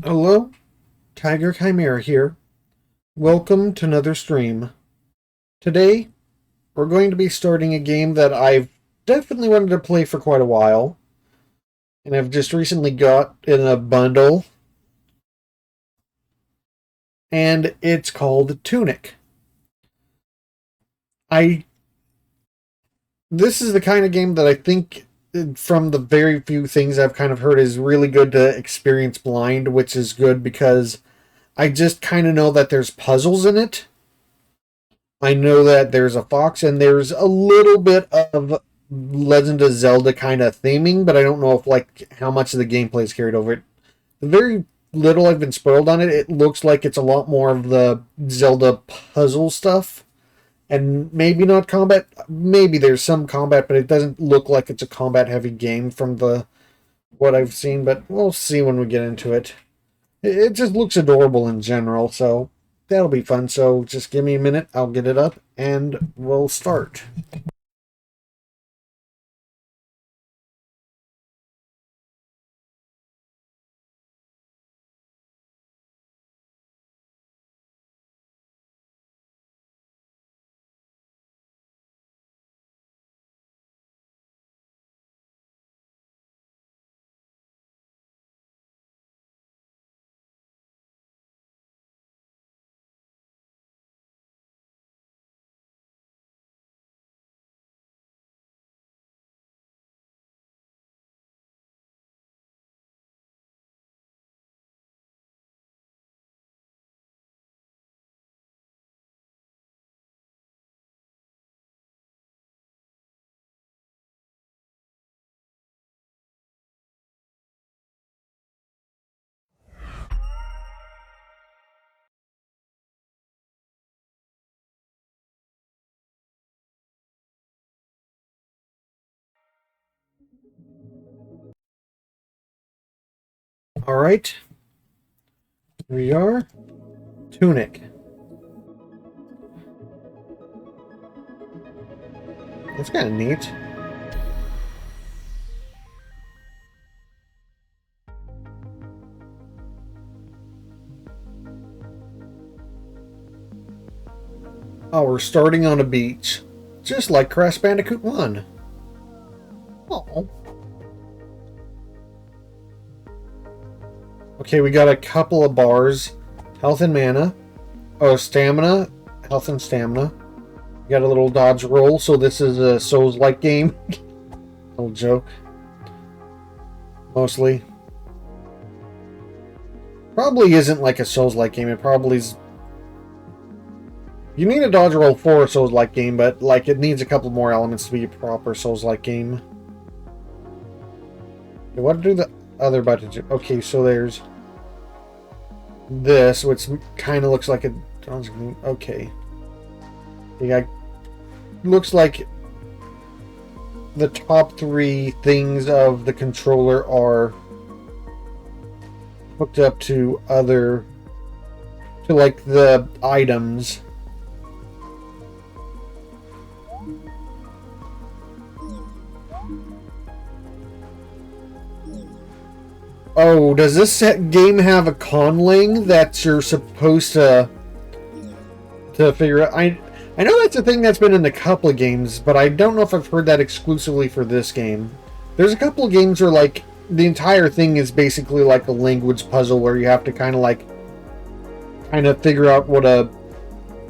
Hello, Tiger Chimera here. Welcome to another stream. Today, we're going to be starting a game that I've definitely wanted to play for quite a while, and I've just recently got in a bundle, and it's called Tunic. This is the kind of game that I think, from the very few things I've kind of heard, is really good to experience blind, which is good because I just kind of know that there's puzzles in it. I know that there's a fox and there's a little bit of Legend of Zelda kind of theming, but I don't know if how much of the gameplay is carried over it. The very little I've been spoiled on it, it looks like it's a lot more of the Zelda puzzle stuff. And maybe not combat. Maybe there's some combat, but it doesn't look like it's a combat heavy game from the what I've seen, but we'll see when we get into it. It just looks adorable in general, so that'll be fun. So just give me a minute, I'll get it up, and we'll start. Alright. Here we are. Tunic. That's kind of neat. Oh, we're starting on a beach. Just like Crash Bandicoot 1. Oh. Okay, we got a couple of bars. Health and mana. Oh, stamina. Health and stamina. We got a little dodge roll, so this is a Souls-like game. Little joke. Mostly. Probably isn't like a Souls-like game. It probably is. You need a dodge roll for a Souls-like game, but like it needs a couple more elements to be a proper Souls-like game. Okay, what do the other buttons do? Okay, so there's this, which kind of looks like a... Okay. Yeah, looks like the top three things of the controller are hooked up to like the items. Oh, does this game have a conlang that you're supposed to figure out? I know that's a thing that's been in a couple of games, but I don't know if I've heard that exclusively for this game. There's a couple of games where like the entire thing is basically like a language puzzle where you have to kind of figure out what a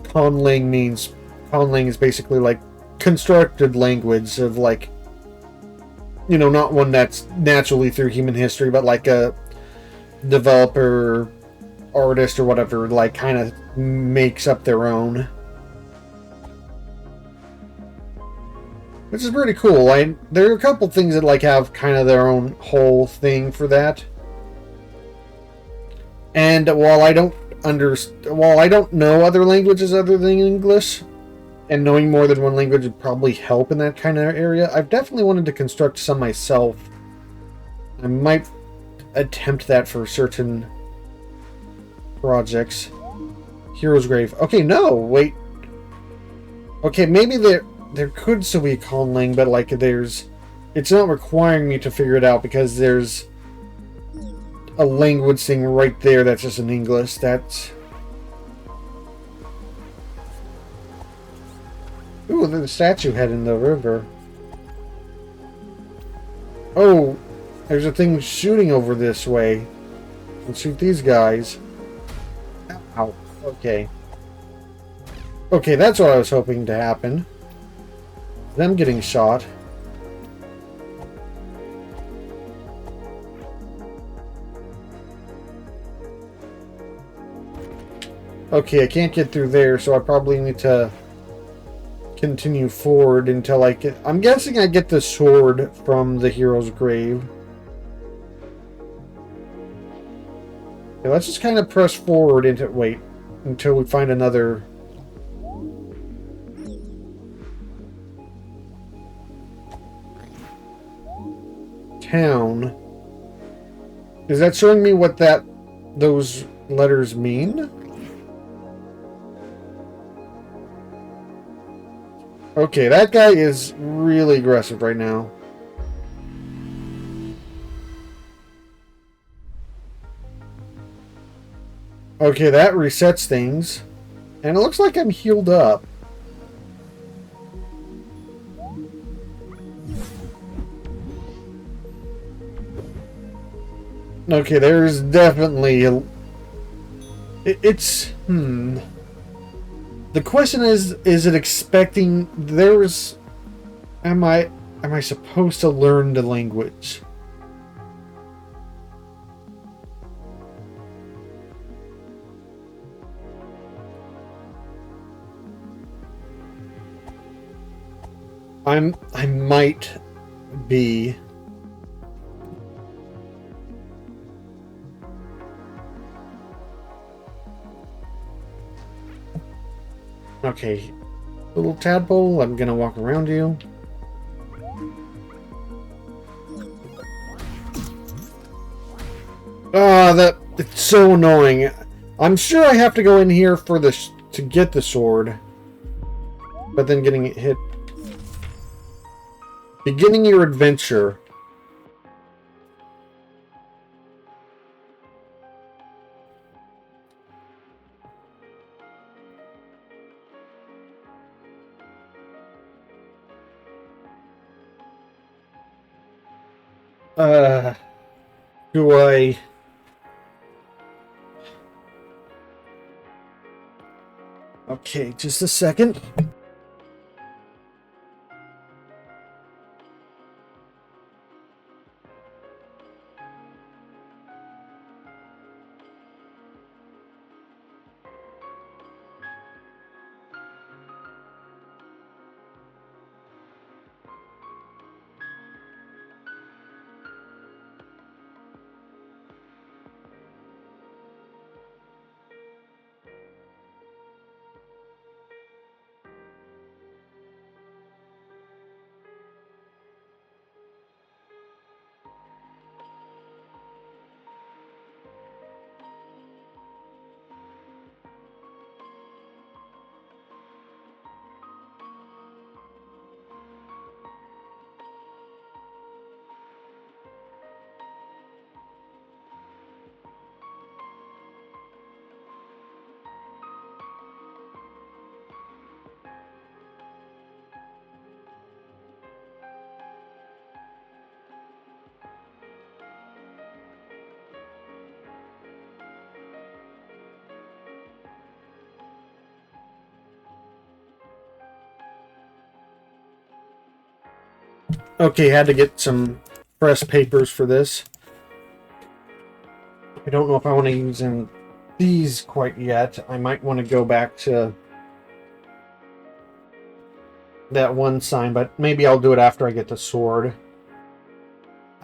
conlang means. Conlang is basically like constructed language of like, you know, not one that's naturally through human history, but like a developer, artist, or whatever, like kind of makes up their own. Which is pretty cool. There are a couple things that like have kind of their own whole thing for that. And while I don't know other languages other than English, and knowing more than one language would probably help in that kind of area, I've definitely wanted to construct some myself. I might attempt that for certain projects. Hero's Grave. Okay, no, wait. Okay, maybe there could still be a conlang, but like it's not requiring me to figure it out because there's a language thing right there that's just in English. That's... Ooh, there's a statue head in the river. Oh, there's a thing shooting over this way. Let's shoot these guys. Ow. Okay. Okay, that's what I was hoping to happen. Them getting shot. Okay, I can't get through there, so I probably need to continue forward until I get... I'm guessing I get the sword from the hero's grave. Okay, let's just kind of press forward into... Wait, until we find another... town. Is that showing me what those letters mean? Okay, that guy is really aggressive right now. Okay, that resets things. And it looks like I'm healed up. Okay, there's definitely a... It's... The question is it expecting... There's... Am I supposed to learn the language? I might be... Okay, little tadpole, I'm gonna walk around you. Ah, it's so annoying. I'm sure I have to go in here for to get the sword, but then getting it hit. Beginning your adventure. Do I... Okay, just a second. Okay, had to get some press papers for this. I don't know if I want to use these quite yet. I might want to go back to that one sign, but maybe I'll do it after I get the sword.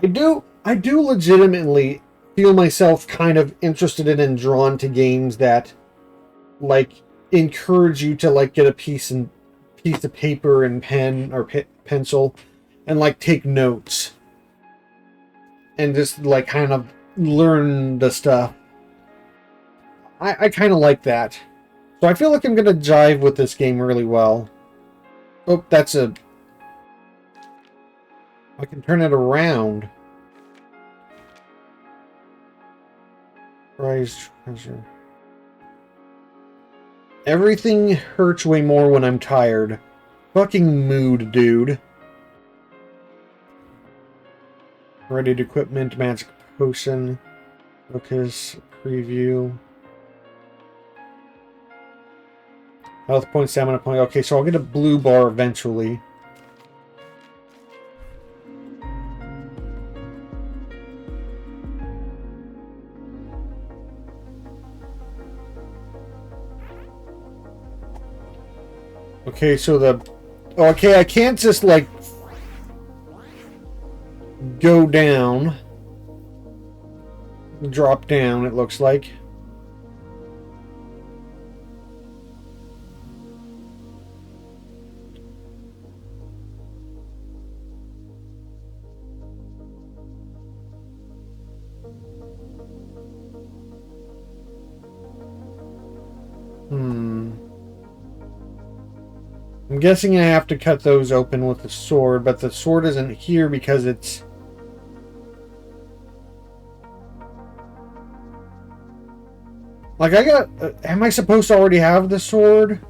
I do legitimately feel myself kind of interested in and drawn to games that like encourage you to like get a piece of paper and pen or pencil and like take notes and just like kind of learn the stuff. I kind of like that. So I feel like I'm going to jive with this game really well. Oh, that's a... I can turn it around. Prized treasure. Everything hurts way more when I'm tired. Fucking mood, dude. Ready equipment, magic potion, focus, preview. Health point, stamina point. Okay, so I'll get a blue bar eventually. Okay, so the... Okay, I can't just, like, go down. Drop down, it looks like. I'm guessing I have to cut those open with the sword, but the sword isn't here because it's... Like, I got... am I supposed to already have the sword?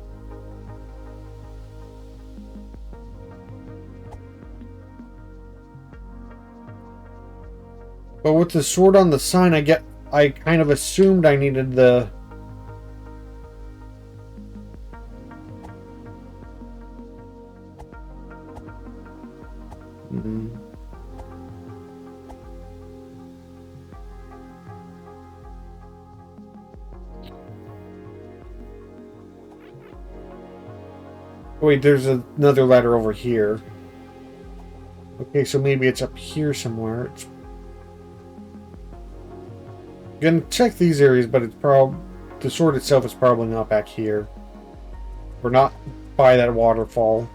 But with the sword on the sign, I kind of assumed I needed the... Wait, there's another ladder over here. Okay, so maybe it's up here somewhere. I'm gonna check these areas, but it's the sword itself is probably not back here. Or not by that waterfall.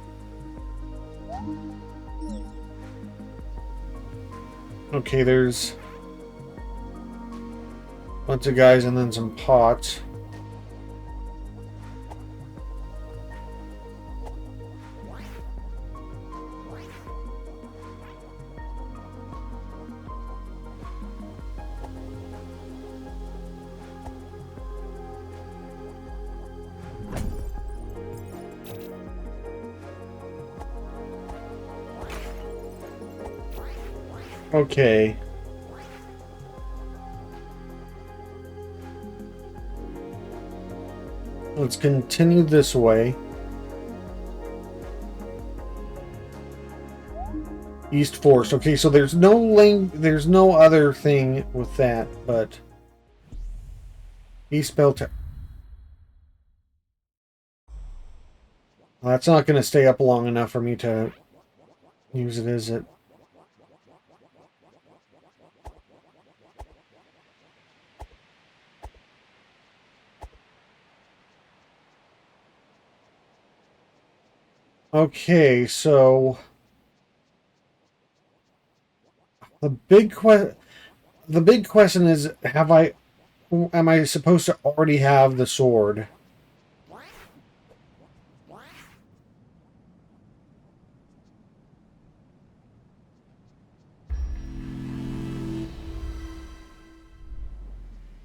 Okay, there's a bunch of guys and then some pots. Okay. Let's continue this way. East Forest. Okay, so there's no other thing with that, but East Belt. Well, that's not going to stay up long enough for me to use it, is it? Okay, so the big question is, am I supposed to already have the sword?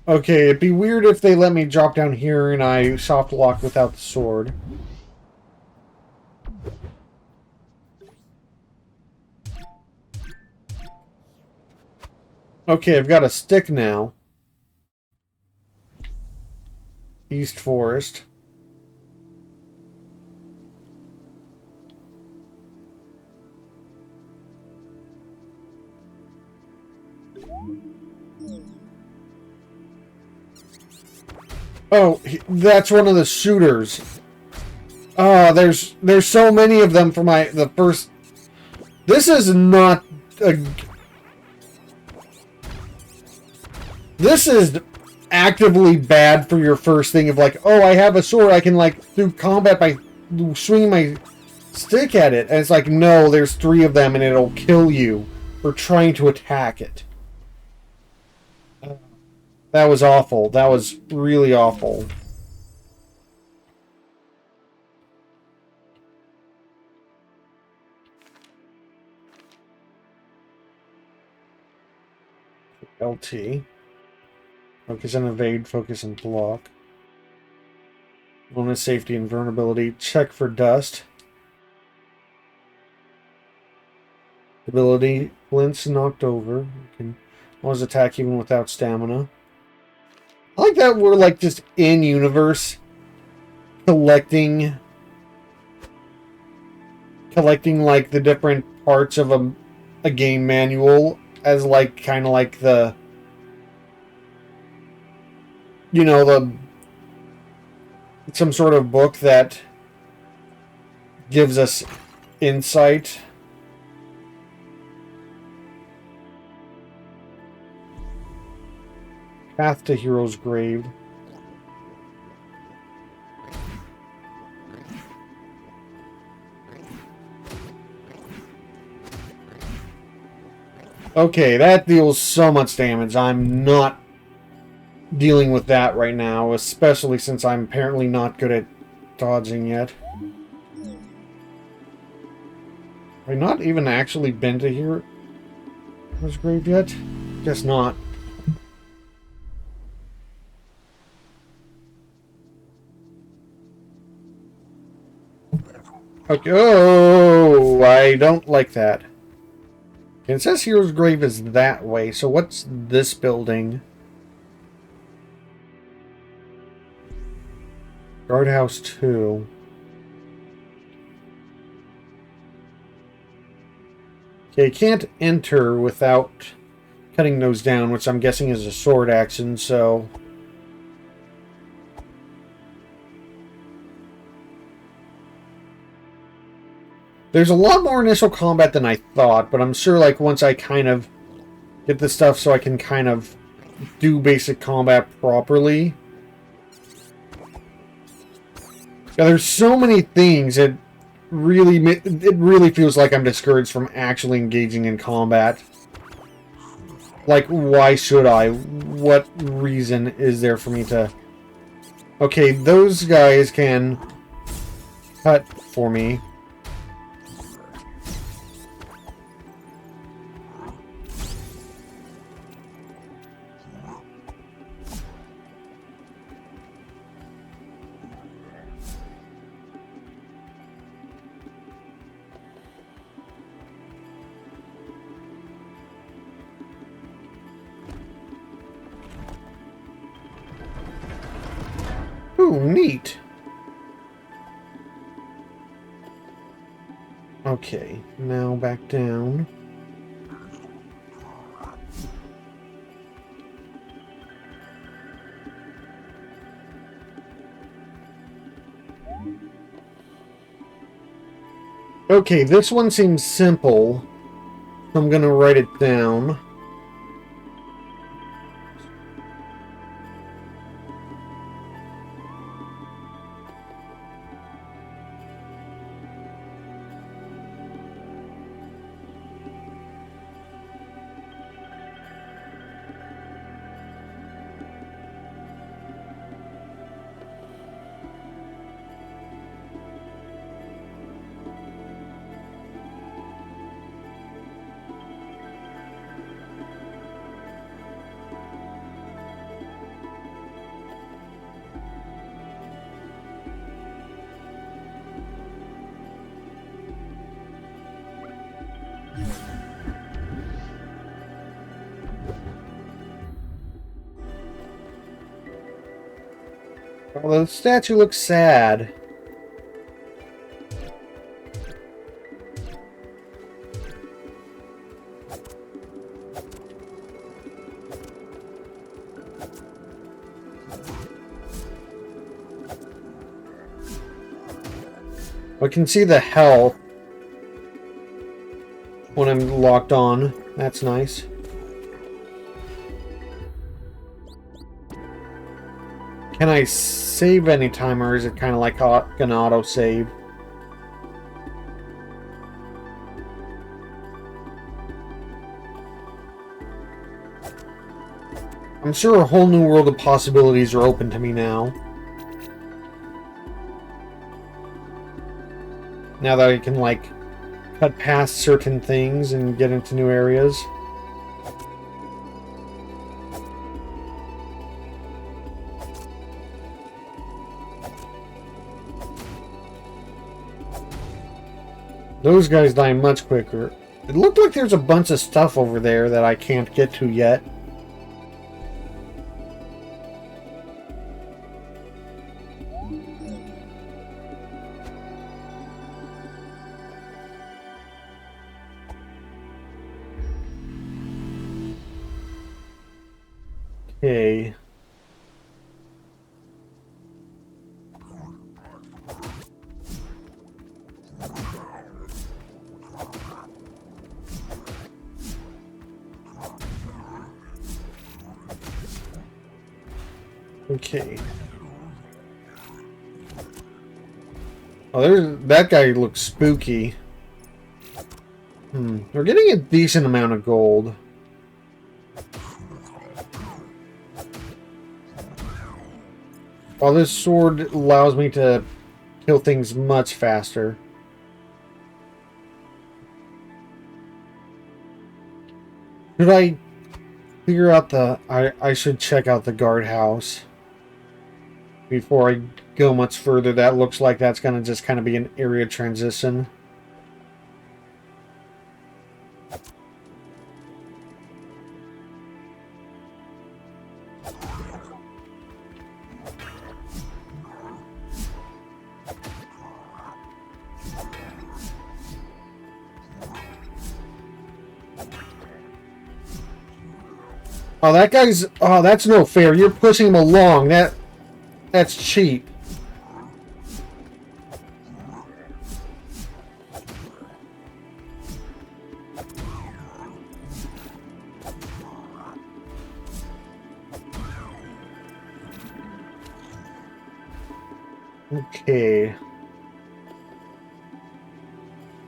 Okay, it'd be weird if they let me drop down here and I soft lock without the sword. Okay, I've got a stick now. East Forest. Oh, that's one of the shooters. Oh, there's so many of them for the first. This is not a. This is actively bad for your first thing of like, oh, I have a sword, I can like do combat by swinging my stick at it. And it's like, no, there's 3 of them and it'll kill you for trying to attack it. That was awful. That was really awful. LT. Focus and evade, focus and block. Bonus safety and vulnerability. Check for dust. Ability. Flints knocked over. You can always attack even without stamina. I like that we're like just in universe collecting like the different parts of a game manual as like kind of like the, you know, the some sort of book that gives us insight. Path to Hero's Grave. Okay, that deals so much damage. I'm not dealing with that right now, especially since I'm apparently not good at dodging yet. Have I not even actually been to Hero's Grave yet? Guess not. Okay. Oh, I don't like that. It says Hero's Grave is that way, so what's this building? Guardhouse 2. Okay, can't enter without cutting those down, which I'm guessing is a sword action, so... There's a lot more initial combat than I thought, but I'm sure like once I kind of get the stuff so I can kind of do basic combat properly. Yeah, there's so many things it really feels like I'm discouraged from actually engaging in combat. Like, why should I? What reason is there for me to... Okay, those guys can cut for me. Ooh, neat. Okay, now back down. Okay, this one seems simple. I'm gonna write it down. Well, the statue looks sad. I can see the health when I'm locked on. That's nice. Can I save anytime, or is it kind of like an auto-save? I'm sure a whole new world of possibilities are open to me now. Now that I can, like, cut past certain things and get into new areas. Those guys die much quicker. It looked like there's a bunch of stuff over there that I can't get to yet. Okay. Okay. Oh, that guy looks spooky. We're getting a decent amount of gold. While this sword allows me to kill things much faster. Should I figure out the... I should check out the guardhouse before I go much further. That looks like that's going to just kind of be an area transition. Oh, that guy's... Oh, that's no fair. You're pushing him along. That's cheap. Okay.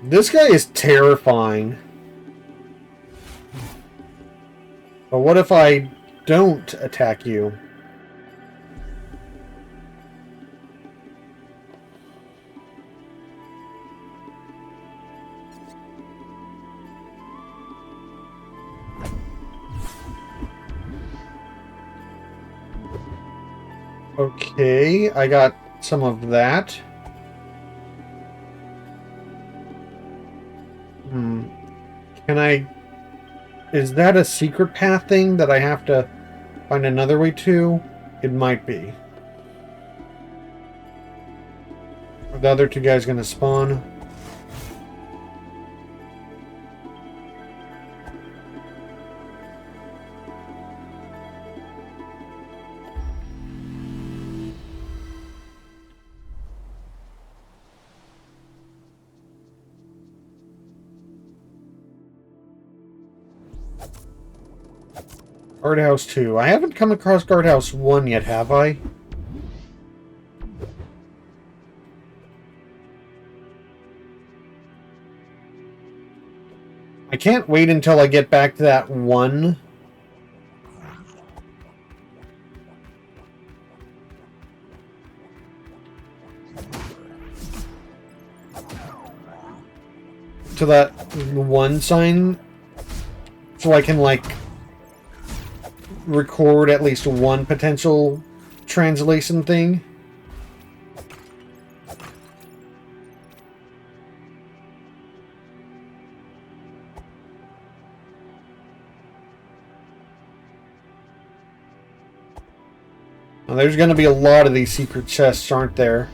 This guy is terrifying. But what if I don't attack you? Okay, I got some of that. Can I... Is that a secret path thing that I have to find another way to? It might be. Are the other two guys going to spawn? Guardhouse 2. I haven't come across Guardhouse 1 yet, have I? I can't wait until I get back to that one. To that one sign. So I can, like, record at least one potential translation thing. Now, there's going to be a lot of these secret chests, aren't there?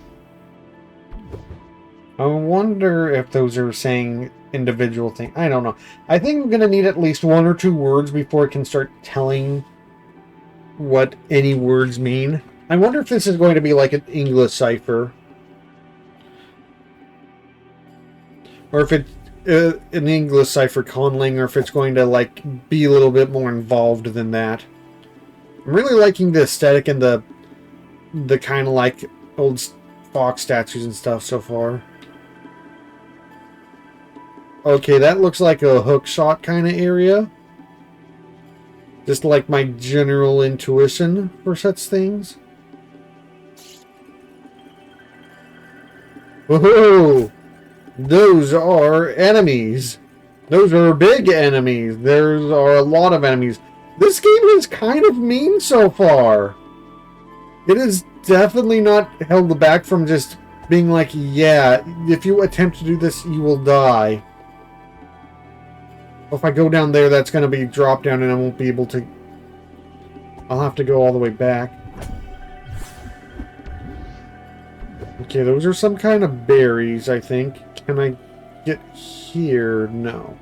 I wonder if those are saying individual things. I don't know. I think I'm going to need at least one or two words before I can start telling what any words mean. I wonder if this is going to be like an English cipher. Or if it's an English cipher conlang, or if it's going to like be a little bit more involved than that. I'm really liking the aesthetic and the kind of like old fox statues and stuff so far. Okay, that looks like a hook shot kind of area. Just like my general intuition for such things. Whoa! Those are enemies. Those are big enemies. There are a lot of enemies. This game is kind of mean so far. It is definitely not held back from just being like, yeah, if you attempt to do this, you will die. If I go down there, that's going to be drop down and I won't be able to... I'll have to go all the way back. Okay, those are some kind of berries, I think. Can I get here? No.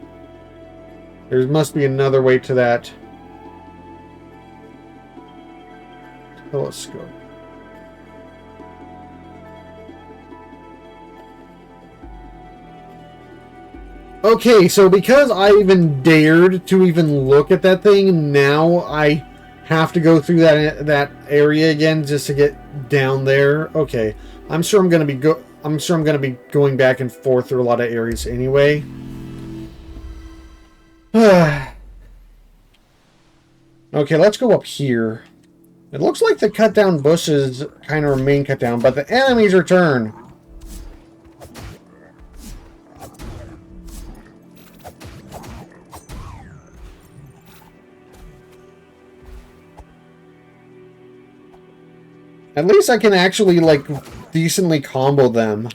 There must be another way to that telescope. Okay, so because I even dared to even look at that thing, now I have to go through that area again just to get down there. Okay, I'm sure I'm gonna be going back and forth through a lot of areas anyway. Okay, let's go up here. It looks like the cut down bushes kind of remain cut down, but the enemies return. At least I can actually, like, decently combo them.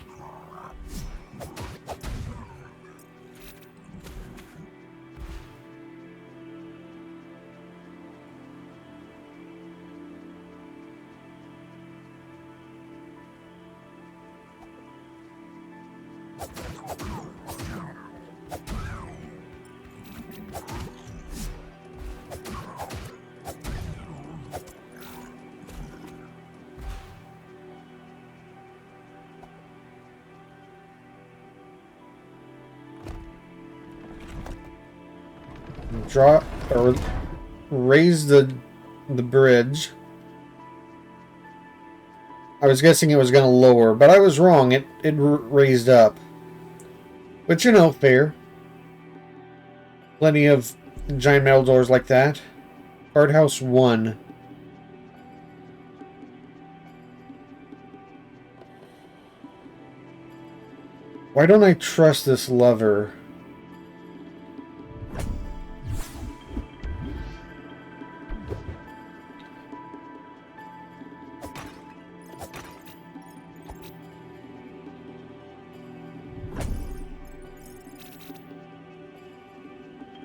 Draw or raise the bridge. I was guessing it was going to lower, but I was wrong. It raised up, but you know, fair. Plenty of giant metal doors like that. Guardhouse 1. Why don't I trust this lever?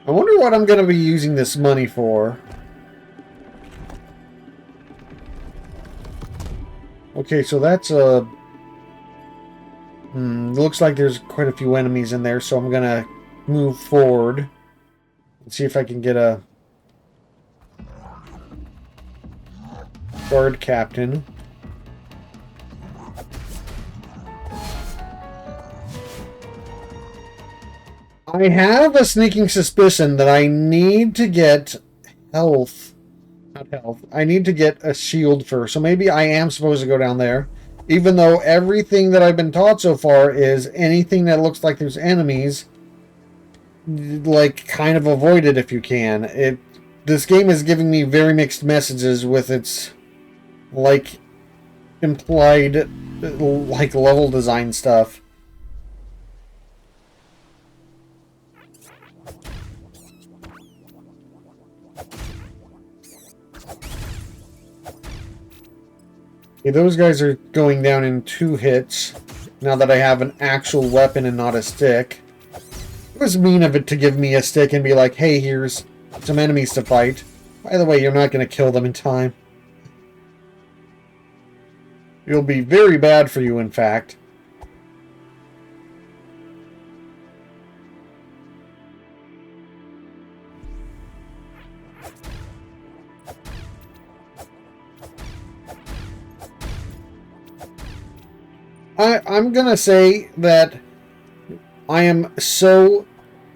I wonder what I'm going to be using this money for. Okay, so that's a... looks like there's quite a few enemies in there, so I'm going to move forward and see if I can get a guard captain. I have a sneaking suspicion that I need to get health. Not health. I need to get a shield first. So maybe I am supposed to go down there. Even though everything that I've been taught so far is anything that looks like there's enemies, like, kind of avoid it if you can. This game is giving me very mixed messages with its, like, implied, like, level design stuff. Okay, those guys are going down in 2 hits, now that I have an actual weapon and not a stick. It was mean of it to give me a stick and be like, hey, here's some enemies to fight. By the way, you're not going to kill them in time. It'll be very bad for you, in fact. I'm gonna say that I am so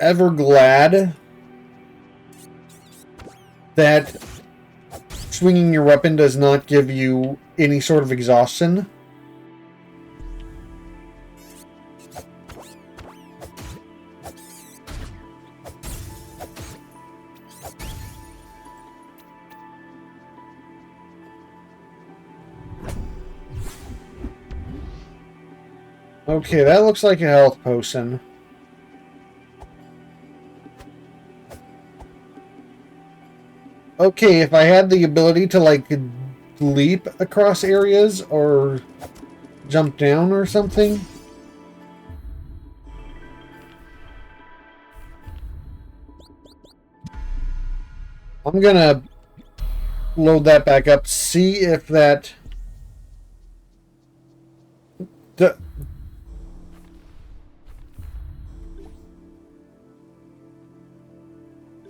ever glad that swinging your weapon does not give you any sort of exhaustion. Okay, that looks like a health potion. Okay, if I had the ability to, like, leap across areas or jump down or something? I'm gonna load that back up, see if that...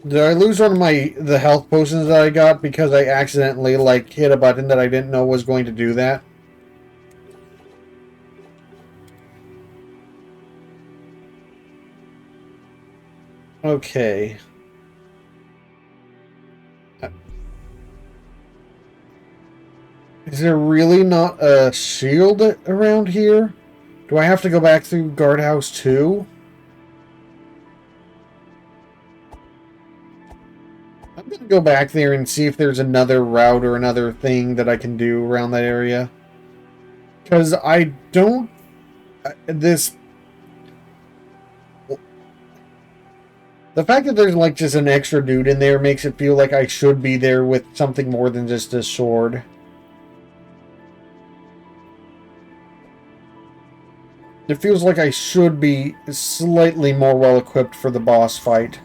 Did I lose one of the health potions that I got because I accidentally like hit a button that I didn't know was going to do that? Okay. Is there really not a shield around here? Do I have to go back through guardhouse too? I'm gonna go back there and see if there's another route or another thing that I can do around that area. Because I don't... This... The fact that there's like just an extra dude in there makes it feel like I should be there with something more than just a sword. It feels like I should be slightly more well equipped for the boss fight.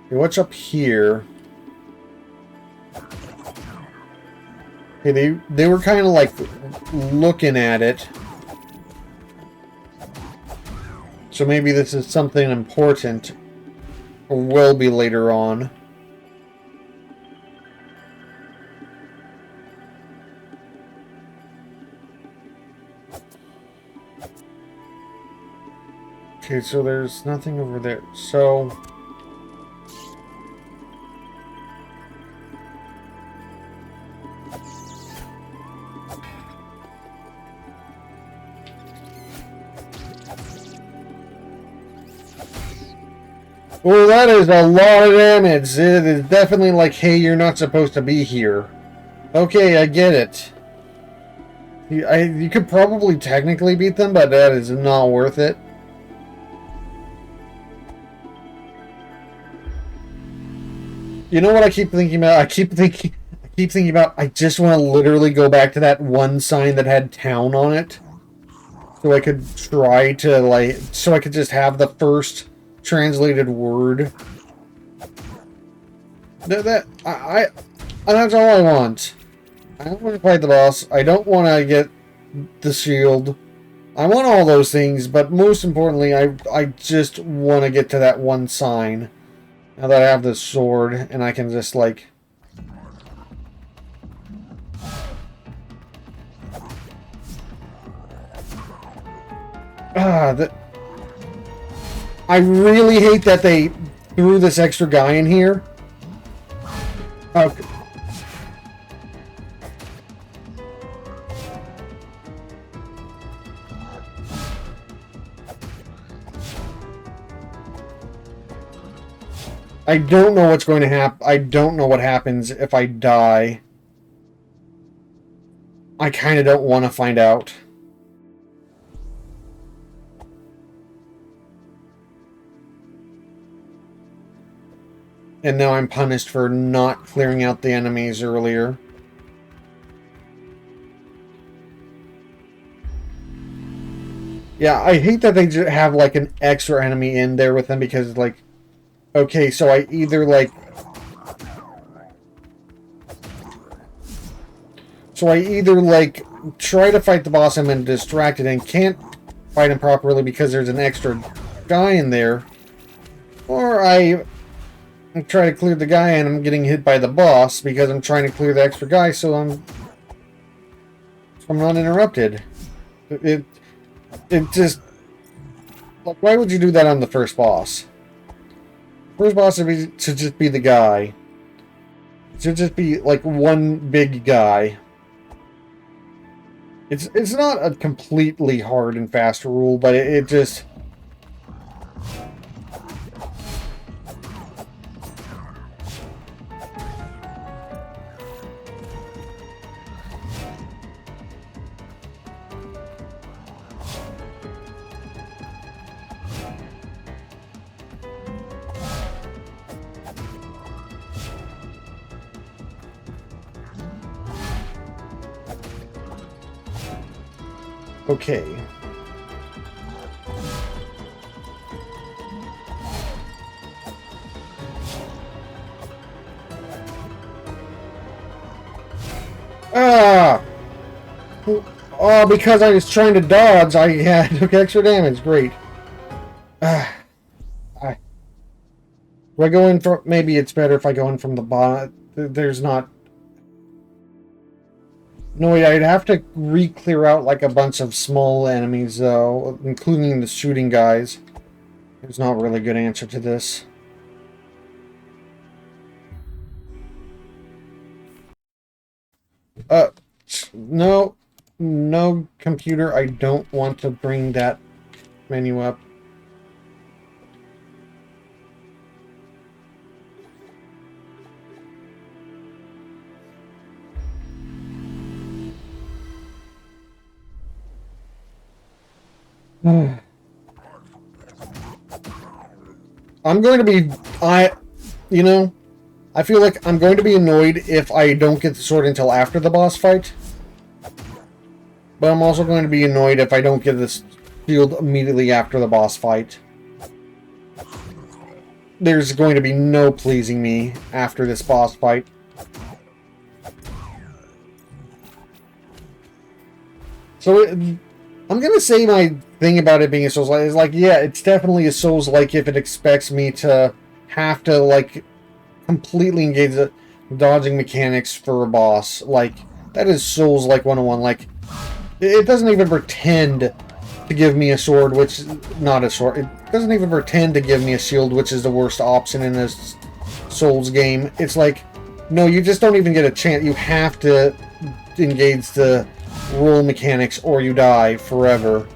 What's up here? Okay, they were kind of like looking at it. So maybe this is something important. Or will be later on. Okay, so there's nothing over there. So... Well, that is a lot of damage. It is definitely like, hey, you're not supposed to be here. Okay, I get it. You could probably technically beat them, but that is not worth it. You know what I keep thinking about? I keep thinking about, I just want to literally go back to that one sign that had town on it. So I could try to, like, so I could just have the first translated word. That's all I want. I don't want to fight the boss. I don't want to get the shield. I want all those things, but most importantly, I just want to get to that one sign. Now that I have the sword, and I can just, like... I really hate that they threw this extra guy in here. Okay. I don't know what's going to happen. I don't know what happens if I die. I kind of don't want to find out. And now I'm punished for not clearing out the enemies earlier. Yeah, I hate that they just have like an extra enemy in there with them because like... Okay, so I either like... So I either like try to fight the boss and I'm distracted and can't fight him properly because there's an extra guy in there. Or I try to clear the guy and I'm getting hit by the boss because I'm trying to clear the extra guy so I'm not interrupted. It just... Like, why would you do that on the first boss? First boss should just be the guy. It should just be like one big guy. It's not a completely hard and fast rule, but it just... Okay. Ah! Oh, because I was trying to dodge, I took extra damage. Great. Ah. I, do I go in from... Maybe it's better if I go in from the bottom. There's not... No, wait, I'd have to re-clear out like a bunch of small enemies, though, including the shooting guys. There's not really a good answer to this. No. No, computer, I don't want to bring that menu up. I'm going to be... You know, I feel like I'm going to be annoyed if I don't get the sword until after the boss fight. But I'm also going to be annoyed if I don't get this shield immediately after the boss fight. There's going to be no pleasing me after this boss fight. So I'm going to say my thing about it being a Souls-like is like, yeah, it's definitely a Souls-like if it expects me to have to, like, completely engage the dodging mechanics for a boss. Like, that is Souls-like 101. Like, it doesn't even pretend to give me a sword, which is not a sword. It doesn't even pretend to give me a shield, which is the worst option in this Souls game. It's like, no, you just don't even get a chance. You have to engage the roll mechanics or you die forever.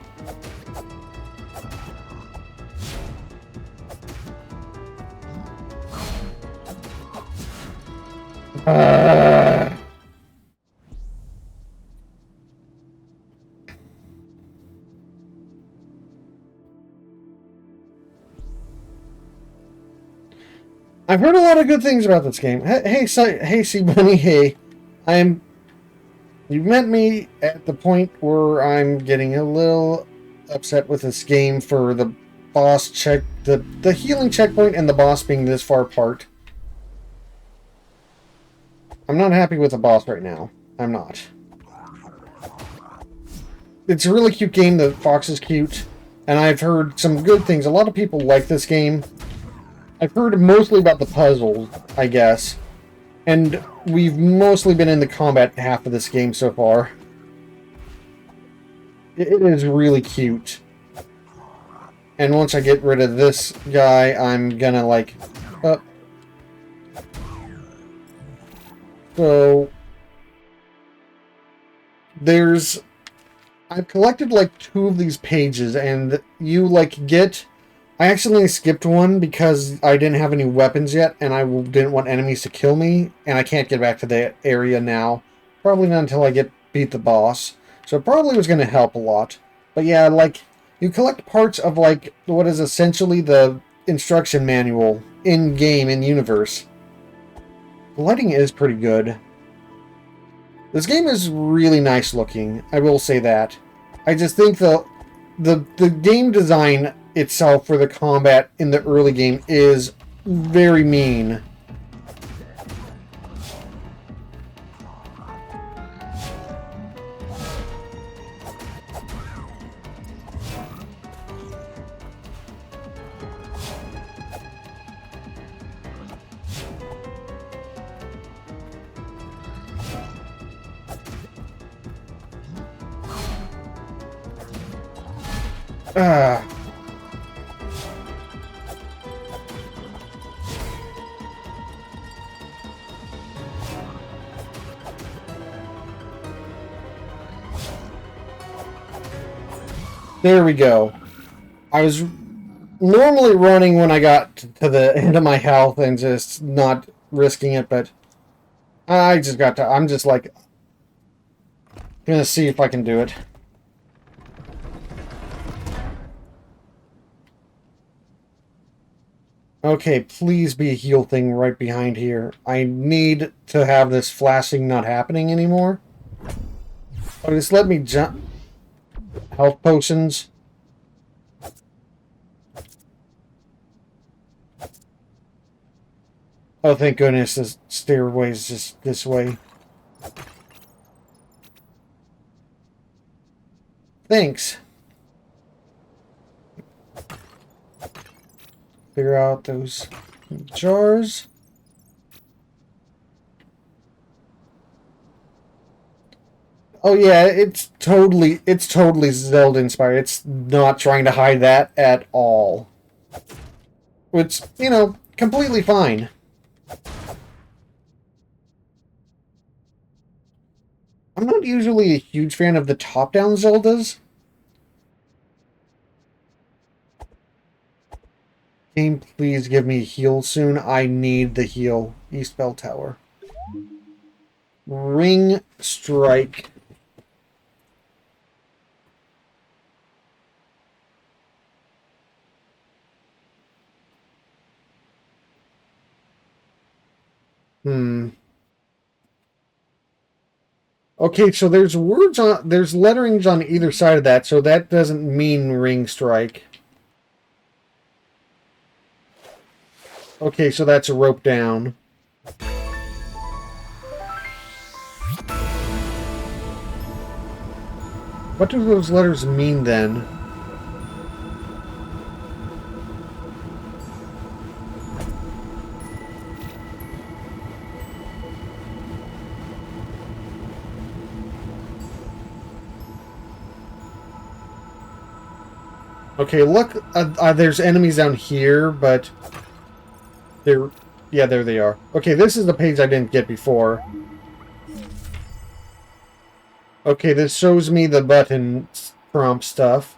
I've heard a lot of good things about this game. Hey, Sea Bunny, hey. You've met me at the point where I'm getting a little upset with this game for the boss check, the healing checkpoint and the boss being this far apart. I'm not happy with the boss right now. I'm not. It's a really cute game. The fox is cute. And I've heard some good things. A lot of people like this game. I've heard mostly about the puzzles, I guess. And we've mostly been in the combat half of this game so far. It is really cute. And once I get rid of this guy, I'm gonna, like... So... I've collected, like, 2 of these pages, and you, like, get... I accidentally skipped one because I didn't have any weapons yet, and I didn't want enemies to kill me, and I can't get back to the area now. Probably not until I beat the boss. So it probably was going to help a lot. But yeah, like, you collect parts of, like, what is essentially the instruction manual in-game, in-universe. The lighting is pretty good. This game is really nice looking, I will say that. I just think the game design itself for the combat in the early game is very mean. There we go. I was normally running when I got to the end of my health and just not risking it, but I just got to... I'm just like... gonna see if I can do it. Okay, please be a heal thing right behind here. I need to have this flashing not happening anymore. Oh, just let me jump. Health potions. Oh, thank goodness the stairway is just this way. Thanks. Figure out those jars. Oh yeah, it's totally Zelda inspired. It's not trying to hide that at all. Which, completely fine. I'm not usually a huge fan of the top-down Zeldas. Game, please give me a heal soon. I need the heal. East Bell Tower. Ring Strike. Hmm. Okay, so there's letterings on either side of that, so that doesn't mean Ring Strike. Okay, so that's a rope down. What do those letters mean then? Okay, look, there's enemies down here, but they're, yeah, there they are. Okay, this is the page I didn't get before. Okay, this shows me the button prompt stuff.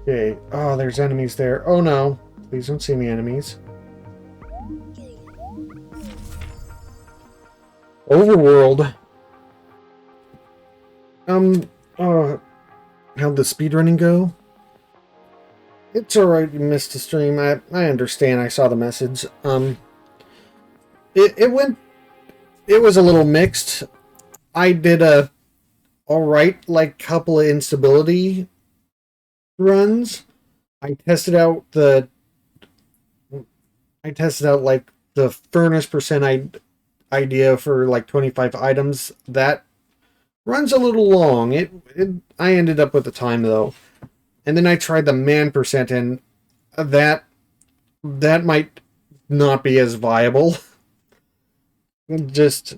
Okay, oh, there's enemies there. Oh no, please don't see me enemies. Overworld. How'd the speedrunning go? It's alright, you missed a stream. I understand, I saw the message. It was a little mixed. I did a alright, like, couple of instability runs. I tested out like the furnace percent idea for like 25 items. That runs a little long. I ended up with the time though. And then I tried the man percent, and that might not be as viable. Just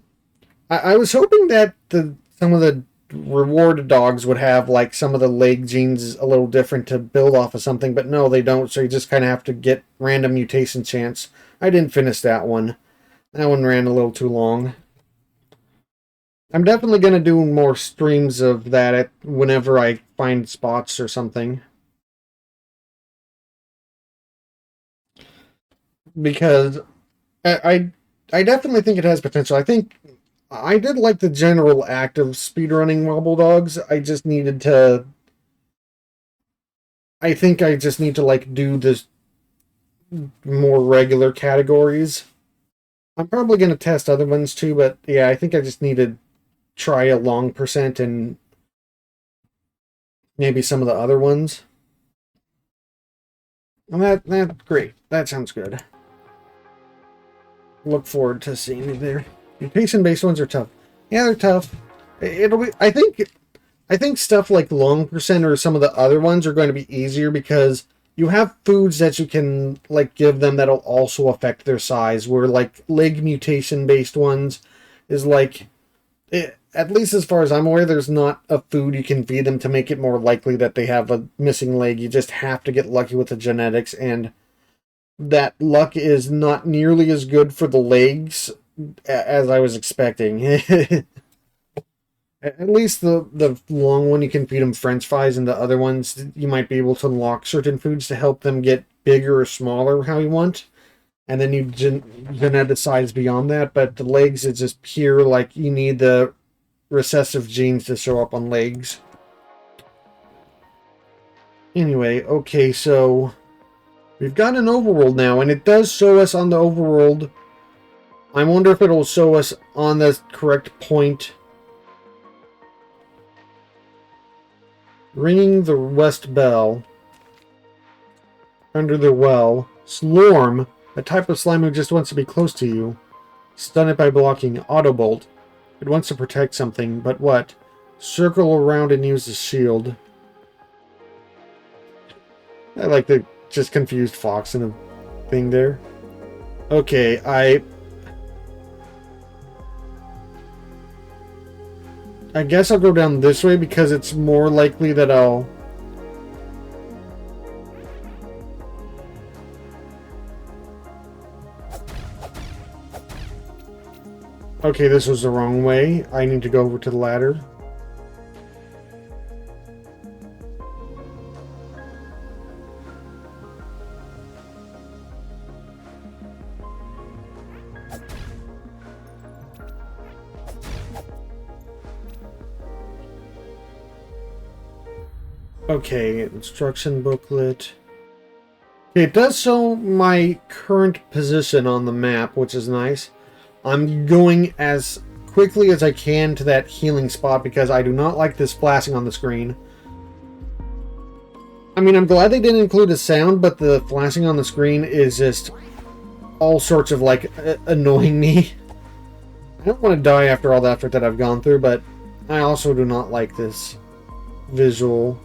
I was hoping that some of the reward dogs would have like some of the leg genes a little different to build off of something, but no, they don't. So you just kind of have to get random mutation chance. I didn't finish that one. That one ran a little too long. I'm definitely going to do more streams of that whenever I find spots or something. Because I definitely think it has potential. I think I did like the general act of speedrunning Wobble Dogs. I think I just need to like do this more regular categories. I'm probably going to test other ones too, but yeah, I think I just need to try a long percent and maybe some of the other ones. And that's great. That sounds good. Look forward to seeing you there. Mutation-based ones are tough. Yeah, they're tough. It'll be. I think stuff like long percent or some of the other ones are going to be easier because you have foods that you can like give them that'll also affect their size. Where like leg mutation-based ones is like, at least as far as I'm aware, there's not a food you can feed them to make it more likely that they have a missing leg. You just have to get lucky with the genetics, and that luck is not nearly as good for the legs as I was expecting. At least the long one, you can feed them French fries, and the other ones, you might be able to unlock certain foods to help them get bigger or smaller how you want. And then you geneticize beyond that. But the legs is just pure, like, you need the recessive genes to show up on legs. Anyway, okay, so we've got an overworld now, and it does show us on the overworld. I wonder if it'll show us on the correct point. Ringing the west bell. Under the well. Slorm, a type of slime who just wants to be close to you. Stun it by blocking. Autobolt. It wants to protect something, but what? Circle around and use the shield. I like the just confused fox in a thing there. Okay, I guess I'll go down this way because it's more likely that I'll... Okay, this was the wrong way. I need to go over to the ladder. Okay, instruction booklet. Okay, it does show my current position on the map, which is nice. I'm going as quickly as I can to that healing spot because I do not like this flashing on the screen. I mean, I'm glad they didn't include a sound, but the flashing on the screen is just all sorts of, like, annoying me. I don't want to die after all the effort that I've gone through, but I also do not like this visual.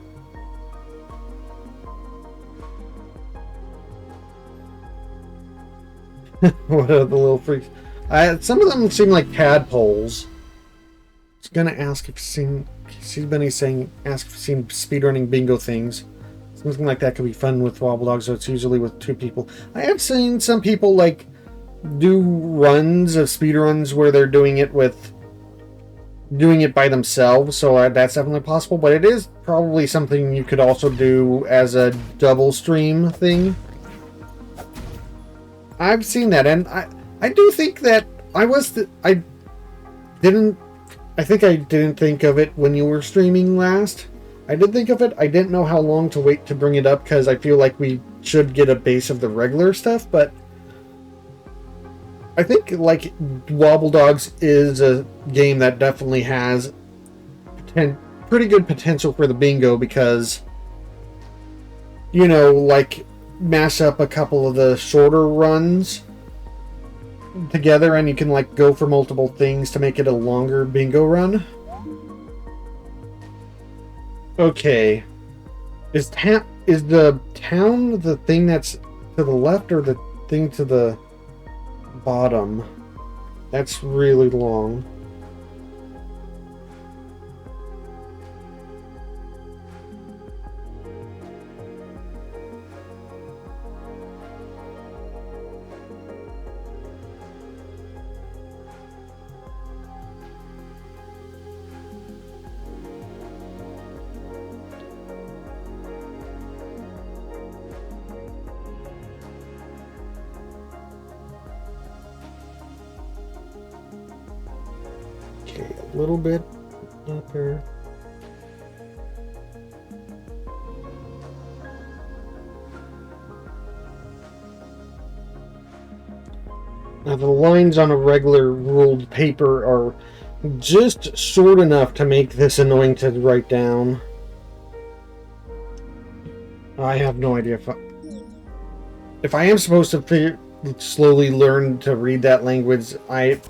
What are the little freaks? Some of them seem like tadpoles. I was gonna ask if she's been saying, ask if you've seen speedrunning bingo things. Something like that could be fun with Wobble Dogs, so it's usually with 2 people. I have seen some people, like, do runs of speedruns where they're doing it by themselves, so that's definitely possible, but it is probably something you could also do as a double stream thing. I've seen that, and I do think that I think I didn't think of it when you were streaming last. I did think of it. I didn't know how long to wait to bring it up because I feel like we should get a base of the regular stuff, but I think, like, Wobble Dogs is a game that definitely has pretty good potential for the bingo because, you know, like, mash up a couple of the shorter runs together and you can, like, go for multiple things to make it a longer bingo run. Okay. Is the town the thing that's to the left or the thing to the bottom? That's really long. A little bit upper. Now the lines on a regular ruled paper are just short enough to make this annoying to write down. I have no idea if I am supposed to slowly learn to read that language. I'm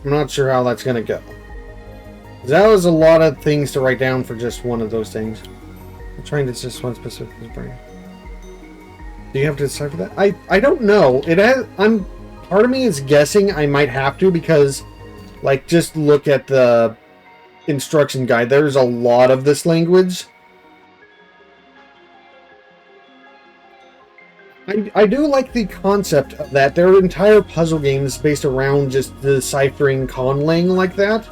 not sure how that's gonna go. That was a lot of things to write down for just one of those things. I'm trying to just one specific brain. Do you have to decipher that? I don't know. Part of me is guessing I might have to because, like, just look at the instruction guide. There's a lot of this language. I do like the concept of that. There are entire puzzle games based around just deciphering conlang like that.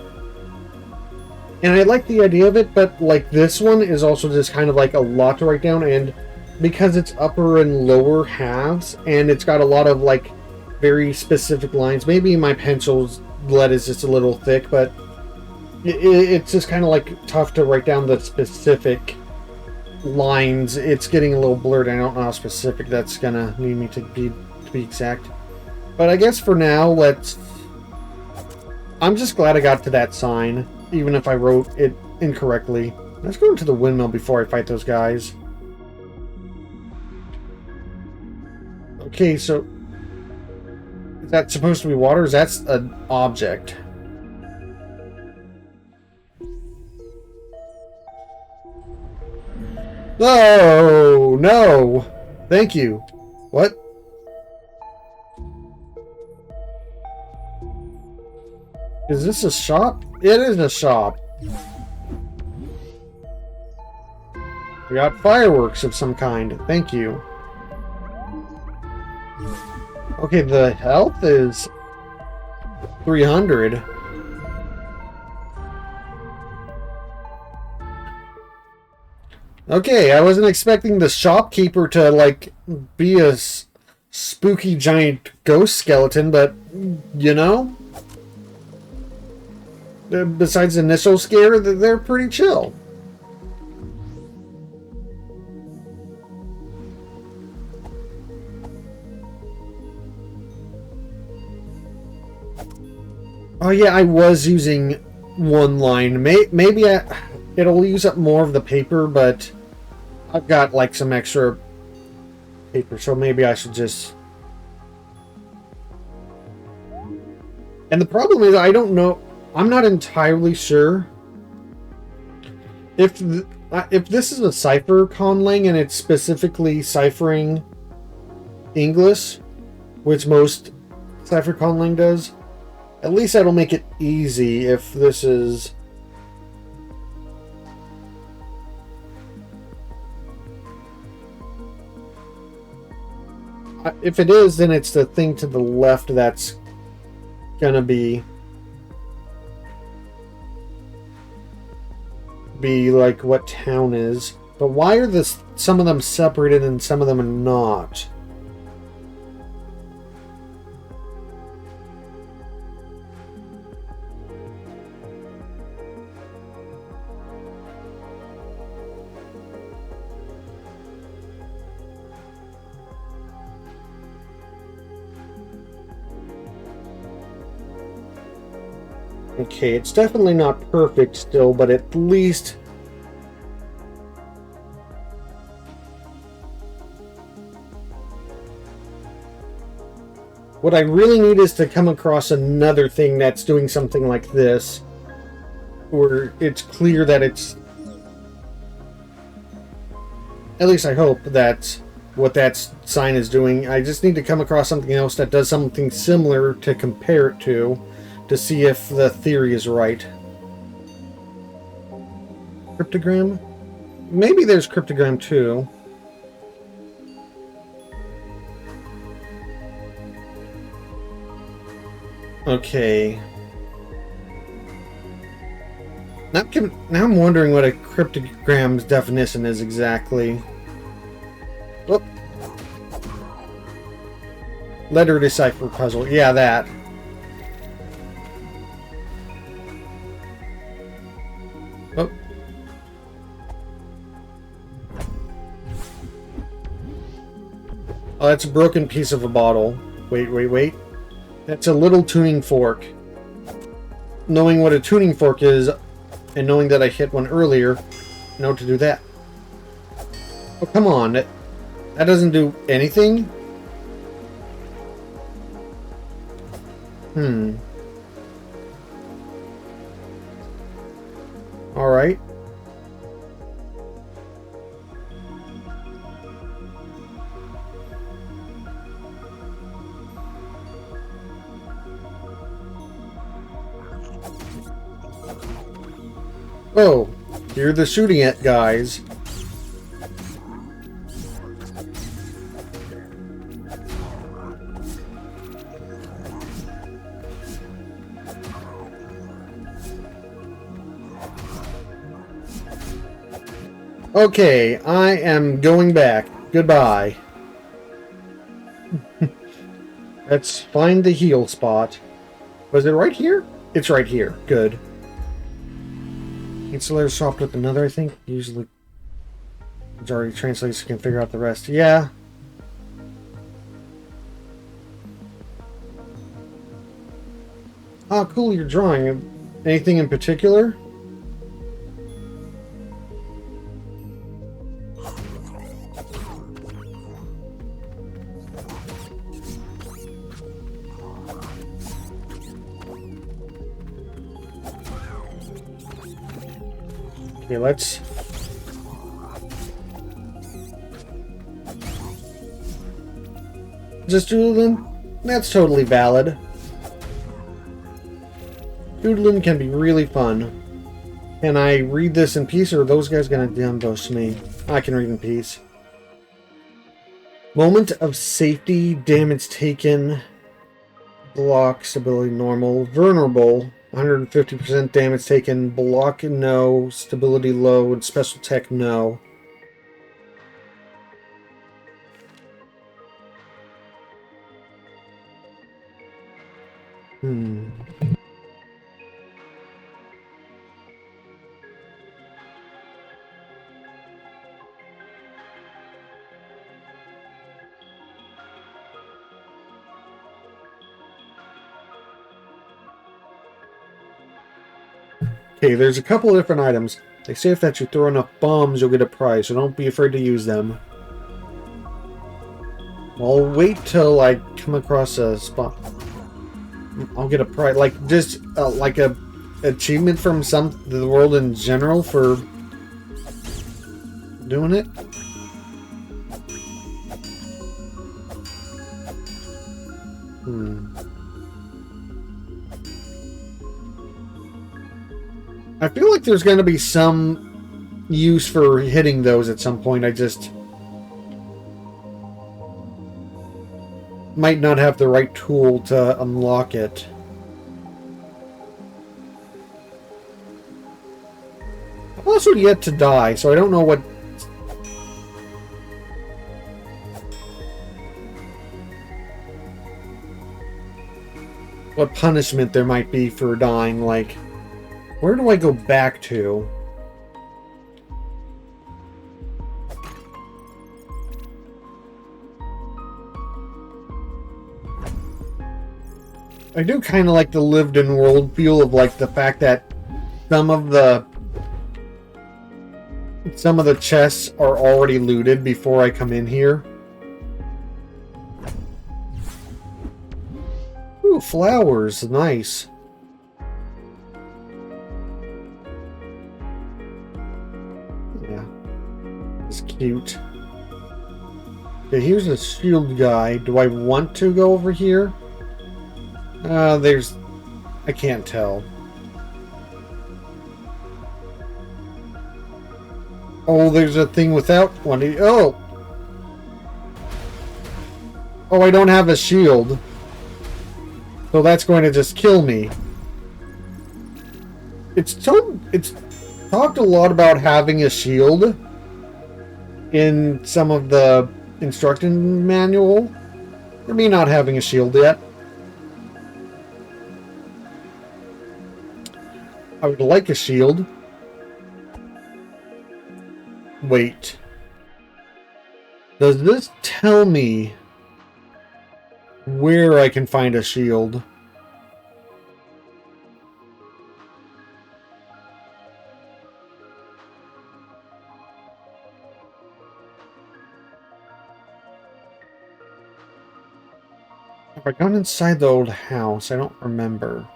And I like the idea of it, but like this one is also just kind of like a lot to write down, and because it's upper and lower halves, and it's got a lot of like very specific lines. Maybe my pencil's lead is just a little thick, but it's just kind of like tough to write down the specific lines. It's getting a little blurred. I don't know how specific that's gonna need me to be exact. But I guess for now, I'm just glad I got to that sign, even if I wrote it incorrectly. Let's go into the windmill before I fight those guys. Okay, so is that supposed to be water? Is that an object? Oh, no! Thank you. What? Is this a shop? It is a shop. We got fireworks of some kind. Thank you. Okay, the health is 300. Okay, I wasn't expecting the shopkeeper to, like, be a spooky giant ghost skeleton, but, you know, besides the initial scare, they're pretty chill. Oh yeah, I was using one line. Maybe it'll use up more of the paper, but I've got like some extra paper, so maybe I should just... And the problem is, I don't know, I'm not entirely sure if this is a cipher conlang and it's specifically ciphering English, which most cipher conlang does. At least that'll make it easy if this is... If it is, then it's the thing to the left that's gonna be like what town is. But why are some of them separated and some of them are not? Okay, it's definitely not perfect still, but at least... What I really need is to come across another thing that's doing something like this, where it's clear that it's... At least I hope that's what that sign is doing. I just need to come across something else that does something similar to compare it to see if the theory is right. Cryptogram? Maybe there's cryptogram too. Okay. Now I'm wondering what a cryptogram's definition is exactly. Oh. Letter decipher puzzle. Yeah, that. Oh. Oh, that's a broken piece of a bottle. Wait. That's a little tuning fork. Knowing what a tuning fork is, and knowing that I hit one earlier, I know to do that. Oh, come on. That doesn't do anything? Alright. Oh, you're the shooting at guys. Okay, I am going back. Goodbye. Let's find the heal spot. Was it right here? It's right here. Good. Ancillary swapped with another, I think. Usually, majority translators can figure out the rest. Yeah. Oh, cool, you're drawing. Anything in particular? Okay, let's... Just doodling? That's totally valid. Doodling can be really fun. Can I read this in peace, or are those guys gonna ambush me? I can read in peace. Moment of safety, damage taken, block, stability normal, vulnerable, 150% damage taken, block no, stability low, and special tech no. Okay, there's a couple of different items. They say if that you throw enough bombs, you'll get a prize, so don't be afraid to use them. I'll wait till I come across a spot. I'll get a prize, like just like a achievement from the world in general for doing it. I feel like there's going to be some use for hitting those at some point. I just might not have the right tool to unlock it. I'm also yet to die, so I don't know what punishment there might be for dying. Like, where do I go back to? I do kind of like the lived-in world feel of like the fact that some of the chests are already looted before I come in here. Ooh, flowers, nice. Yeah, it's cute. Okay, here's a shield guy. Do I want to go over here? I can't tell. Oh, there's a thing without one. Oh! Oh, I don't have a shield. So that's going to just kill me. It's talked a lot about having a shield in some of the instruction manual. For me not having a shield yet. I would like a shield. Wait. Does this tell me where I can find a shield? Have I gone inside the old house? I don't remember.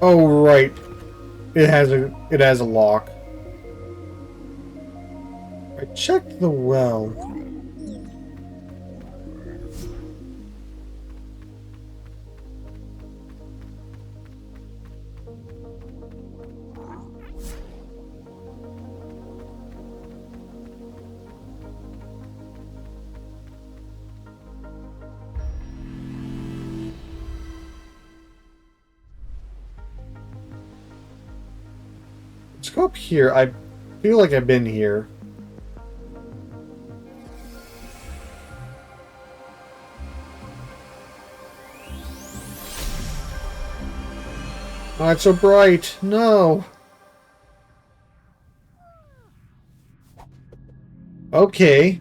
Oh, right. It has a lock. I checked the well. Let's go up here. I feel like I've been here. Oh, it's so bright. No. Okay.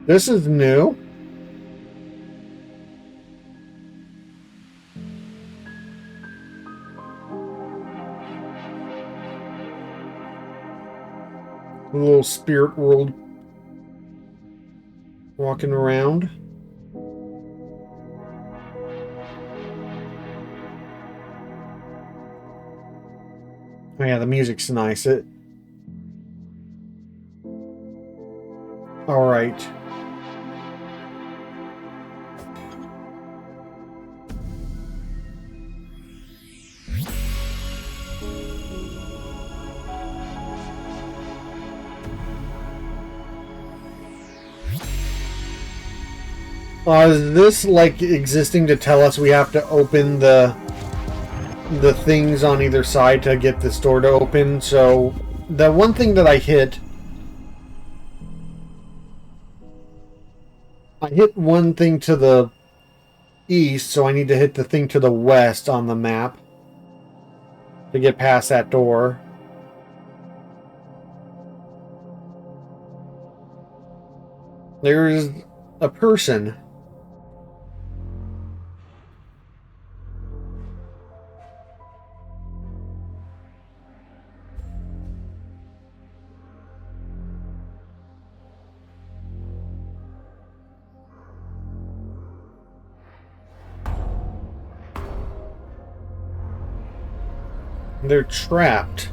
This is new. A little spirit world walking around. Oh yeah, the music's nice. All right. Is this like existing to tell us we have to open the things on either side to get this door to open? So the one thing that I hit one thing to the east, so I need to hit the thing to the west on the map to get past that door. There's a person. They're trapped.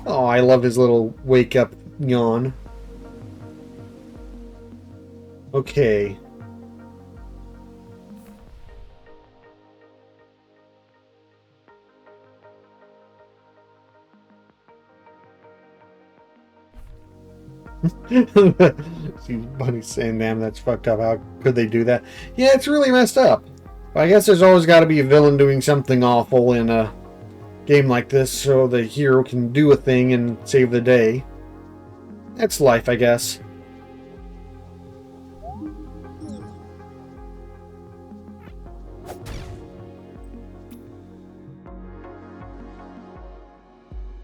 Oh, I love his little wake up yawn. Okay. See Bunny saying, damn, that's fucked up. How could they do that? Yeah, it's really messed up. But I guess there's always got to be a villain doing something awful in a game like this so the hero can do a thing and save the day. That's life, I guess.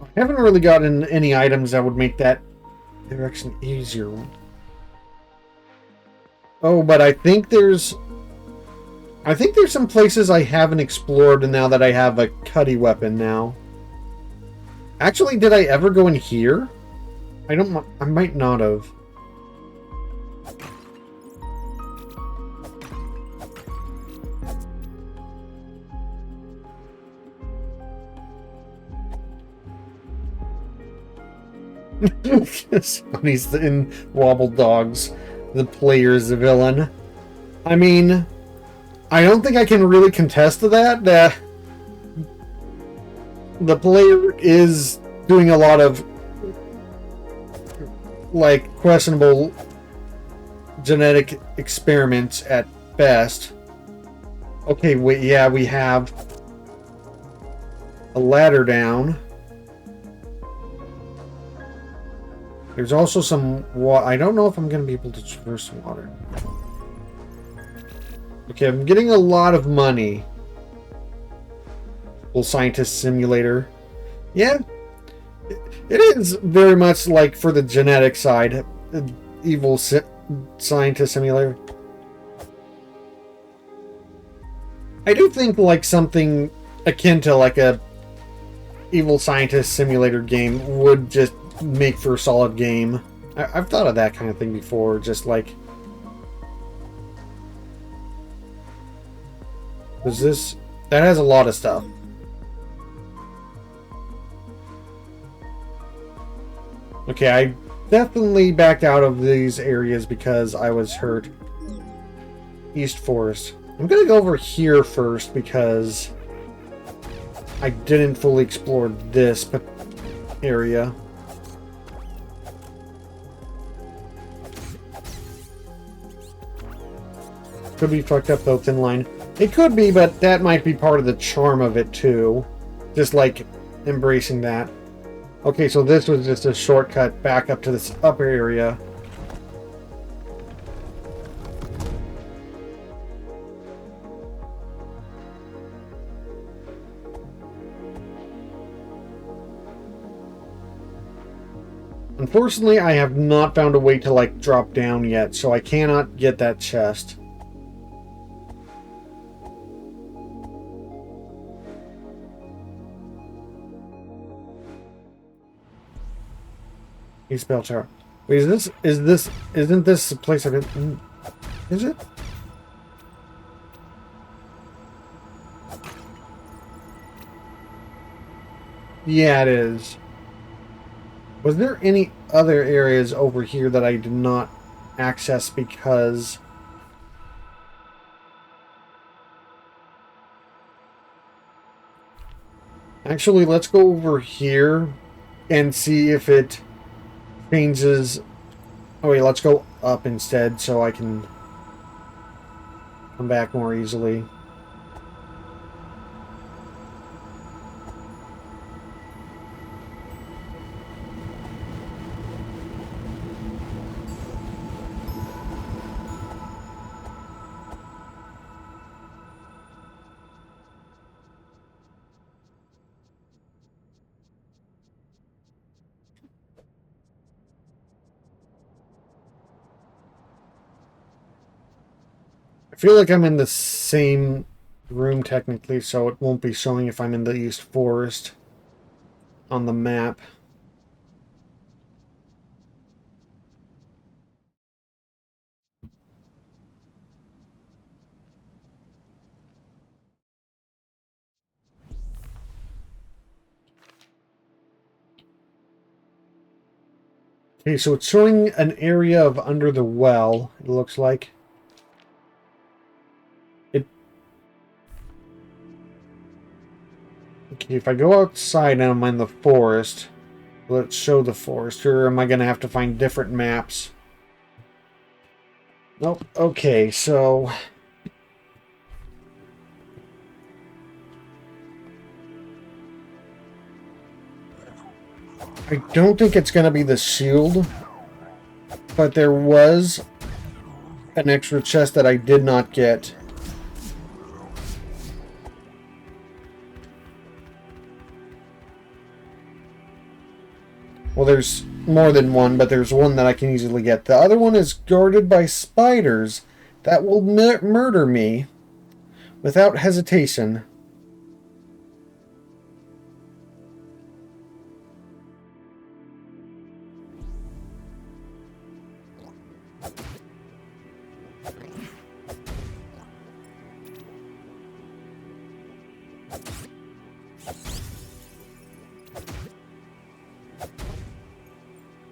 I haven't really gotten any items that would make that direction easier. Oh, but I think there's some places I haven't explored now that I have a cutty weapon now. Actually, did I ever go in here? I might not have. He's in Wobble Dogs. The player's the villain. I mean, I don't think I can really contest to that. The player is doing a lot of like questionable genetic experiments at best. Okay, wait, yeah, we have a ladder down. There's also some water. I don't know if I'm going to be able to traverse water. Okay, I'm getting a lot of money. Little scientist simulator. Yeah. It is very much like for the genetic side. Evil scientist simulator. I do think like something akin to like a evil scientist simulator game would just make for a solid game. I've thought of that kind of thing before, just like that has a lot of stuff. Okay, I definitely backed out of these areas because I was hurt. East Forest. I'm gonna go over here first because I didn't fully explore this area. Could be fucked up though, thin line. It could be, but that might be part of the charm of it too. Just like embracing that. Okay, so this was just a shortcut back up to this upper area. Unfortunately, I have not found a way to like drop down yet, so I cannot get that chest. East Bell Tower. Wait, isn't this a place I didn't... Is it? Yeah, it is. Was there any other areas over here that I did not access because... Actually, let's go over here and see if it changes... Oh wait, let's go up instead so I can come back more easily. I feel like I'm in the same room technically, so it won't be showing if I'm in the East Forest on the map. Okay, so it's showing an area of under the well, it looks like. Okay, if I go outside and I'm in the forest, let's show the forest, or am I going to have to find different maps? Nope. Okay, so... I don't think it's going to be the shield, but there was an extra chest that I did not get. Well, there's more than one, but there's one that I can easily get. The other one is guarded by spiders that will murder me without hesitation.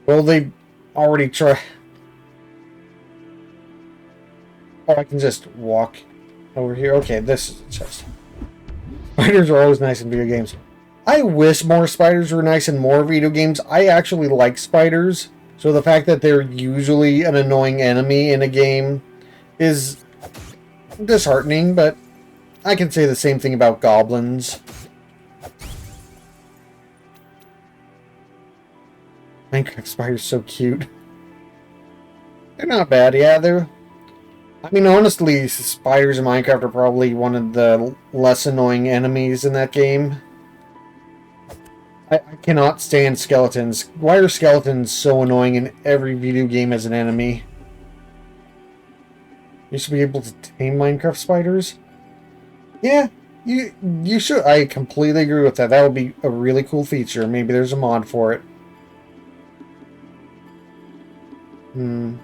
Well, they already try. Oh, I can just walk over here. Okay, this is a chest. Spiders are always nice in video games. I wish more spiders were nice in more video games. I actually like spiders, so the fact that they're usually an annoying enemy in a game is disheartening, but I can say the same thing about goblins. Minecraft spiders so cute. They're not bad, yeah, they're... I mean, honestly, spiders in Minecraft are probably one of the less annoying enemies in that game. I cannot stand skeletons. Why are skeletons so annoying in every video game as an enemy? You should be able to tame Minecraft spiders? Yeah, you should. I completely agree with that. That would be a really cool feature. Maybe there's a mod for it. Hmm.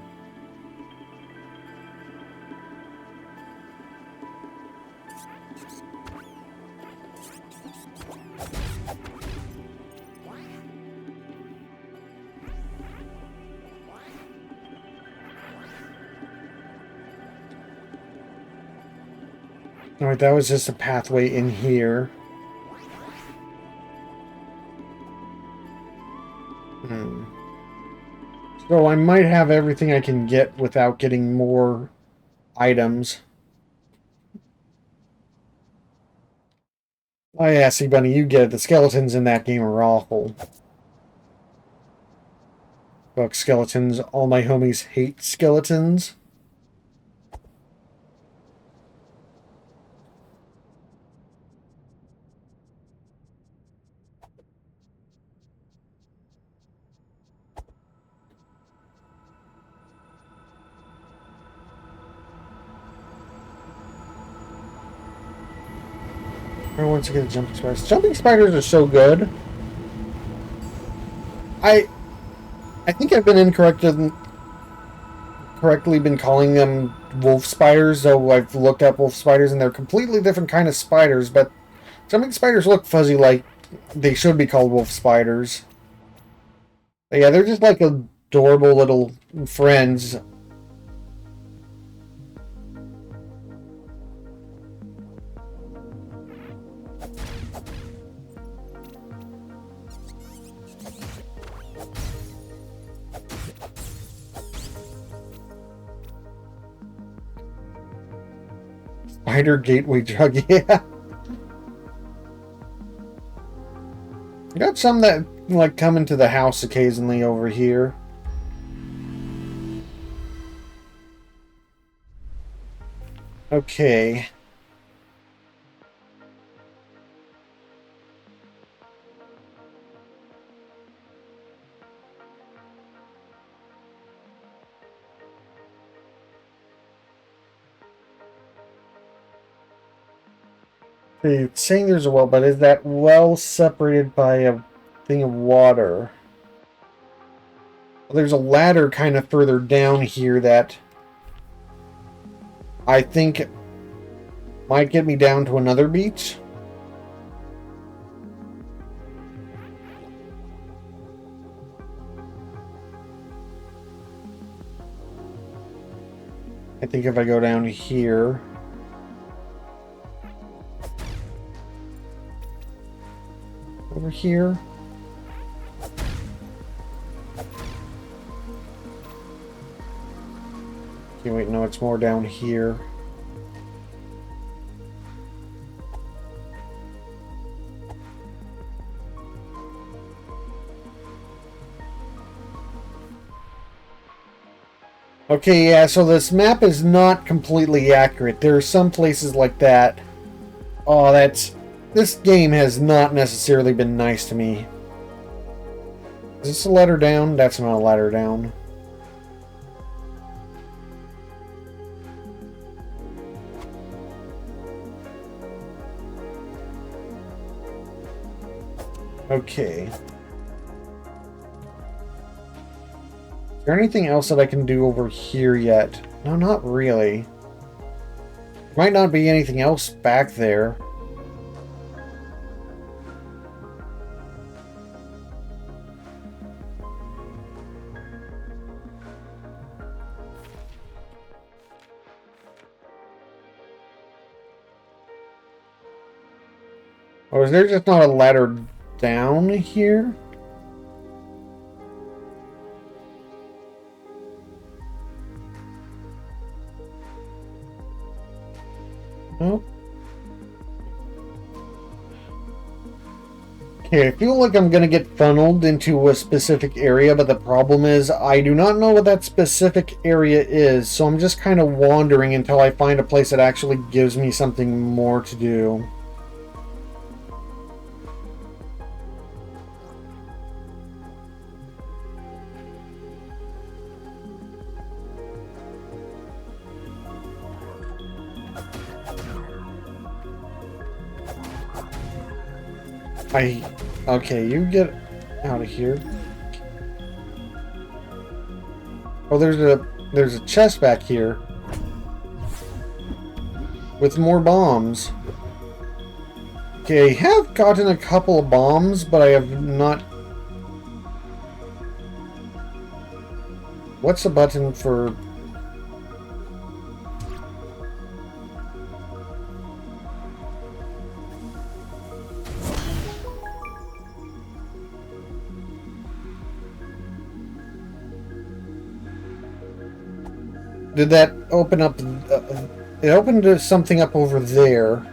Alright, that was just a pathway in here. Hmm. So I might have everything I can get without getting more items. Oh yeah, see, Bunny, you get it. The skeletons in that game are awful. Fuck skeletons. All my homies hate skeletons. Everyone wants to get the jumping spiders. Jumping spiders are so good. I I think I've been correctly been calling them wolf spiders, though I've looked up wolf spiders and they're completely different kind of spiders, but jumping spiders look fuzzy like they should be called wolf spiders. But yeah, they're just like adorable little friends. Spider gateway drug, yeah. I got some that like come into the house occasionally over here. Okay. It's saying there's a well, but is that well separated by a thing of water? Well, there's a ladder kind of further down here that I think might get me down to another beach. I think if I go down here. Over here. Okay, wait, no, it's more down here. Okay, yeah, so this map is not completely accurate. There are some places like that. Oh, this game has not necessarily been nice to me. Is this a ladder down? That's not a ladder down. Okay. Is there anything else that I can do over here yet? No, not really. Might not be anything else back there. Or is there just not a ladder down here? Nope. Okay, I feel like I'm gonna get funneled into a specific area, but the problem is I do not know what that specific area is, so I'm just kind of wandering until I find a place that actually gives me something more to do. Okay, you get out of here. Oh, there's a chest back here with more bombs. Okay, I have gotten a couple of bombs, but I have not. What's the button for? Did that open up? It opened something up over there.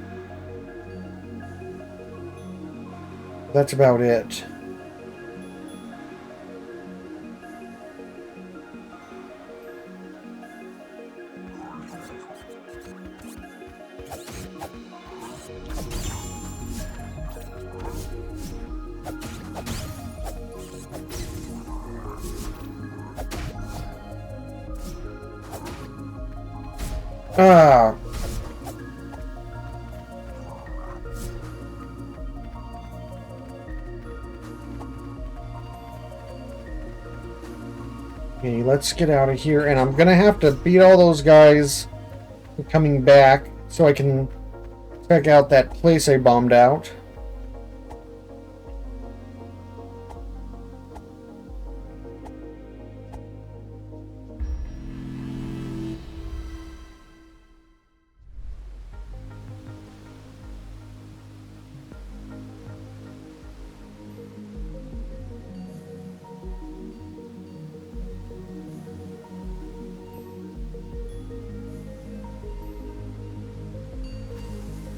That's about it. Ah. Okay, let's get out of here, and I'm gonna have to beat all those guys coming back so I can check out that place I bombed out.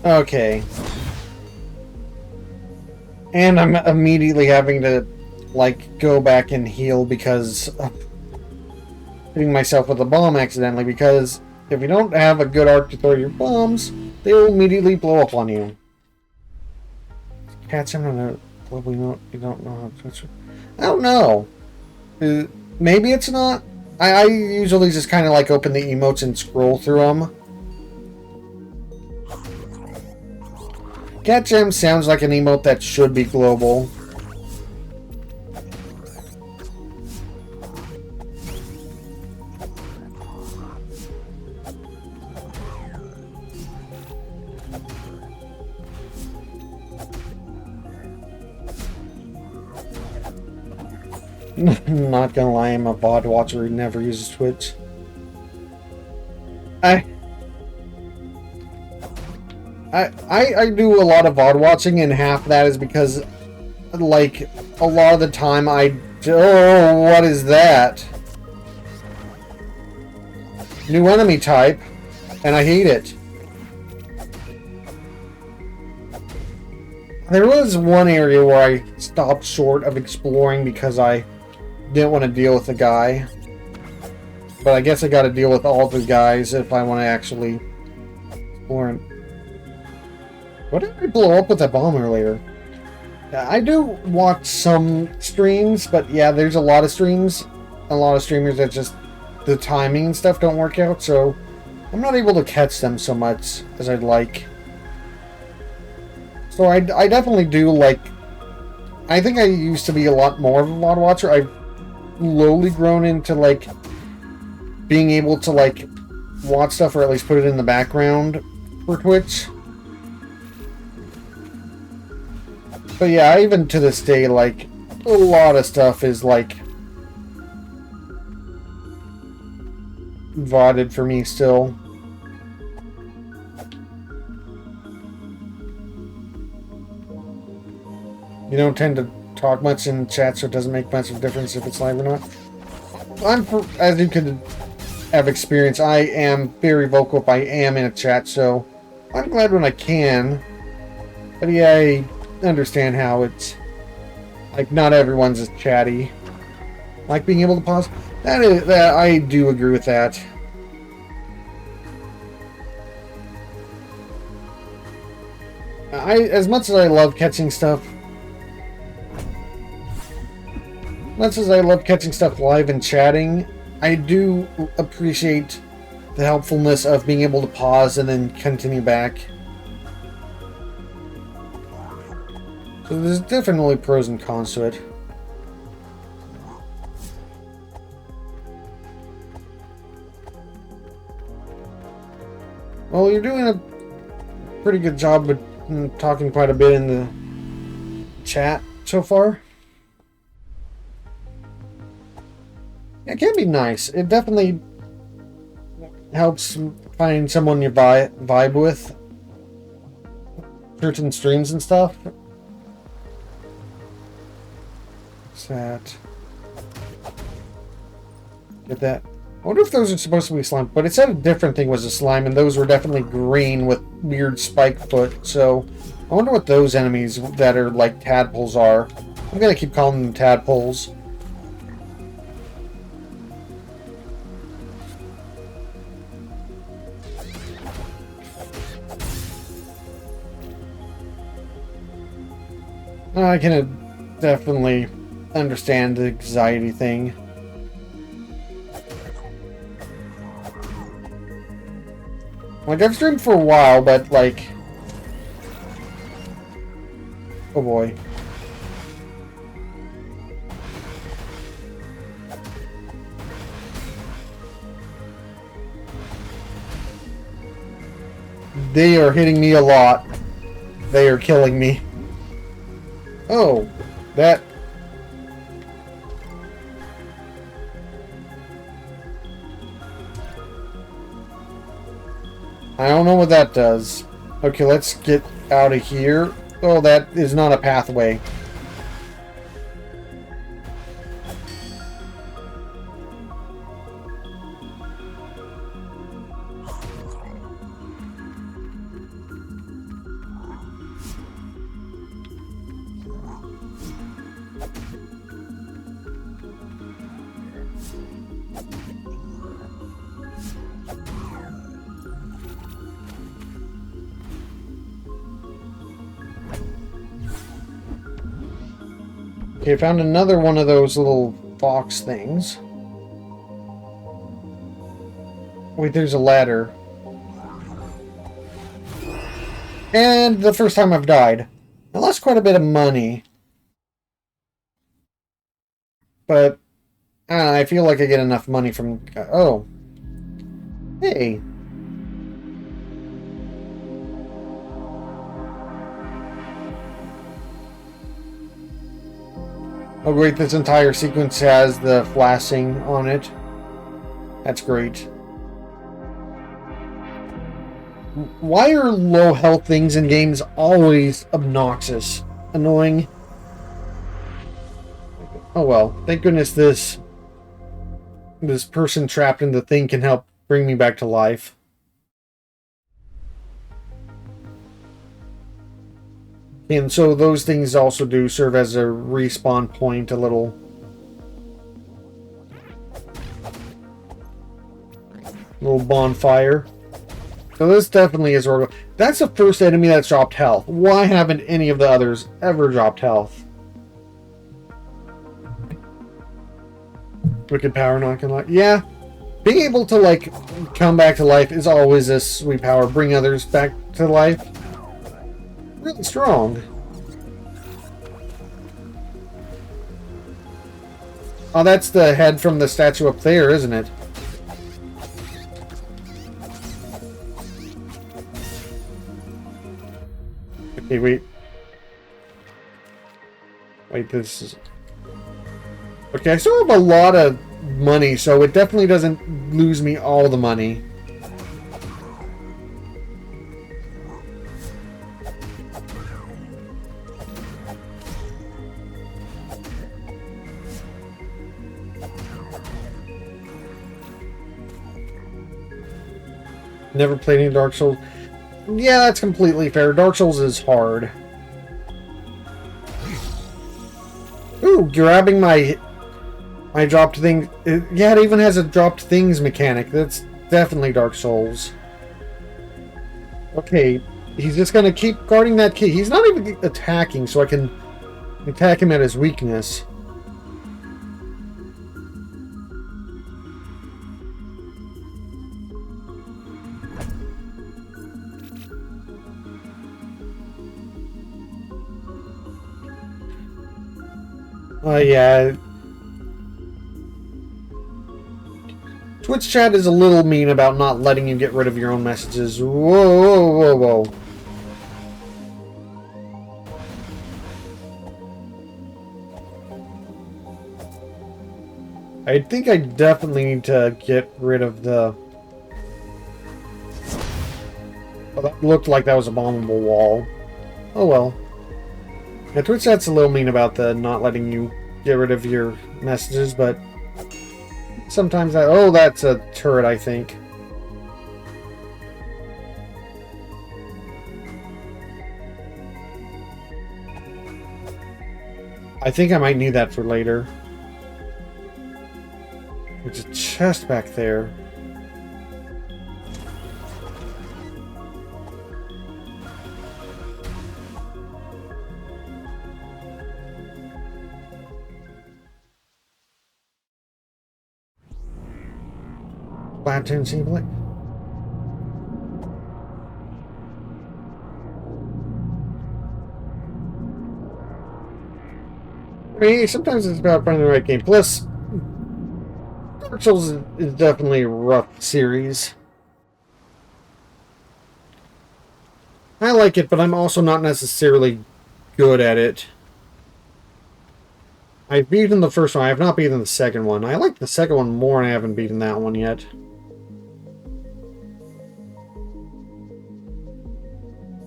Okay. And I'm immediately having to, like, go back and heal because of hitting myself with a bomb accidentally, because if you don't have a good arc to throw your bombs, they will immediately blow up on you. Catch him on a global you don't know how to touch it. I don't know. Maybe it's not. I usually just kind of like open the emotes and scroll through them. Cat Gem sounds like an emote that should be global. I'm not gonna lie, I'm a VOD watcher who never uses Twitch. I do a lot of VOD watching, and half of that is because, like, a lot of the time oh, what is that? New enemy type, and I hate it. There was one area where I stopped short of exploring because I didn't want to deal with the guy. But I guess I got to deal with all the guys if I want to actually explore. What did I blow up with that bomb earlier? I do watch some streams, but yeah, there's a lot of streams. A lot of streamers that just the timing and stuff don't work out, so I'm not able to catch them so much as I'd like. So I definitely do like... I think I used to be a lot more of a VOD watcher. I've slowly grown into, like, being able to, like, watch stuff or at least put it in the background for Twitch. But yeah, even to this day, like, a lot of stuff is, like, VODed for me still. You don't tend to talk much in chat, so it doesn't make much of a difference if it's live or not. As you could have experienced, I am very vocal if I am in a chat, so I'm glad when I can. But yeah, I understand how it's like not everyone's as chatty. Like being able to pause. That I do agree with that. As much as I love catching stuff, live and chatting, I do appreciate the helpfulness of being able to pause and then continue back. So there's definitely pros and cons to it. Well, you're doing a pretty good job with talking quite a bit in the chat so far. It can be nice. It definitely helps find someone you vibe with. Certain streams and stuff. What's that? Get that. I wonder if those are supposed to be slime, but it said a different thing was a slime, and those were definitely green with weird spike foot, so I wonder what those enemies that are like tadpoles are. I'm gonna keep calling them tadpoles. I can definitely understand the anxiety thing. Like, I've streamed for a while, but, like... Oh, boy. They are hitting me a lot. They are killing me. Oh, that... I don't know what that does. Okay, let's get out of here. Oh, that is not a pathway. Okay, found another one of those little fox things. Wait, there's a ladder. And the first time I've died. I lost quite a bit of money. But, I don't know, I feel like I get enough money from... Oh. Hey. Oh great, this entire sequence has the flashing on it. That's great. Why are low health things in games always obnoxious? Annoying? Oh well, thank goodness this person trapped in the thing can help bring me back to life. And so those things also do serve as a respawn point, a little bonfire. So this definitely is Orgo. That's the first enemy that's dropped health. Why haven't any of the others ever dropped health? Wicked power, not gonna lie. Yeah, being able to like come back to life is always a sweet power. Bring others back to life. Really strong. Oh, that's the head from the statue up there, isn't it? Okay, wait. Wait, this is... Okay, I still have a lot of money, so it definitely doesn't lose me all the money. Never played any Dark Souls. Yeah, that's completely fair. Dark Souls is hard. Ooh, grabbing my dropped thing. Yeah, it even has a dropped things mechanic. That's definitely Dark Souls. Okay, he's just gonna keep guarding that key. He's not even attacking, so I can attack him at his weakness. Yeah. Twitch chat is a little mean about not letting you get rid of your own messages. Whoa, whoa, whoa, whoa. I think I definitely need to get rid of the... Oh, that looked like that was a bombable wall. Oh well. Yeah, Twitch chat's a little mean about the not letting you get rid of your messages, but Sometimes that... Oh, that's a turret, I think. I think I might need that for later. There's a chest back there. Platoon single. I mean, sometimes it's about finding the right game. Plus, Dark Souls is definitely a rough series. I like it, but I'm also not necessarily good at it. I've beaten the first one. I have not beaten the second one. I like the second one more, and I haven't beaten that one yet.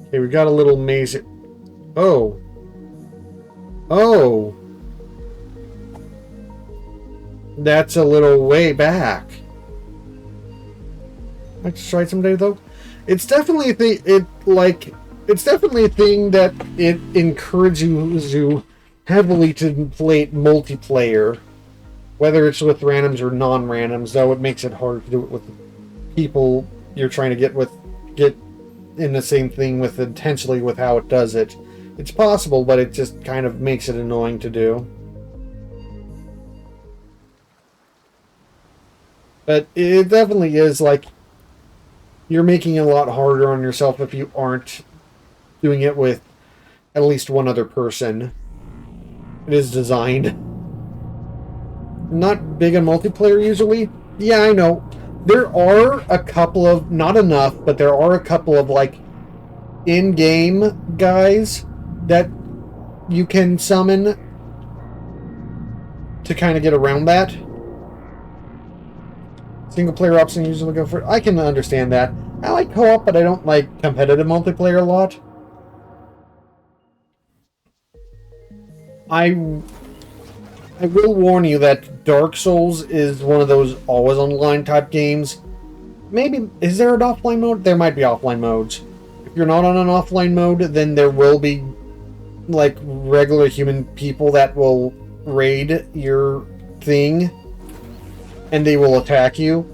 Okay, we got a little maze. Oh. Oh. That's a little way back. I'd try it someday, though. It's definitely a thing. It's definitely a thing that it encourages you heavily to play multiplayer, whether it's with randoms or non-randoms. Though it makes it hard to do it with people you're trying to get in the same thing with intentionally with how it does it. It's possible, but it just kind of makes it annoying to do. But it definitely is like you're making it a lot harder on yourself if you aren't doing it with at least one other person. It is designed. Not big on multiplayer usually. Yeah, I know. There are a couple of, not enough, but there are a couple of like in-game guys that you can summon to kind of get around that. Single player option usually go for it. I can understand that. I like co-op, but I don't like competitive multiplayer a lot. I will warn you that Dark Souls is one of those always online type games. Maybe, is there an offline mode? There might be offline modes. If you're not on an offline mode, then there will be like regular human people that will raid your thing and they will attack you.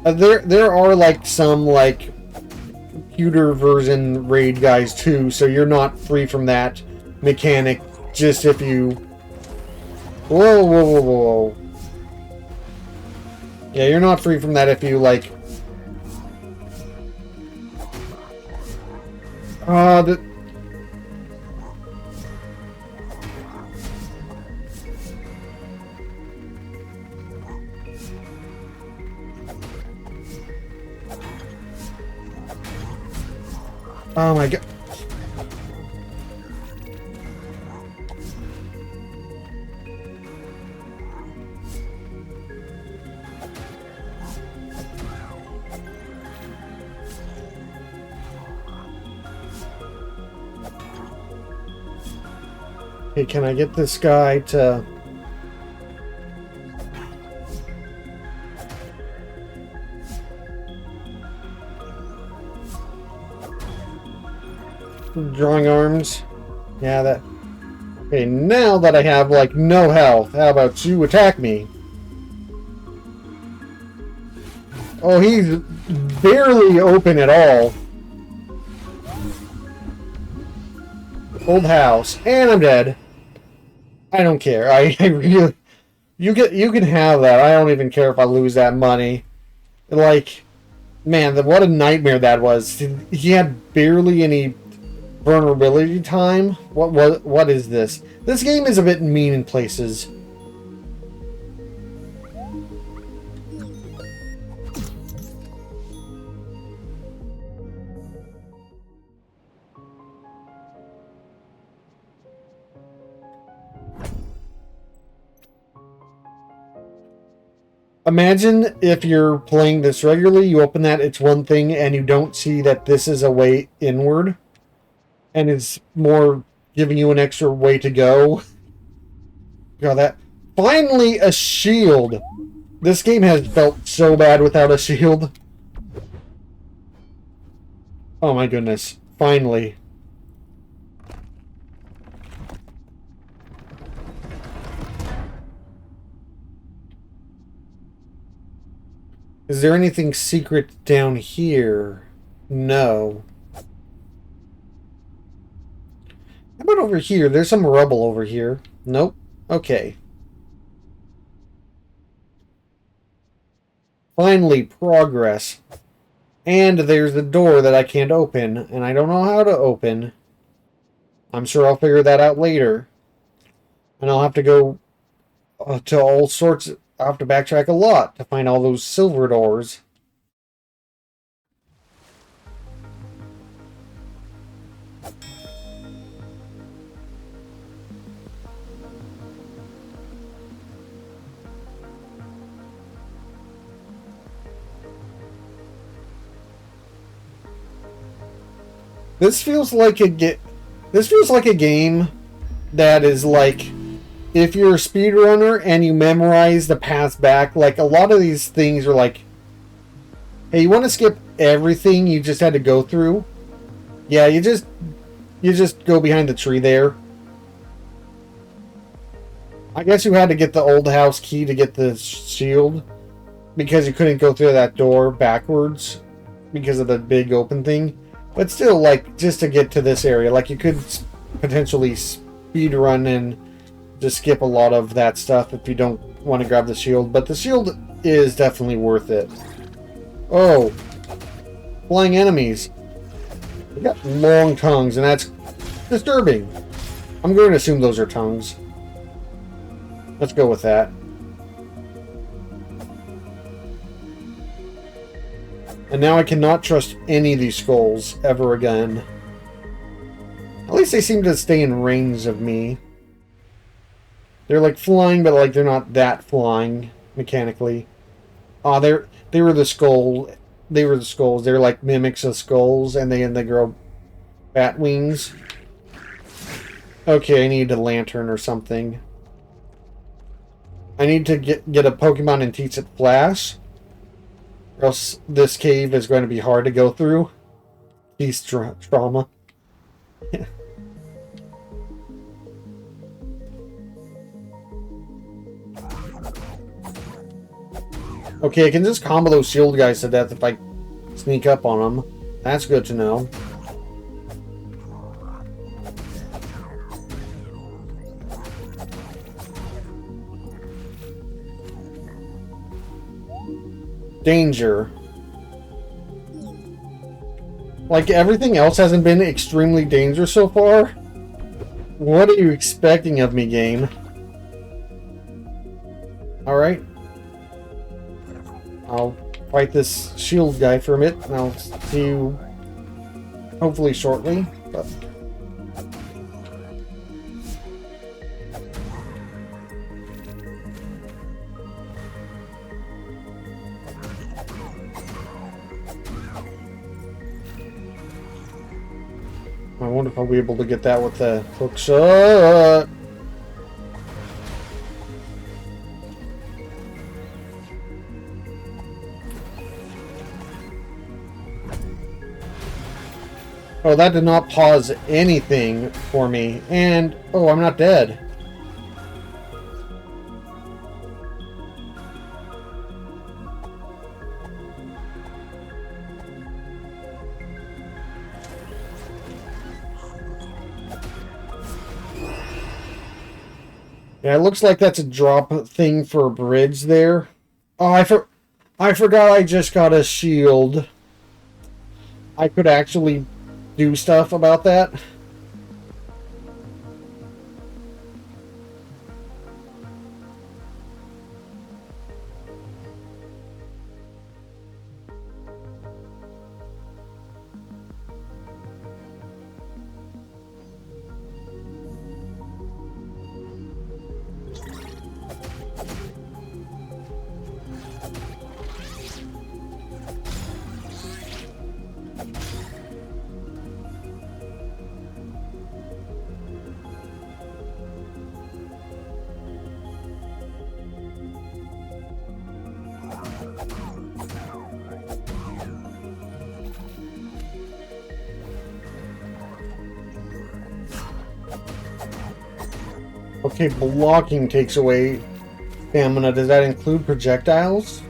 There are like some like computer version raid guys too, so you're not free from that mechanic. Just if you, whoa. Yeah, you're not free from that if you like. Oh my god. Hey, can I get this guy to... Drawing arms? Yeah, that... Okay, now that I have, like, no health, how about you attack me? Oh, he's barely open at all. Old house. And I'm dead. I don't care. I really... You can have that. I don't even care if I lose that money. Like, man, what a nightmare that was. He had barely any vulnerability time. What is this? This game is a bit mean in places. Imagine if you're playing this regularly, you open that, it's one thing, and you don't see that this is a way inward. and it's more giving you an extra way to go. Got that. Finally, a shield. This game has felt so bad without a shield. Oh my goodness. Finally. Is there anything secret down here? No. How about over here? There's some rubble over here. Nope. Okay. Finally, progress. And there's the door that I can't open, and I don't know how to open. I'm sure I'll figure that out later. And I'll have to go to all sorts. I'll have to backtrack a lot to find all those silver doors. This feels like a game that is like, if you're a speedrunner and you memorize the paths back, like a lot of these things are like, hey, you want to skip everything you just had to go through? Yeah, you just go behind the tree there. I guess you had to get the old house key to get the shield because you couldn't go through that door backwards because of the big open thing. But still, like, just to get to this area, like, you could potentially speed run and just skip a lot of that stuff if you don't want to grab the shield. But the shield is definitely worth it. Oh, flying enemies. They got long tongues, and that's disturbing. I'm going to assume those are tongues. Let's go with that. And now I cannot trust any of these skulls ever again. At least they seem to stay in range of me. They're like flying, but like they're not that flying mechanically. Ah, they were the skull. They were the skulls. They're like mimics of skulls, and they grow bat wings. Okay, I need a lantern or something. I need to get a Pokemon and teach it Flash. Or else this cave is going to be hard to go through. He's trauma. Okay, I can just combo those shield guys to death if I sneak up on them. That's good to know. Danger. Like, everything else hasn't been extremely dangerous so far. What are you expecting of me, game? Alright. I'll fight this shield guy for a bit, and I'll see you hopefully shortly. But I wonder if I'll be able to get that with the hook shot. Oh, that did not pause anything for me. And, oh, I'm not dead. Yeah, it looks like that's a drop thing for a bridge there. Oh, I forgot I just got a shield. I could actually do stuff about that. Okay, blocking takes away stamina. Does that include projectiles?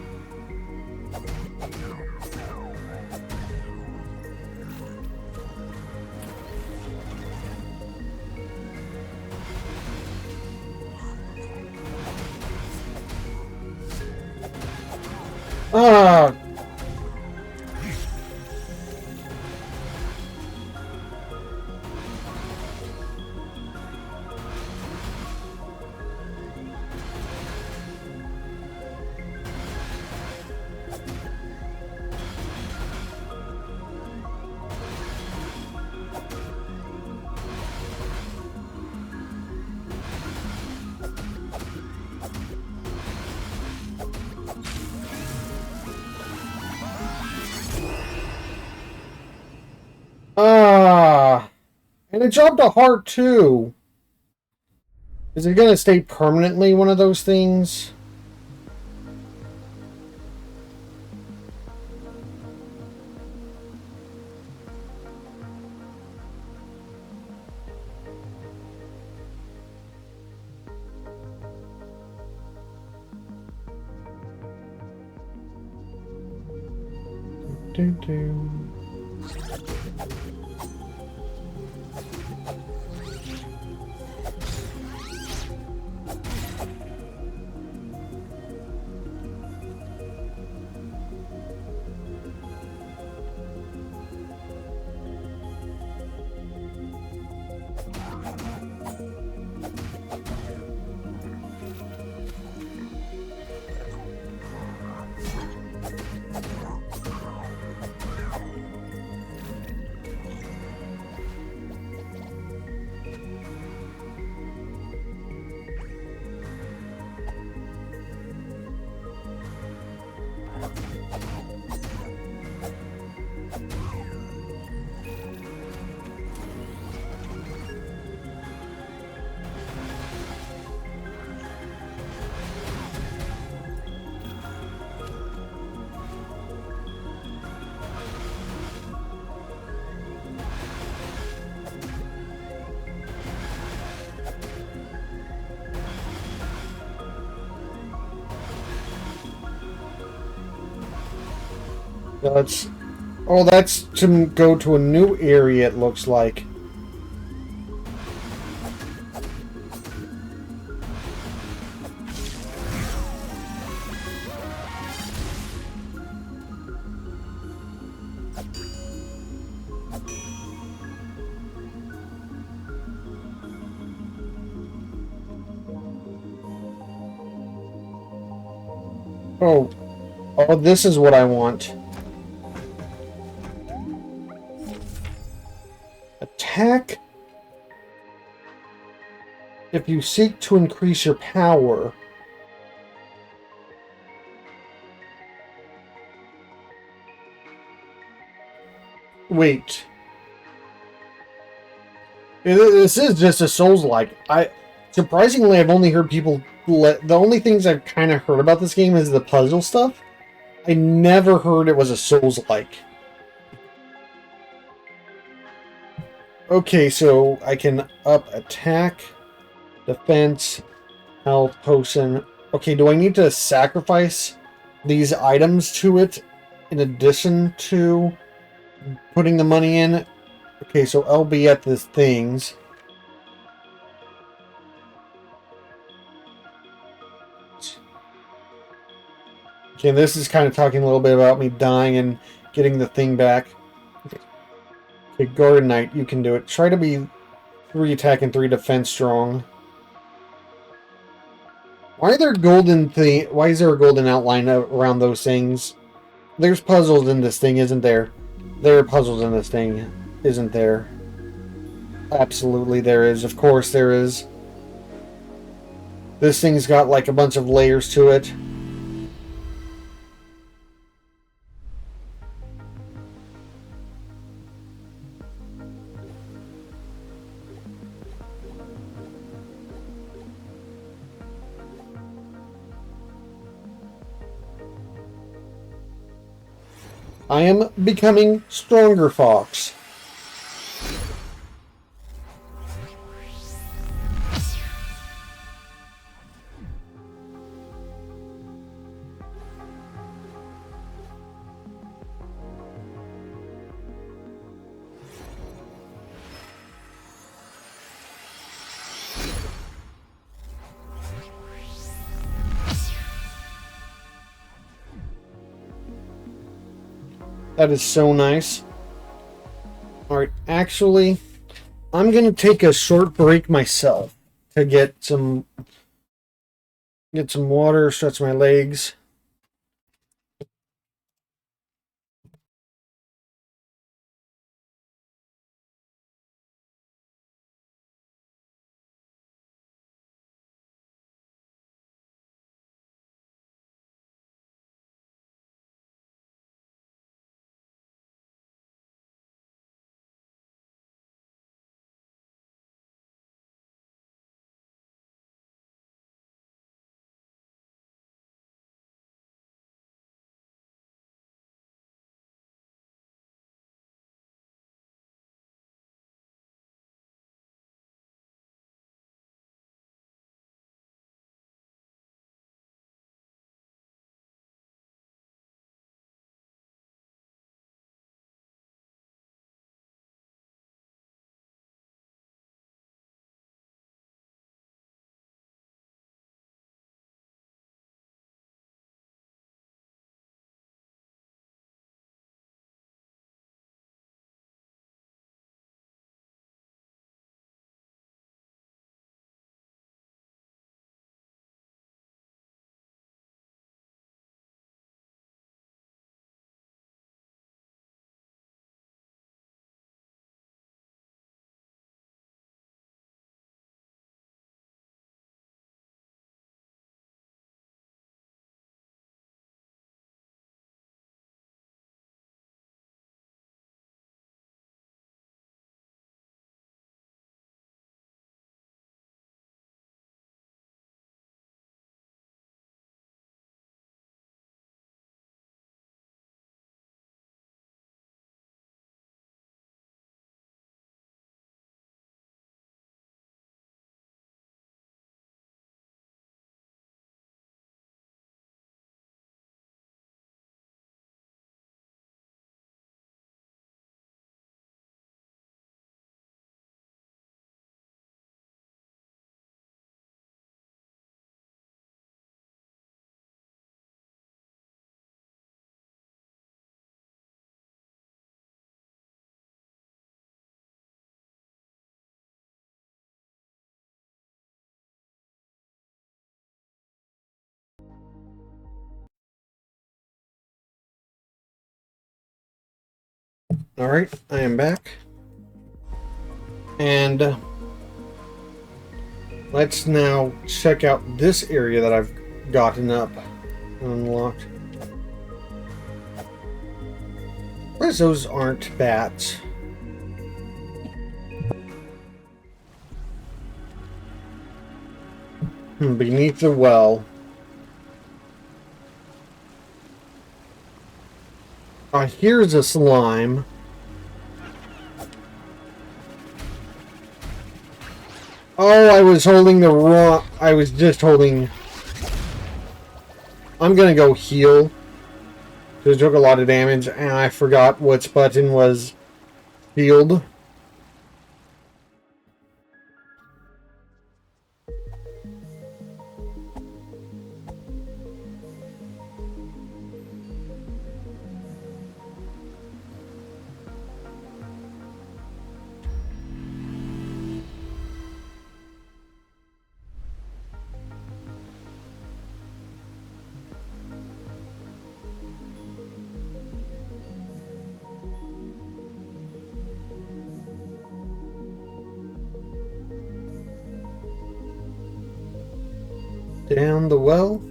Ah! Ah! And it dropped a heart too. Is it gonna stay permanently one of those things? Do, do. That's oh, that's to go to a new area. It looks like. Oh, oh, this is what I want. Attack if you seek to increase your power. Wait. This is just a Souls-like. Surprisingly, I've only heard people. The only things I've kind of heard about this game is the puzzle stuff. I never heard it was a Souls-like. Okay, so I can up attack, defense, health, potion. Okay, do I need to sacrifice these items to it in addition to putting the money in? Okay, so LB at the things. Okay, this is kind of talking a little bit about me dying and getting the thing back. Okay, Garden Knight, you can do it. Try to be 3 attack and 3 defense strong. Why are there golden thing? Why is there a golden outline around those things? There's puzzles in this thing, isn't there? There are puzzles in this thing, isn't there? Absolutely there is. Of course there is. This thing's got like a bunch of layers to it. I am becoming stronger, Fox. That is so nice. Alright, actually, I'm going to take a short break myself to get some water, stretch my legs. Alright, I am back. And let's now check out this area that I've gotten up and unlocked. Whereas those aren't bats. Beneath the well. Here's a slime. Oh, I was holding the wrong... I was just holding... I'm gonna go heal. Because it took a lot of damage, and I forgot which button was healed. Down the well.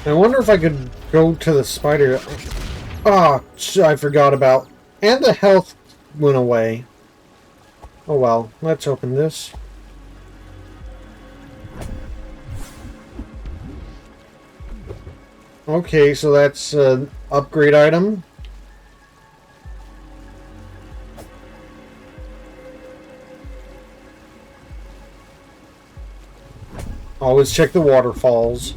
I wonder if I could go to the spider. Oh, I forgot about. And the health went away. Oh well, let's open this. Okay, so that's an upgrade item. Always check the waterfalls.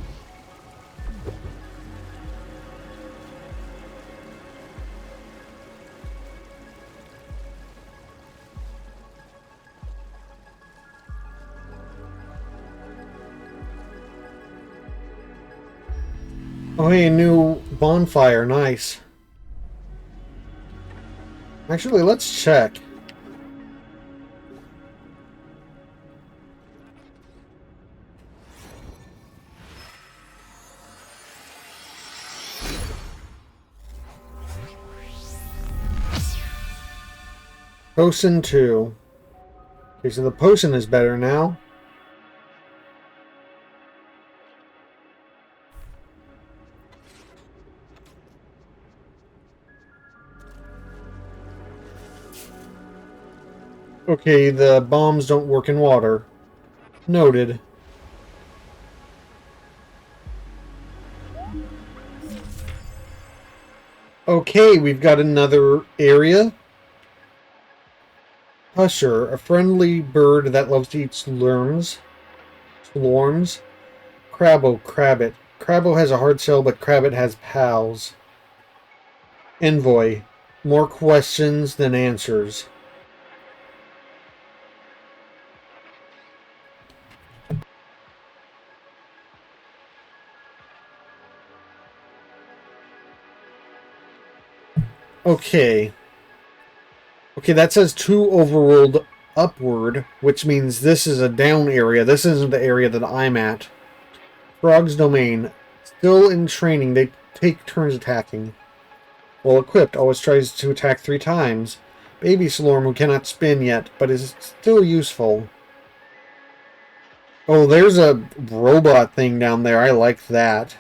Oh, hey, a new bonfire. Nice. Actually, let's check. Potion 2. Okay, so the potion is better now. Okay, the bombs don't work in water. Noted. Okay, we've got another area. Husher, a friendly bird that loves to eat slurms. Slorms. Crabbo, Crabbit. Crabbo has a hard shell, but Crabbit has pals. Envoy, more questions than answers. Okay. Okay, that says 2 overruled upward, which means this is a down area. This isn't the area that I'm at. Frog's Domain. Still in training, they take turns attacking. Well equipped, always tries to attack 3 times. Baby Slorm who cannot spin yet, but is still useful. Oh, there's a robot thing down there. I like that.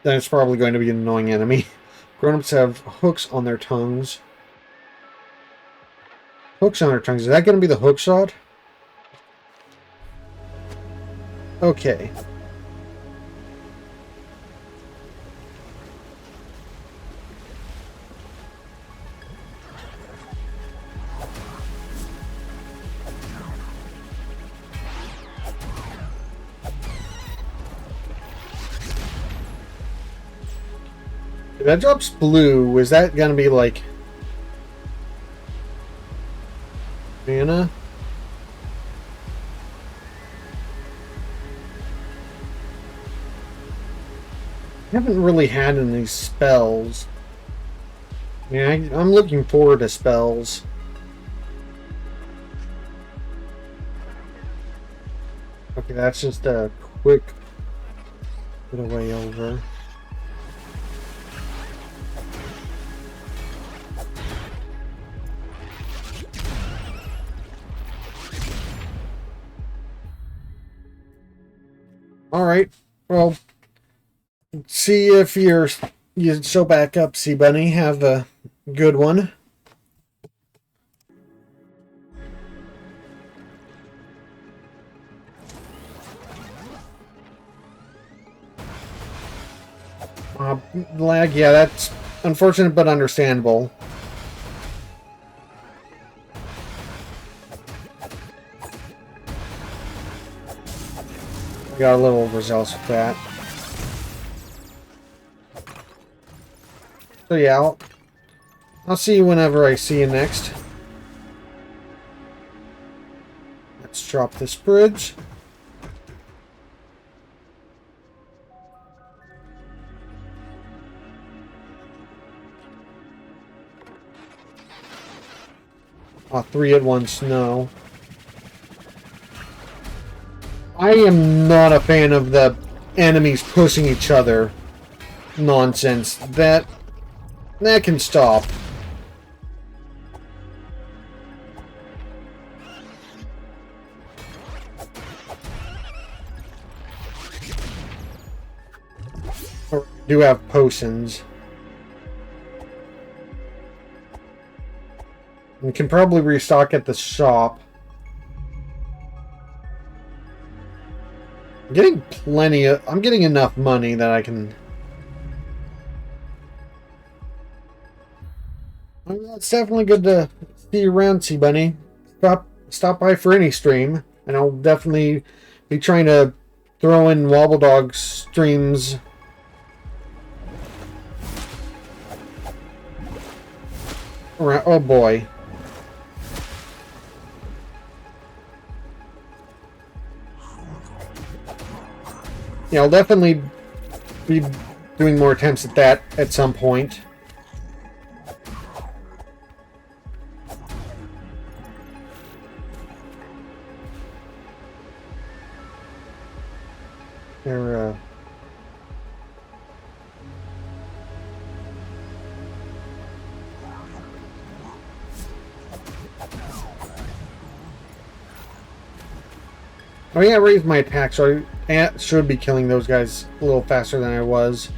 That's probably going to be an annoying enemy. Grown-ups have hooks on their tongues. Hooks on their tongues. Is that going to be the hook shot? Okay. If that drops blue, is that going to be like mana? I haven't really had any spells. Yeah, I'm looking forward to spells. Okay, that's just a quick bit of way over. All right. Well, see if you show back up, Sea Bunny. Have a good one. Lag, yeah, that's unfortunate but understandable. Got a little overzealous with that. So yeah, I'll see you whenever I see you next. Let's drop this bridge. Oh, 3 at once, no. I am not a fan of the enemies pushing each other nonsense. That can stop. Or do have potions. We can probably restock at the shop. I'm getting enough money that I can Well, it's definitely good to see you around, Sea Bunny. Stop by for any stream, and I'll definitely be trying to throw in Wobble Dog streams. Around, oh boy. Yeah, I'll definitely be doing more attempts at that at some point. There, oh yeah, I raised my attack, so I should be killing those guys a little faster than I was.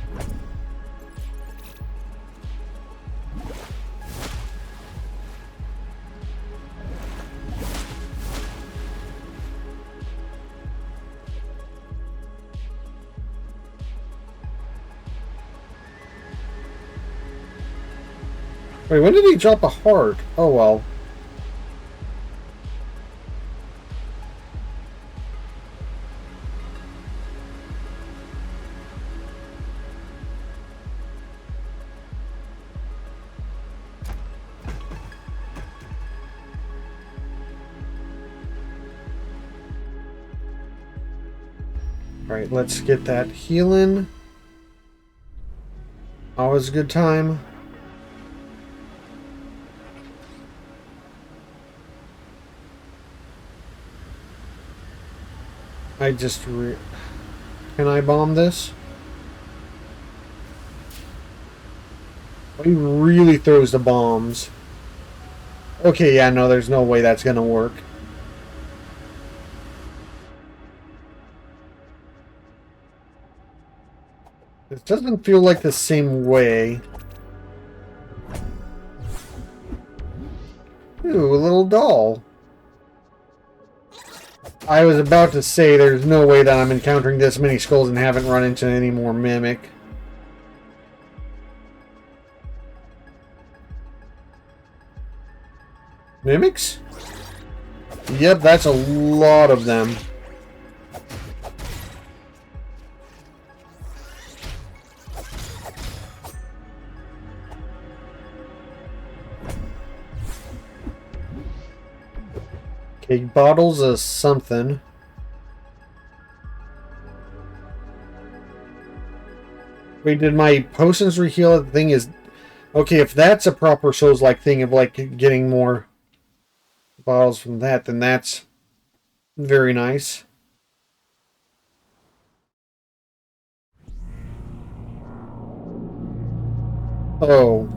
Wait, when did he drop a heart? Oh well. Alright, let's get that healing. Always a good time. Can I bomb this? He really throws the bombs. Okay, yeah, no, there's no way that's gonna work. This doesn't feel like the same way. Ooh, a little doll. I was about to say there's no way that I'm encountering this many skulls and haven't run into any more Mimic. Mimics? Yep, that's a lot of them. Okay, bottles of something. Wait, did my potions reheal? The thing is... Okay, if that's a proper Souls-like thing of, like, getting more bottles from that, then that's very nice. Oh.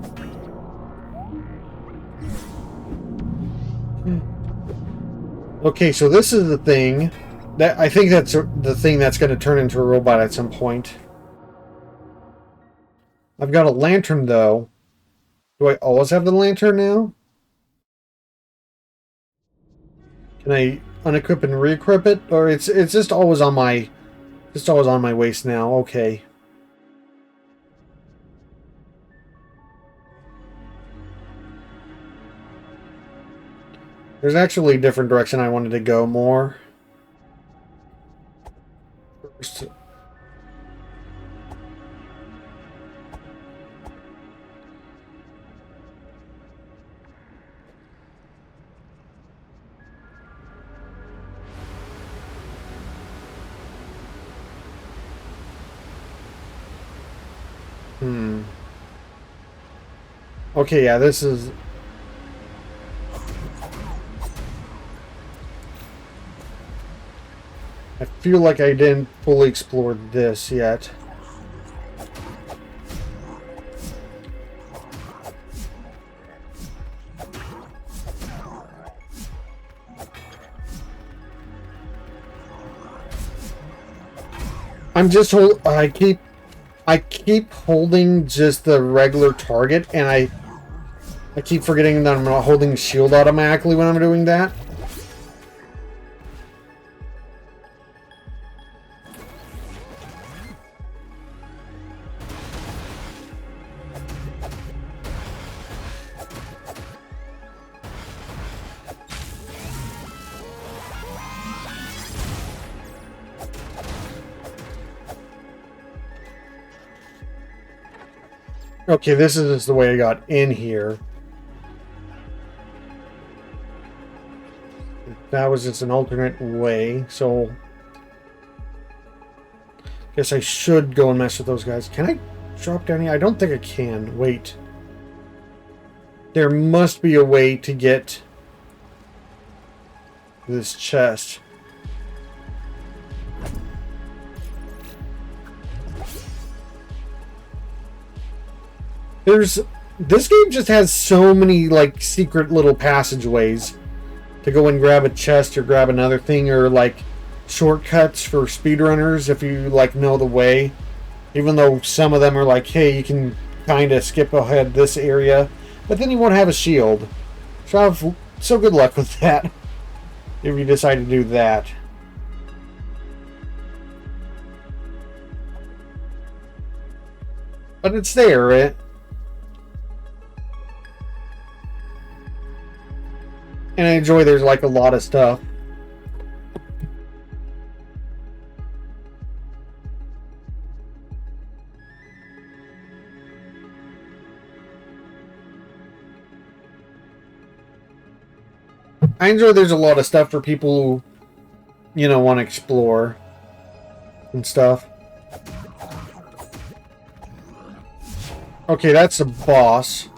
Okay, so this is the thing. I think that's the thing that's going to turn into a robot at some point. I've got a lantern, though. Do I always have the lantern now? Can I unequip and re-equip it? Or it's just always on my waist now. Okay. There's actually a different direction I wanted to go more. First, okay, yeah, this is... I feel like I didn't fully explore this yet. I keep holding just the regular target, and I keep forgetting that I'm not holding shield automatically when I'm doing that. Okay, this is just the way I got in here. That was just an alternate way, so... Guess I should go and mess with those guys. Can I drop down here? I don't think I can. Wait. There must be a way to get this chest. This game just has so many like secret little passageways to go and grab a chest or grab another thing, or like shortcuts for speedrunners if you like know the way. Even though some of them are like, hey, you can kind of skip ahead this area, but then you won't have a shield. So good luck with that if you decide to do that. But it's there, right? And I enjoy there's like a lot of stuff. I enjoy there's a lot of stuff for people who, you know, want to explore and stuff. Okay, that's a boss.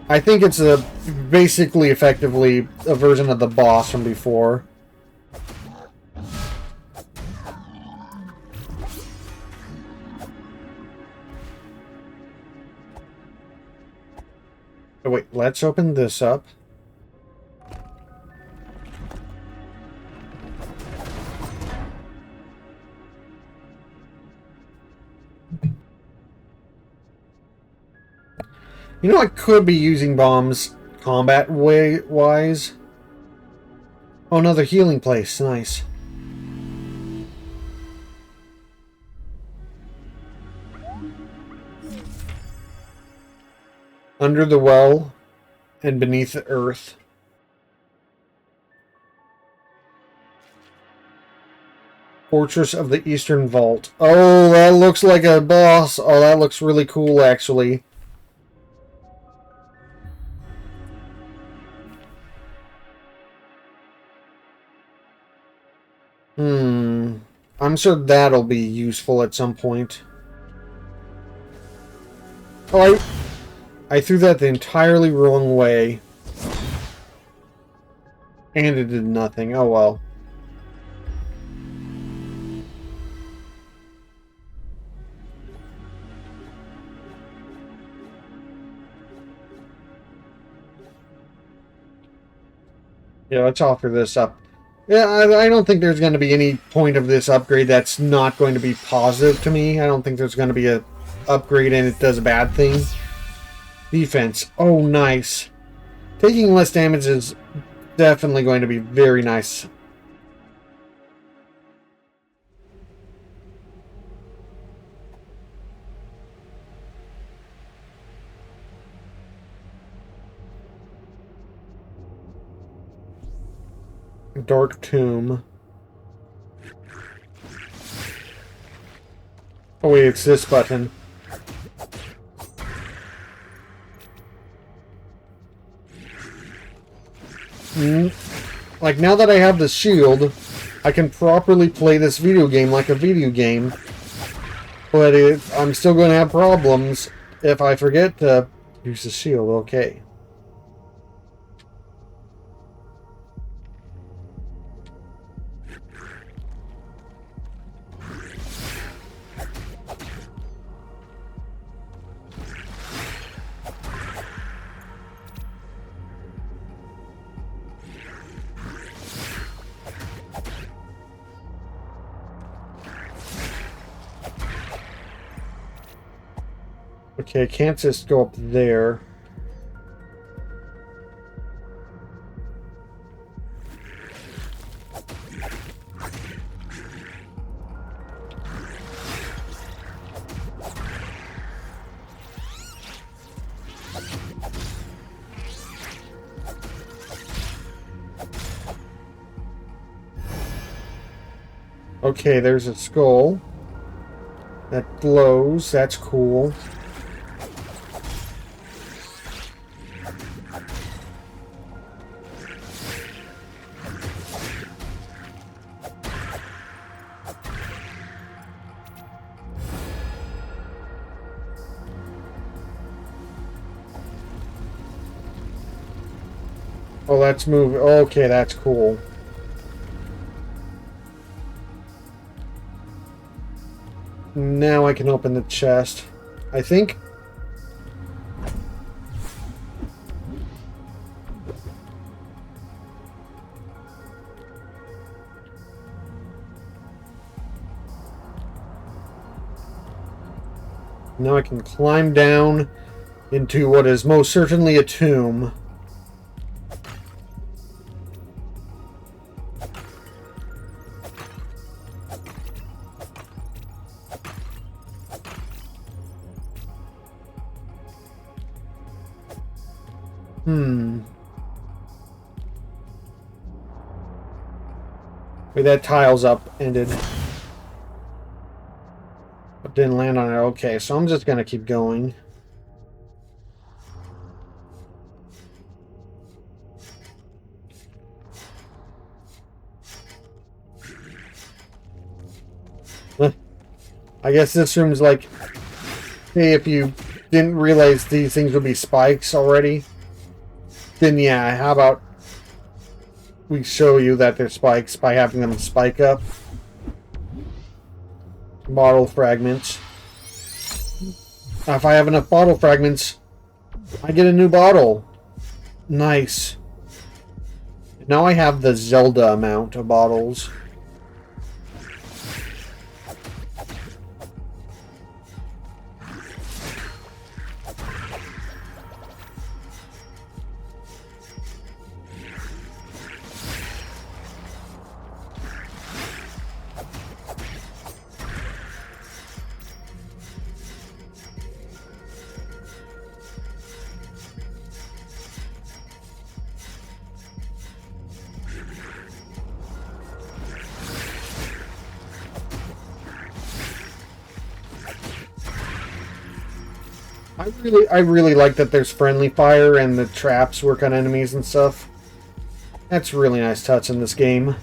I think it's basically effectively a version of the boss from before. Oh, wait, let's open this up. You know, I could be using bombs combat-wise. Oh, another healing place. Nice. Under the well and beneath the earth. Fortress of the Eastern Vault. Oh, that looks like a boss. Oh, that looks really cool, actually. I'm sure that'll be useful at some point. Oh, I threw that the entirely wrong way. And it did nothing. Oh well. Yeah, let's offer this up. Yeah, I don't think there's going to be any point of this upgrade that's not going to be positive to me. I don't think there's going to be a upgrade and it does a bad thing. Defense. Oh, nice. Taking less damage is definitely going to be very nice. Dark Tomb. Oh wait, it's this button. Like, now that I have the shield, I can properly play this video game like a video game. But I'm still going to have problems if I forget to use the shield. Okay. Okay, I can't just go up there. Okay, there's a skull. That glows. That's cool. Oh, let's move. Okay, that's cool. Now I can open the chest, I think. Now I can climb down into what is most certainly a tomb. Wait, that tile's up ended. But didn't land on it. Okay, so I'm just gonna keep going. I guess this room's like, hey, if you didn't realize these things would be spikes already, then yeah, how about we show you that they're spikes by having them spike up. Bottle fragments. If I have enough bottle fragments, I get a new bottle. Nice. Now I have the Zelda amount of bottles. I really like that there's friendly fire and the traps work on enemies and stuff. That's a really nice touch in this game.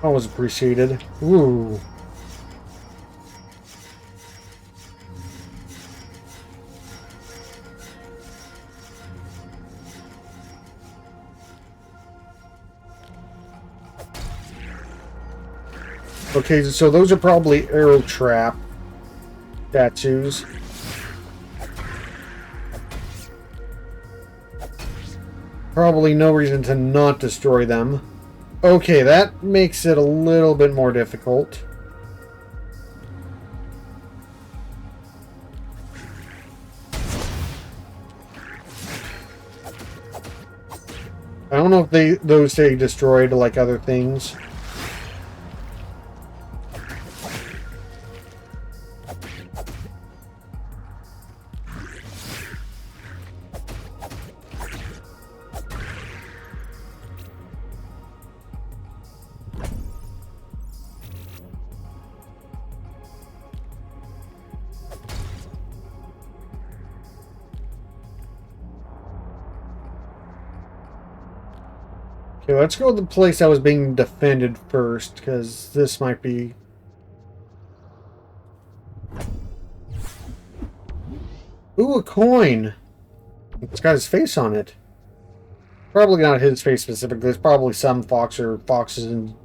Always appreciated. Ooh. Okay, so those are probably arrow trap statues. Probably no reason to not destroy them. Okay, that makes it a little bit more difficult. I don't know if those stay destroyed like other things. Okay, let's go to the place that was being defended first, because this might be... Ooh, a coin! It's got his face on it. Probably not his face specifically. There's probably some fox or foxes in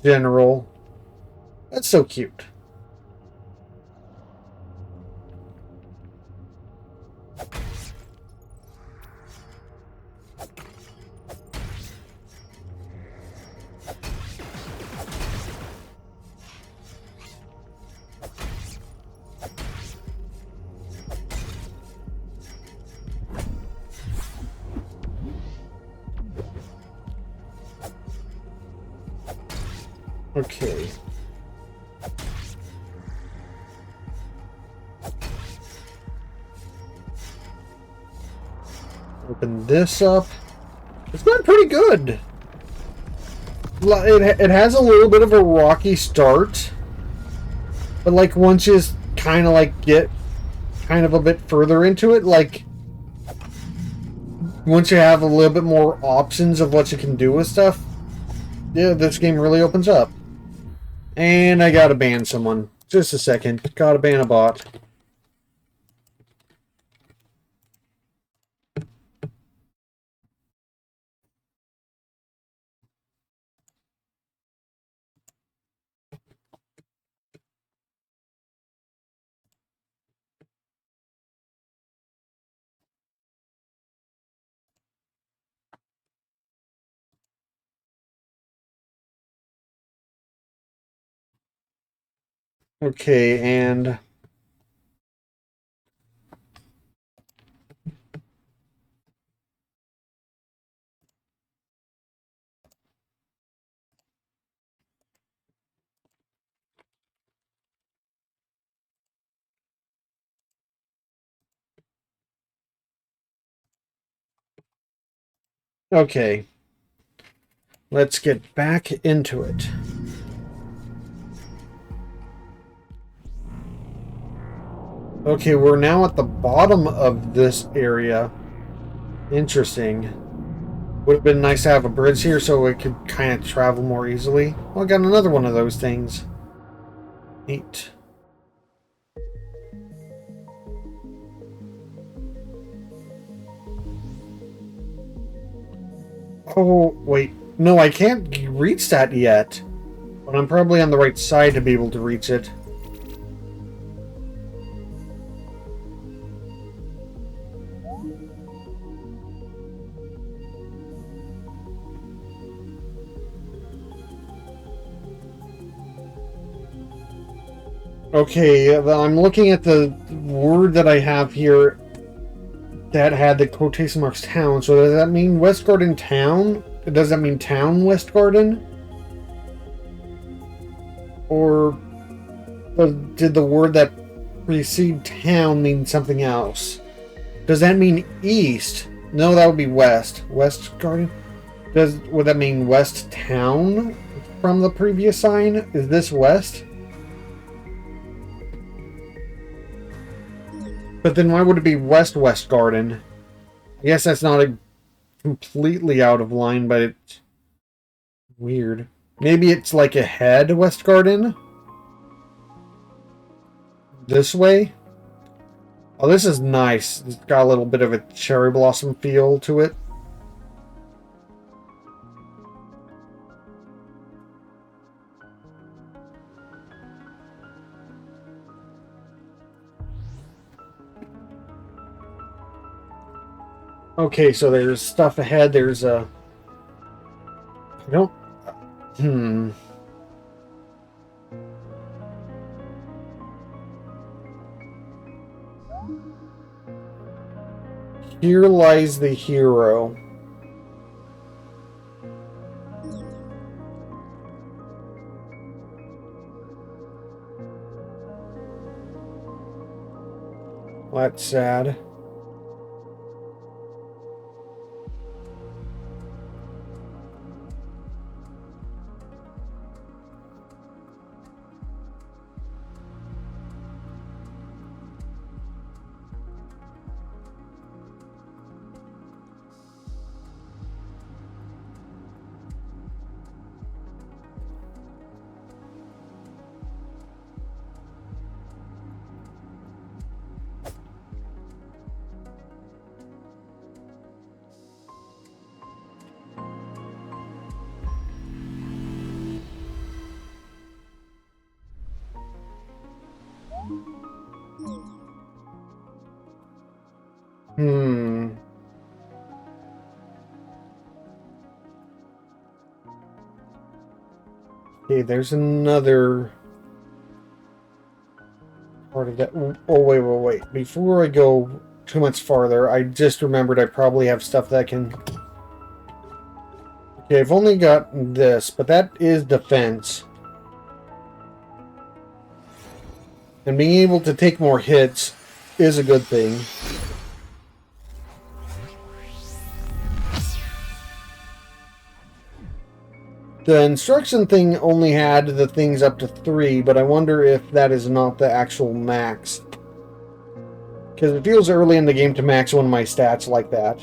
general. That's so cute. Okay. Open this up. It's going pretty good. It has a little bit of a rocky start, But like once you kind of like get kind of a bit further into it, like once you have a little bit more options of what you can do with stuff, yeah, this game really opens up. And I gotta ban someone. Just a second. Gotta ban a bot. Okay, and okay. Let's get back into it. Okay, we're now at the bottom of this area. Interesting. Would have been nice to have a bridge here so we could kind of travel more easily. Well, I got another one of those things. Neat. Oh, wait. No, I can't reach that yet. But I'm probably on the right side to be able to reach it. Okay, I'm looking at the word that I have here that had the quotation marks town. So does that mean West Garden town? Does that mean town West Garden? Or did the word that precede town mean something else? Does that mean east? No, that would be west. West Garden? Would that mean west town from the previous sign? Is this west? But then why would it be West Garden? I guess that's not completely out of line, but it's weird. Maybe it's like ahead West Garden? This way? Oh, this is nice. It's got a little bit of a cherry blossom feel to it. Okay, so there's stuff ahead. There's a... I don't... Here lies the hero. Well, that's sad. Okay, there's another part of that. Oh, wait. Before I go too much farther, I just remembered I probably have stuff that can... Okay, I've only got this, but that is defense. And being able to take more hits is a good thing. The instruction thing only had the things up to 3, but I wonder if that is not the actual max. Because it feels early in the game to max one of my stats like that.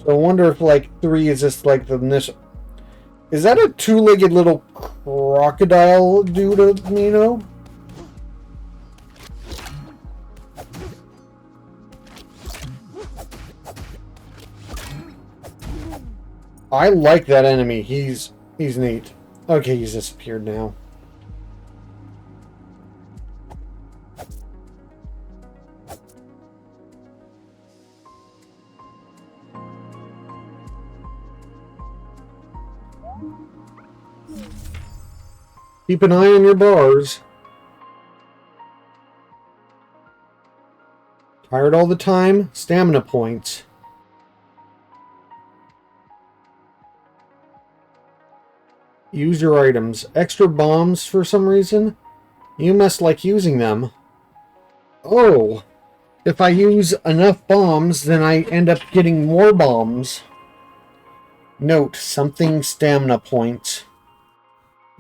So I wonder if, like, 3 is just like the initial... Is that a two-legged little crocodile dude, Nino? I like that enemy. He's neat. Okay, he's disappeared now. Keep an eye on your bars. Tired all the time? Stamina points. Use your items. Extra bombs for some reason? You must like using them. Oh, if I use enough bombs, then I end up getting more bombs. Note, something stamina points.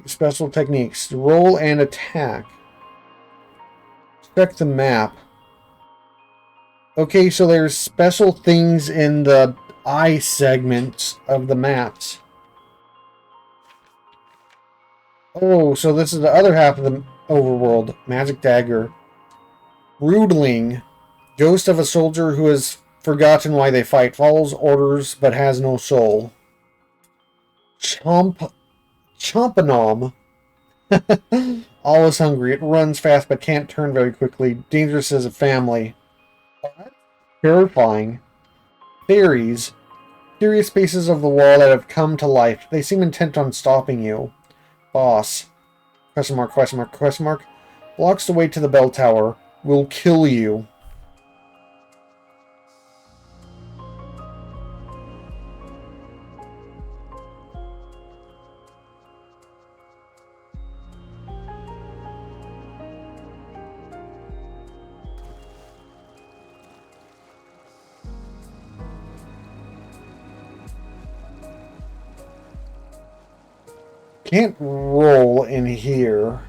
Special techniques. Roll and attack. Check the map. Okay, so there's special things in the eye segments of the maps. Oh, so this is the other half of the overworld. Magic Dagger. Rudling. Ghost of a soldier who has forgotten why they fight. Follows orders but has no soul. Chompanom. Always hungry. It runs fast but can't turn very quickly. Dangerous as a family. Terrifying. Fairies. Curious pieces of the wall that have come to life. They seem intent on stopping you. Boss. Question mark, question mark, question mark. Blocks the way to the bell tower. Will kill you. Can't roll in here.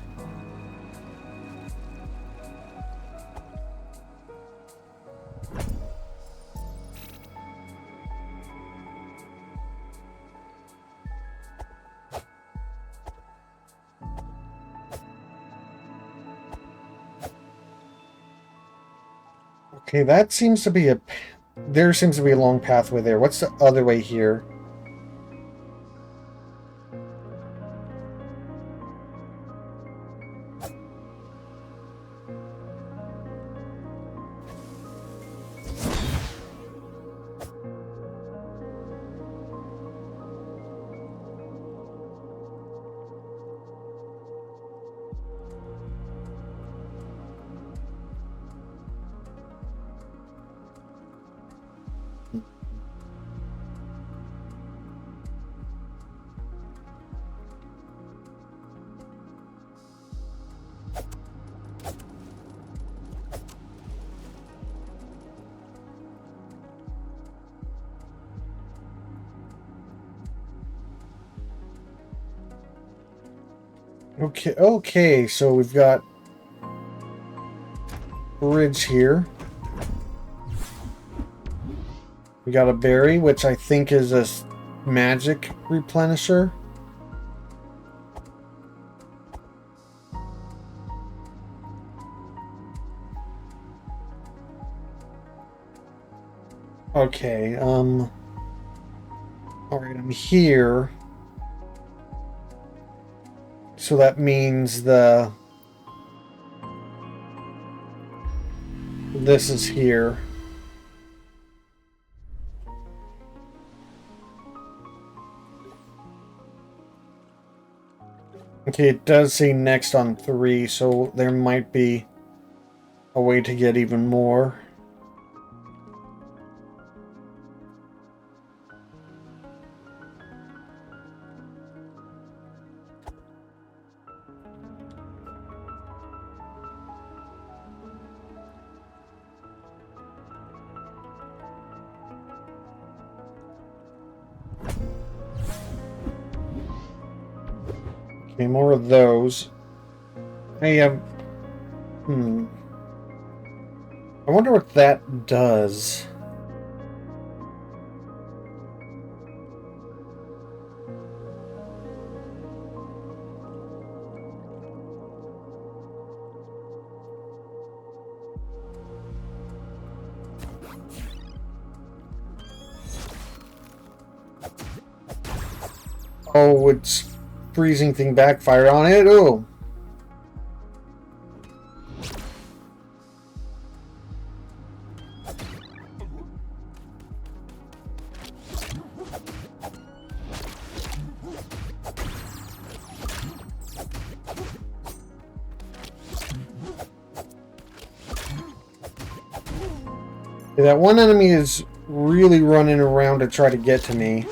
Okay, that seems to be a... There seems to be a long pathway there. What's the other way here? Okay, so we've got bridge here. We got a berry, which I think is a magic replenisher. Okay, alright, I'm here. So that means this is here. Okay, it does say next on 3, so there might be a way to get even more. Okay, more of those. I have... I wonder what that does. Oh, it's freezing thing backfired on it. Oh. Yeah, that one enemy is really running around to try to get to me.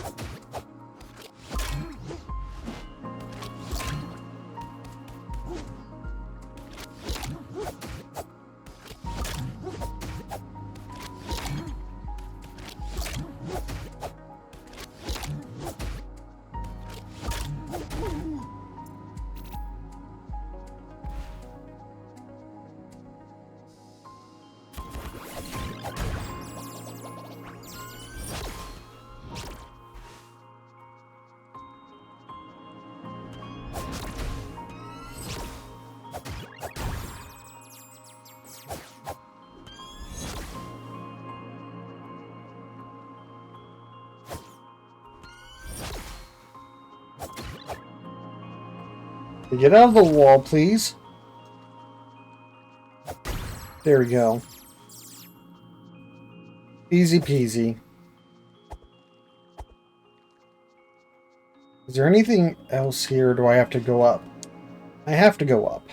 Get out of the wall, please. There we go. Easy peasy. Is there anything else here, or do I have to go up? I have to go up.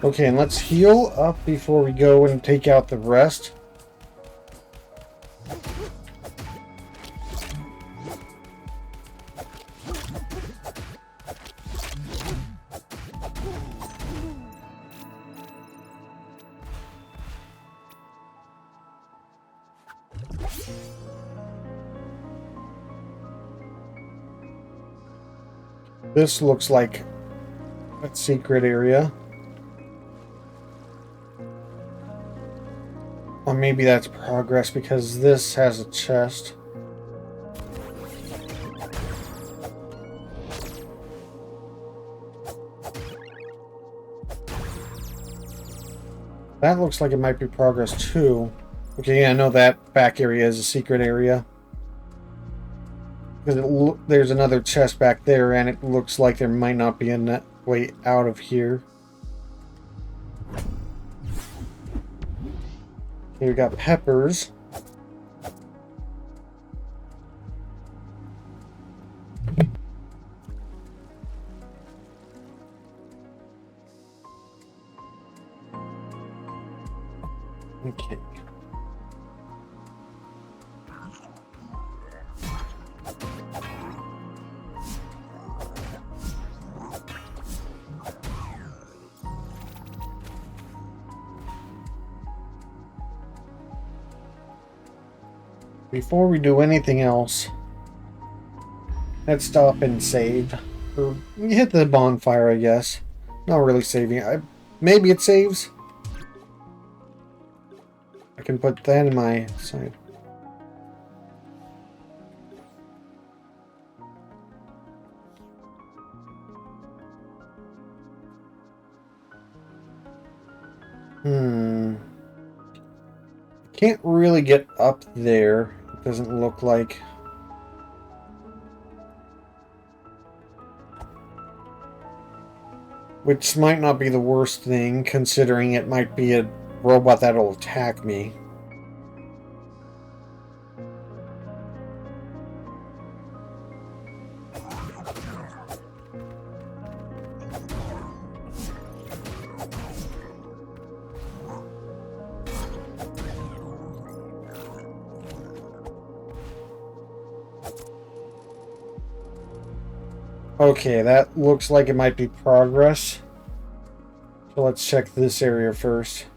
Okay, and let's heal up before we go and take out the rest. This looks like a secret area. Or maybe that's progress because this has a chest. That looks like it might be progress too. Okay, yeah, I know that back area is a secret area. Because there's another chest back there, and it looks like there might not be a way out of here. Here we got peppers. Okay. Before we do anything else, let's stop and save. Or hit the bonfire, I guess. Not really saving. Maybe it saves. I can put that in my side. Can't really get up there. It doesn't look like. Which might not be the worst thing, considering it might be a robot that'll attack me. Okay, that looks like it might be progress. So let's check this area first.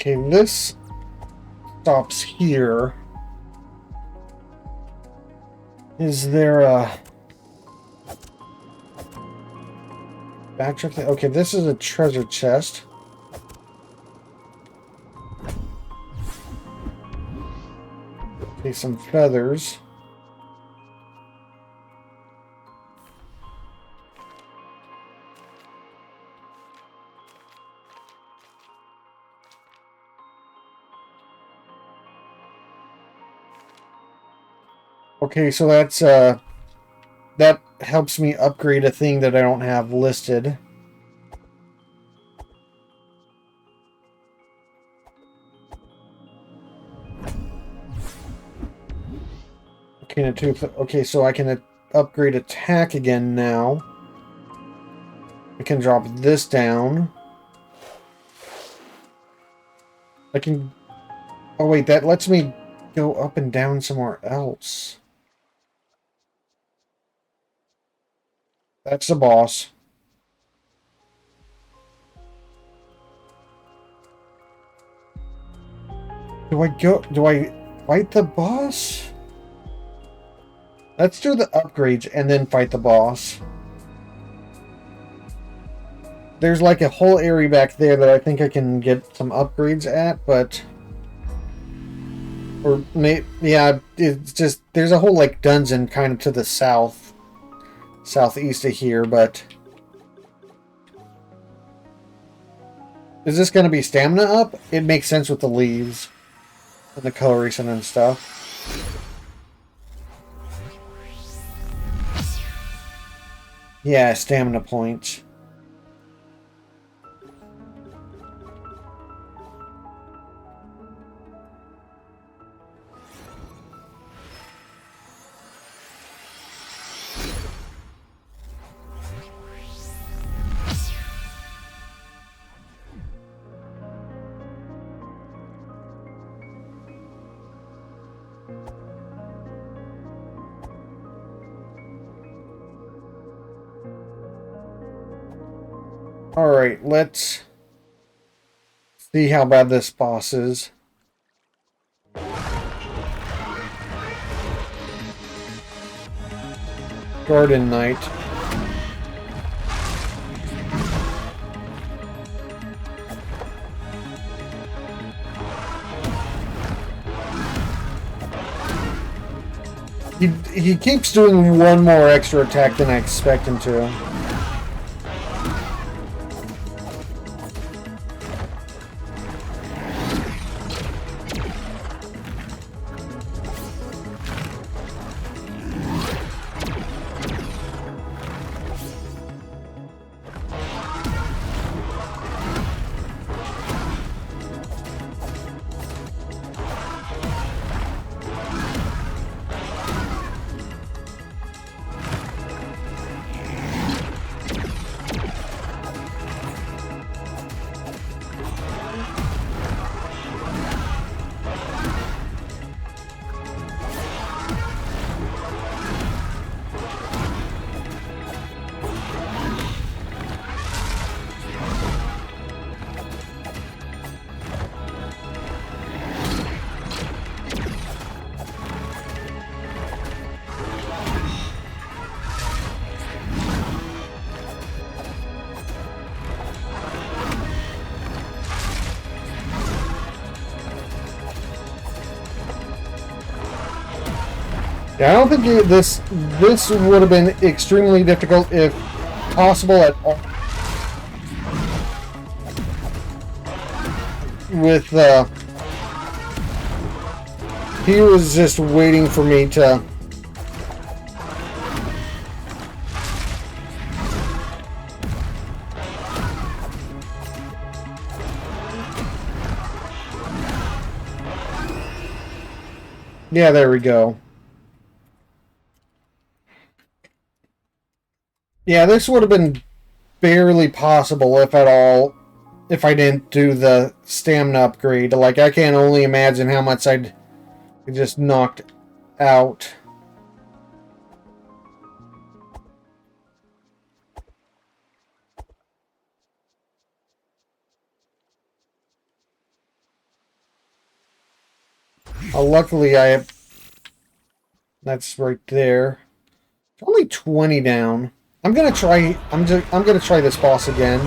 Okay, this stops here. Is there a backtrack? Okay, this is a treasure chest. Okay, some feathers. Okay, so that's that helps me upgrade a thing that I don't have listed. Okay, so I can upgrade attack again now. I can drop this down. I can... Oh wait, that lets me go up and down somewhere else. That's the boss. Do I fight the boss? Let's do the upgrades and then fight the boss. There's like a whole area back there that I think I can get some upgrades at, but... Or, yeah, it's just... There's a whole, like, dungeon kind of to the southeast of here, but... Is this going to be stamina up? It makes sense with the leaves. And the coloration and stuff. Yeah, stamina points. Alright, let's see how bad this boss is. Garden Knight. He keeps doing one more extra attack than I expect him to. Yeah, I don't think this would have been extremely difficult if possible at all. With he was just waiting for me to. Yeah, there we go. Yeah, this would have been barely possible, if at all, if I didn't do the stamina upgrade. Like, I can't only imagine how much I'd just knocked out. Luckily, I have... That's right there. Only 20 down. I'm gonna try... I'm gonna try this boss again.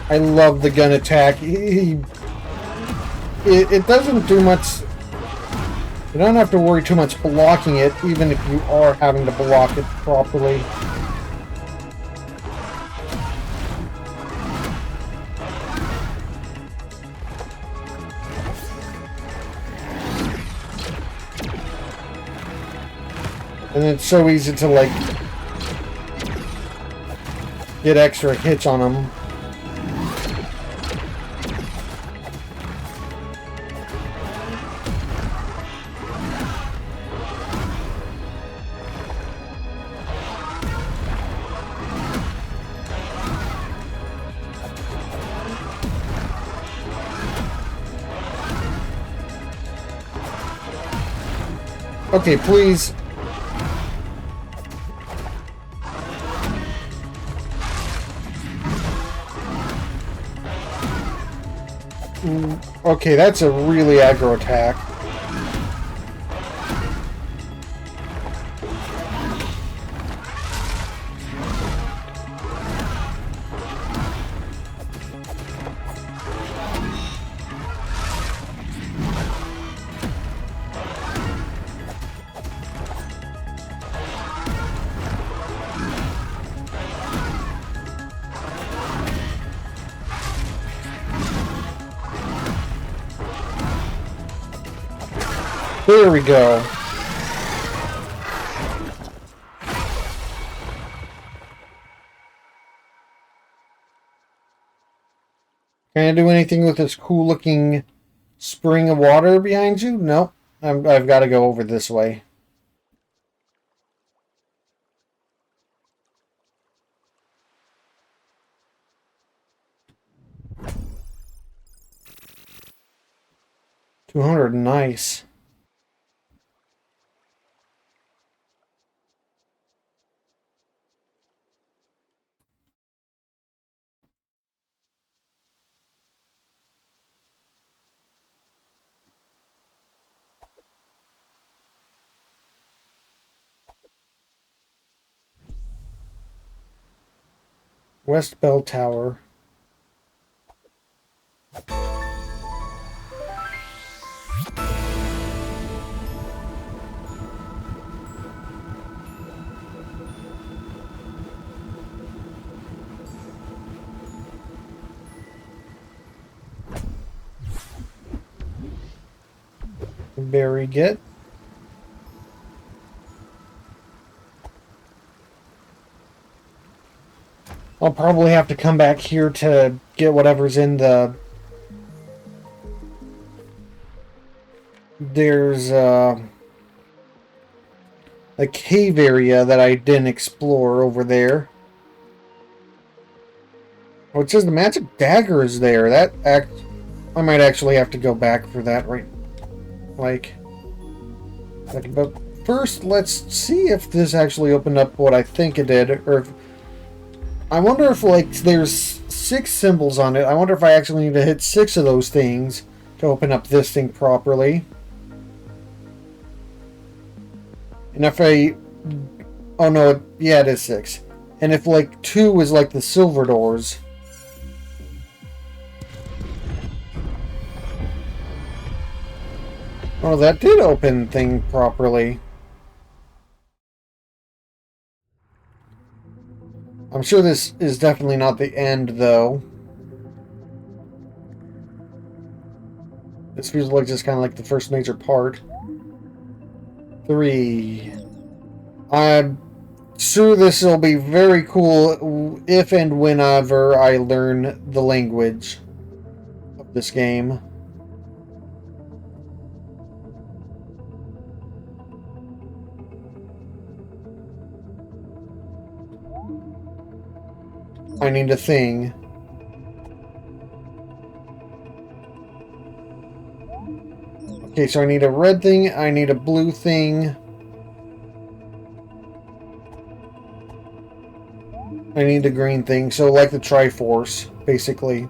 I love the gun attack. It doesn't do much. You don't have to worry too much blocking it, even if you are having to block it properly. And it's so easy to, like, get extra hits on them. Okay, please. Okay, that's a really aggro attack. There we go. Can I do anything with this cool looking spring of water behind you? Nope. I've got to go over this way. $200, nice. West Bell Tower. Very good. I'll probably have to come back here to get whatever's in the... There's a cave area that I didn't explore over there. Oh, it says the magic dagger is there. I might actually have to go back for that, right? Like, but first, let's see if this actually opened up what I think it did, or if, I wonder if, like, there's 6 symbols on it. I wonder if I actually need to hit 6 of those things to open up this thing properly. And if oh no, yeah, it is 6. And if, like, 2 is like the silver doors. Oh, that did open thing properly. I'm sure this is definitely not the end, though. This feels like just kind of like the first major part. 3. I'm sure this will be very cool if and whenever I learn the language of this game. I need a thing. Okay, so I need a red thing, I need a blue thing. I need a green thing, so like the Triforce, basically.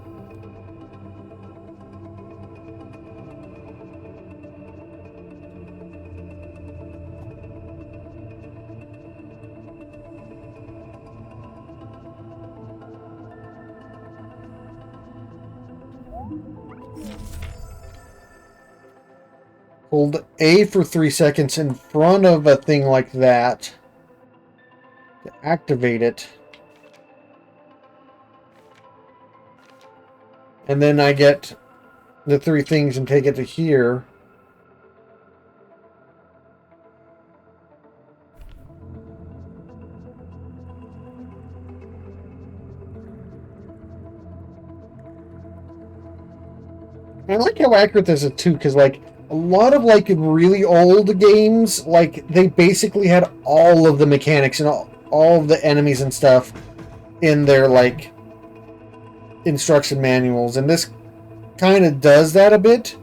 Hold A for 3 seconds in front of a thing like that to activate it. And then I get the 3 things and take it to here. I like how accurate this is too, because like a lot of like really old games, like they basically had all of the mechanics and all of the enemies and stuff in their like instruction manuals, and this kind of does that a bit,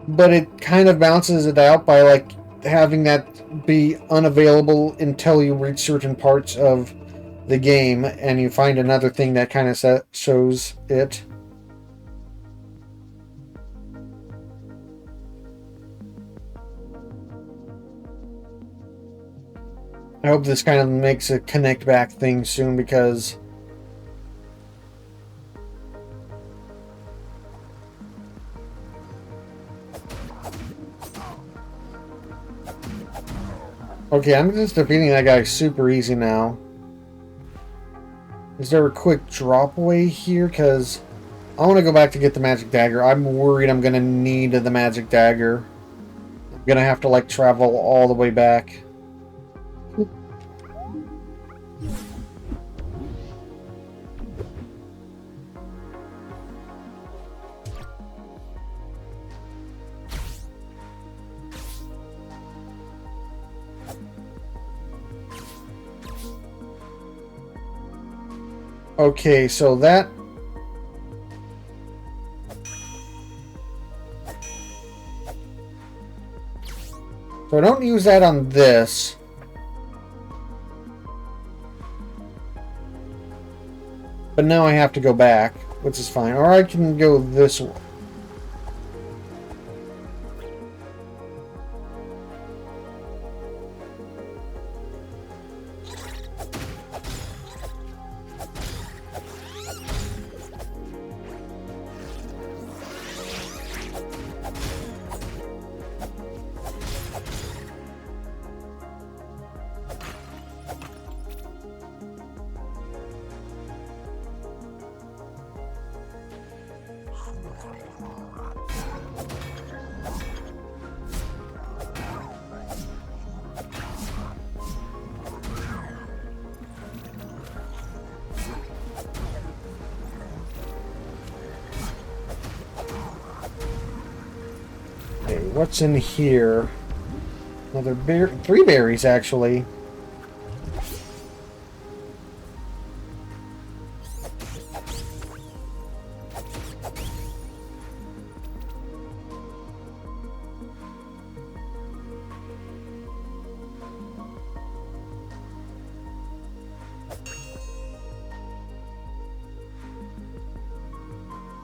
but it kind of balances it out by like having that be unavailable until you reach certain parts of the game and you find another thing that kind of shows it. I hope this kind of makes a connect back thing soon, because okay, I'm just defeating that guy super easy now. Is there a quick drop away here? Because I want to go back to get the magic dagger. I'm worried I'm going to need the magic dagger. I'm going to have to like travel all the way back. Okay, so that... So I don't use that on this. But now I have to go back, which is fine. Or I can go this way. What's in here? Another bear, 3 berries actually.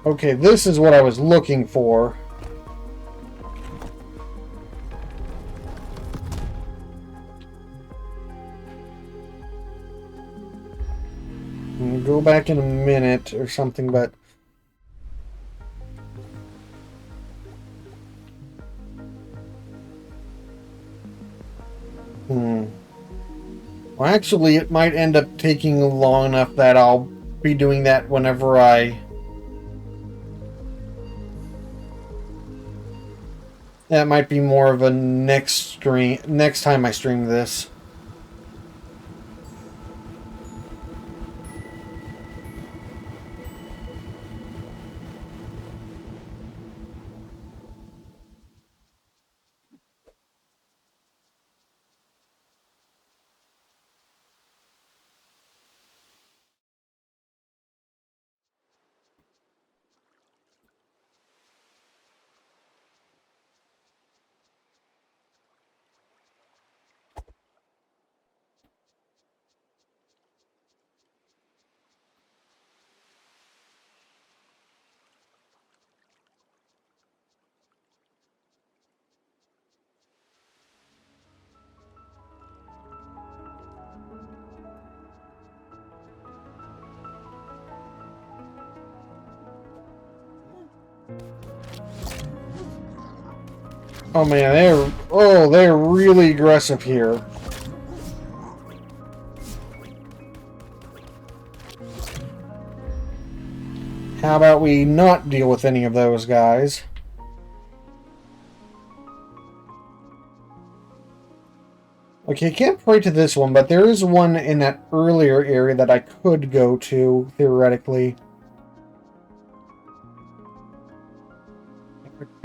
Okay, this is what I was looking for. I'll go back in a minute or something, but... Well, actually, it might end up taking long enough that I'll be doing that whenever I... That might be more of a next time I stream this. Oh man, they're really aggressive here. How about we not deal with any of those guys? Okay, I can't pray to this one, but there is one in that earlier area that I could go to, theoretically.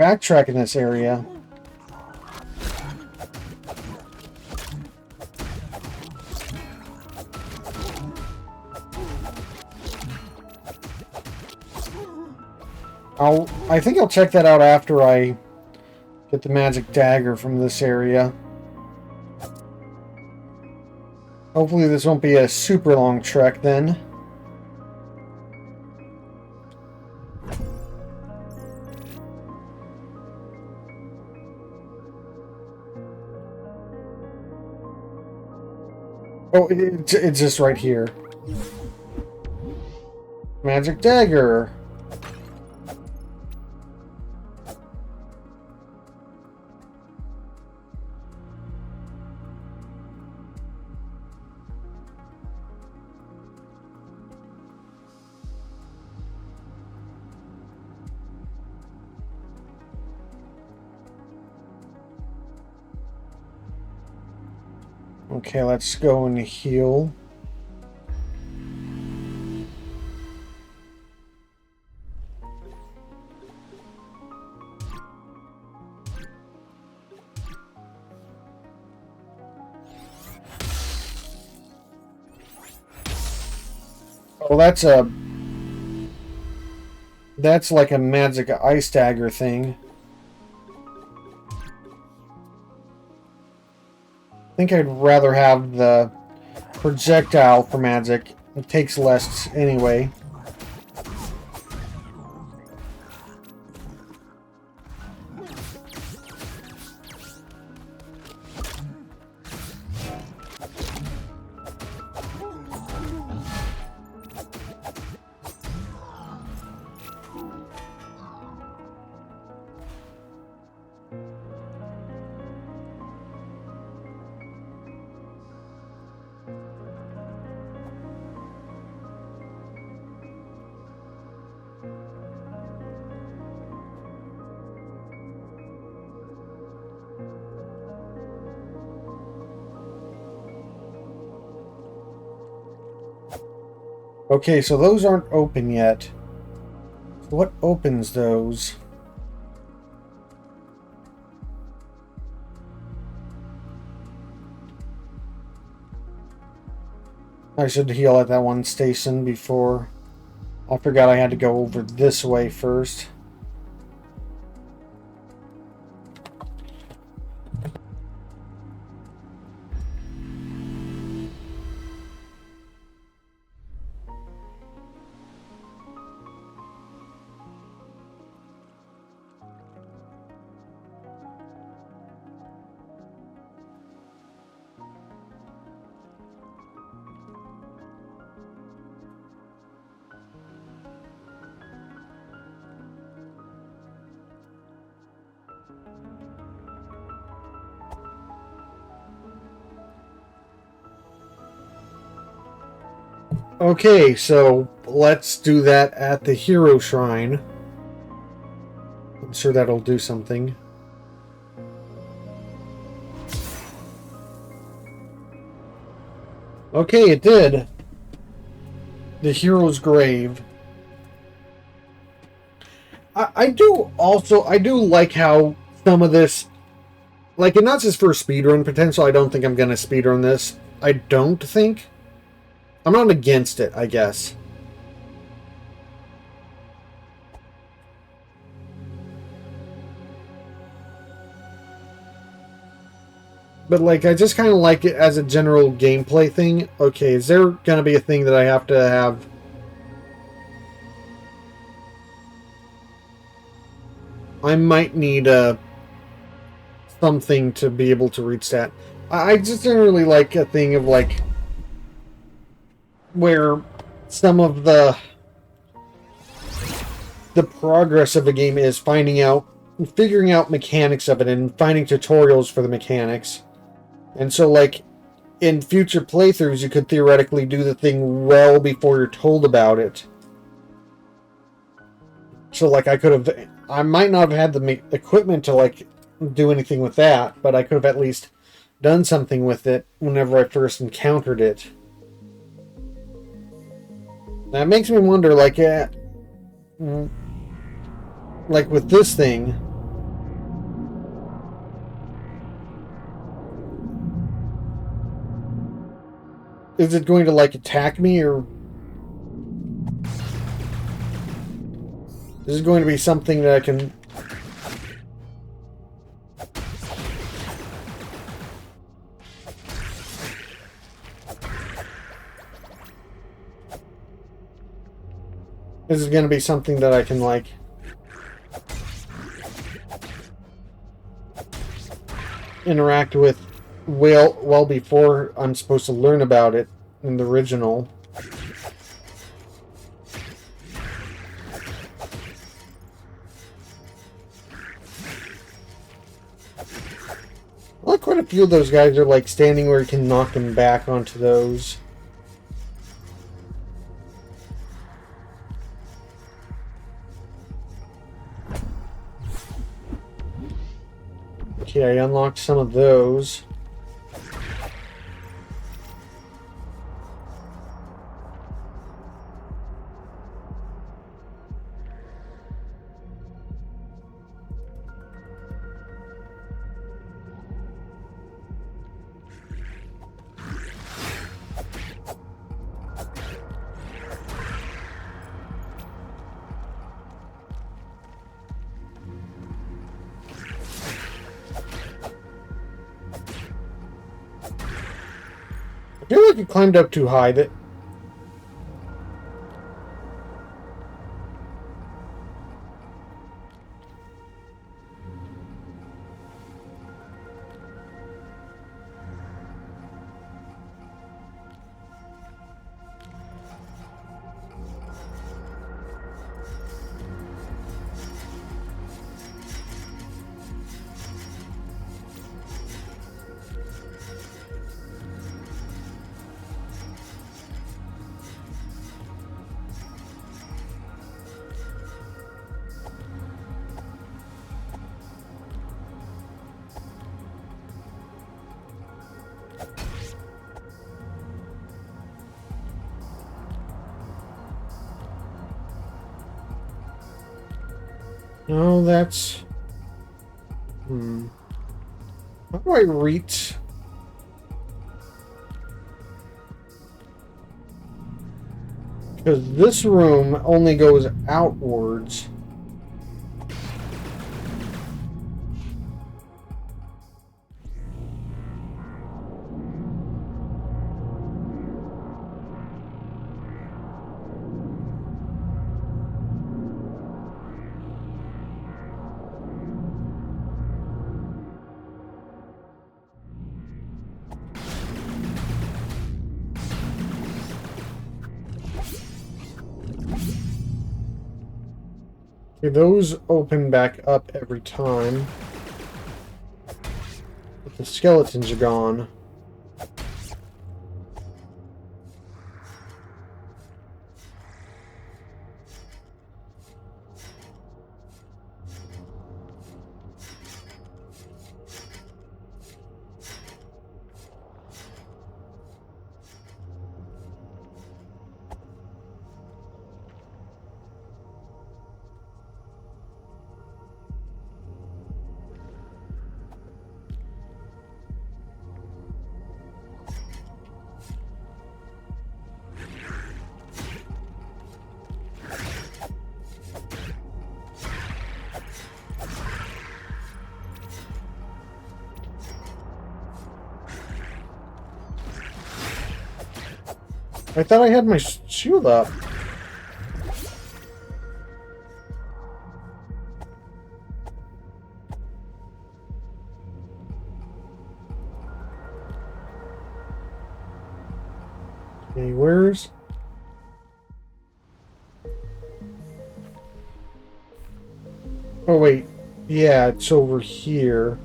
Backtrack in this area. I think I'll check that out after I get the magic dagger from this area. Hopefully this won't be a super long trek then. Oh, it's just right here. Magic dagger. Okay, let's go and heal. Oh, that's like a magic ice dagger thing. I think I'd rather have the projectile for magic. It takes less anyway. Okay, so those aren't open yet. So what opens those? I should heal at that one station before. I forgot I had to go over this way first. Okay, so let's do that at the hero shrine. I'm sure that'll do something. Okay, it did. The hero's grave. I do like how some of this, like, and not just for speedrun potential. I don't think I'm gonna speedrun this. I don't think. I'm not against it, I guess. But, like, I just kind of like it as a general gameplay thing. Okay, is there gonna be a thing that I have to have? I might need something to be able to reach that. I just don't really like a thing of, like, where some of the progress of a game is figuring out mechanics of it and finding tutorials for the mechanics. And so, like, in future playthroughs, you could theoretically do the thing well before you're told about it. So, like, I might not have had the equipment to, like, do anything with that, but I could have at least done something with it whenever I first encountered it. That makes me wonder, like with this thing, is it going to, like, attack me, or is it going to be something that I can... Is it going to be something that I can, like, interact with well before I'm supposed to learn about it in the original? Well, quite a few of those guys are, like, standing where you can knock them back onto those. Okay, I unlocked some of those. I feel like it climbed up too high. That no, that's... How do I reach? Because this room only goes outwards. Okay, those open back up every time. But the skeletons are gone. I thought I had my shield up. Okay, where's... Oh, wait. Yeah, it's over here.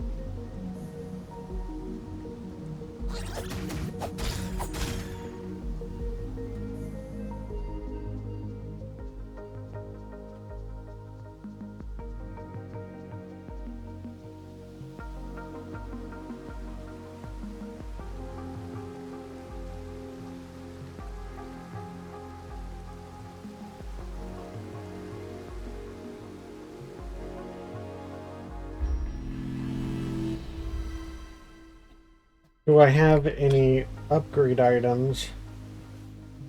Do I have any upgrade items?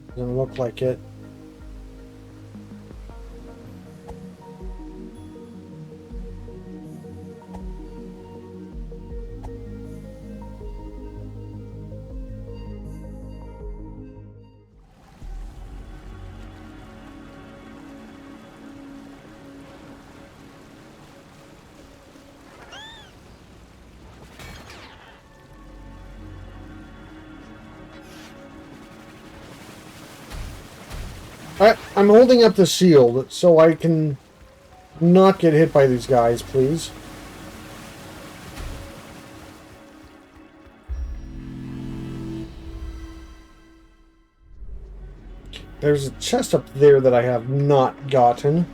Doesn't look like it. I'm holding up the shield so I can not get hit by these guys, please. There's a chest up there that I have not gotten.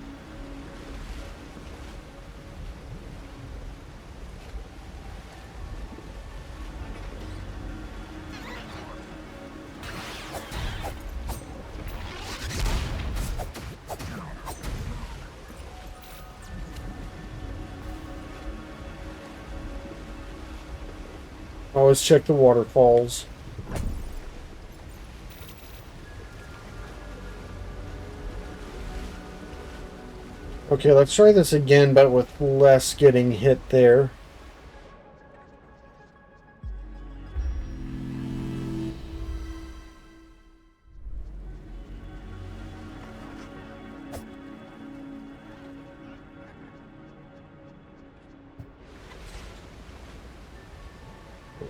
Always check the waterfalls. Okay, let's try this again, but with less getting hit there.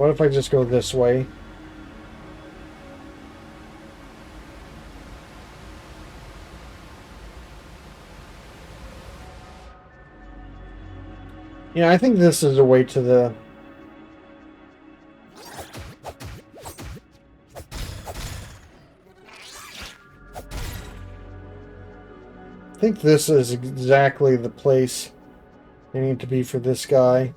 What if I just go this way? Yeah, I think this is a way to the... I think this is exactly the place I need to be for this guy.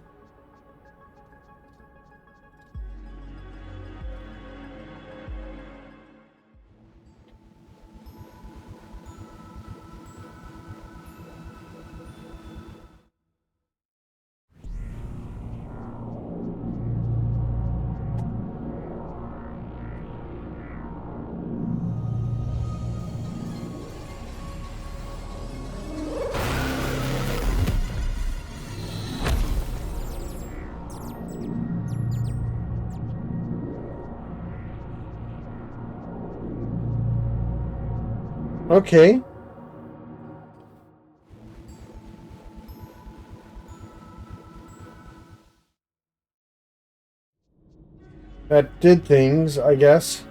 Okay. That did things, I guess.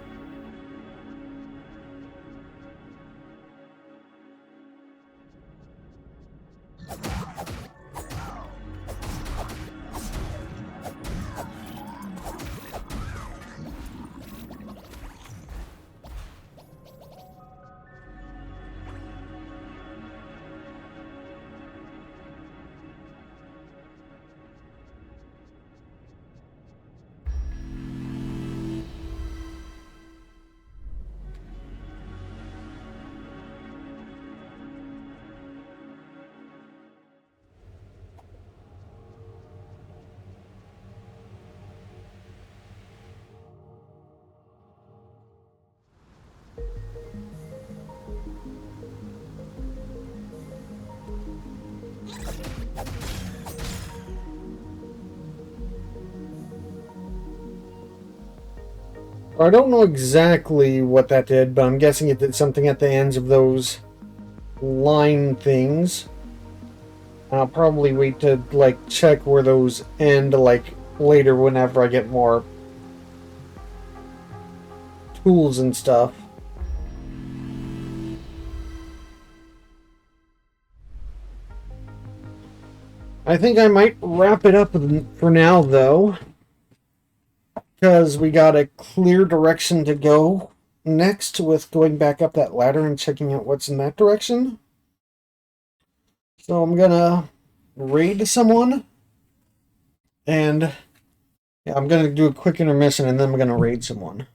I don't know exactly what that did, but I'm guessing it did something at the ends of those line things. I'll probably wait to like check where those end like later whenever I get more tools and stuff. I think I might wrap it up for now though, because we got a clear direction to go next with going back up that ladder and checking out what's in that direction. So I'm gonna raid someone, and yeah, I'm gonna do a quick intermission and then I'm gonna raid someone.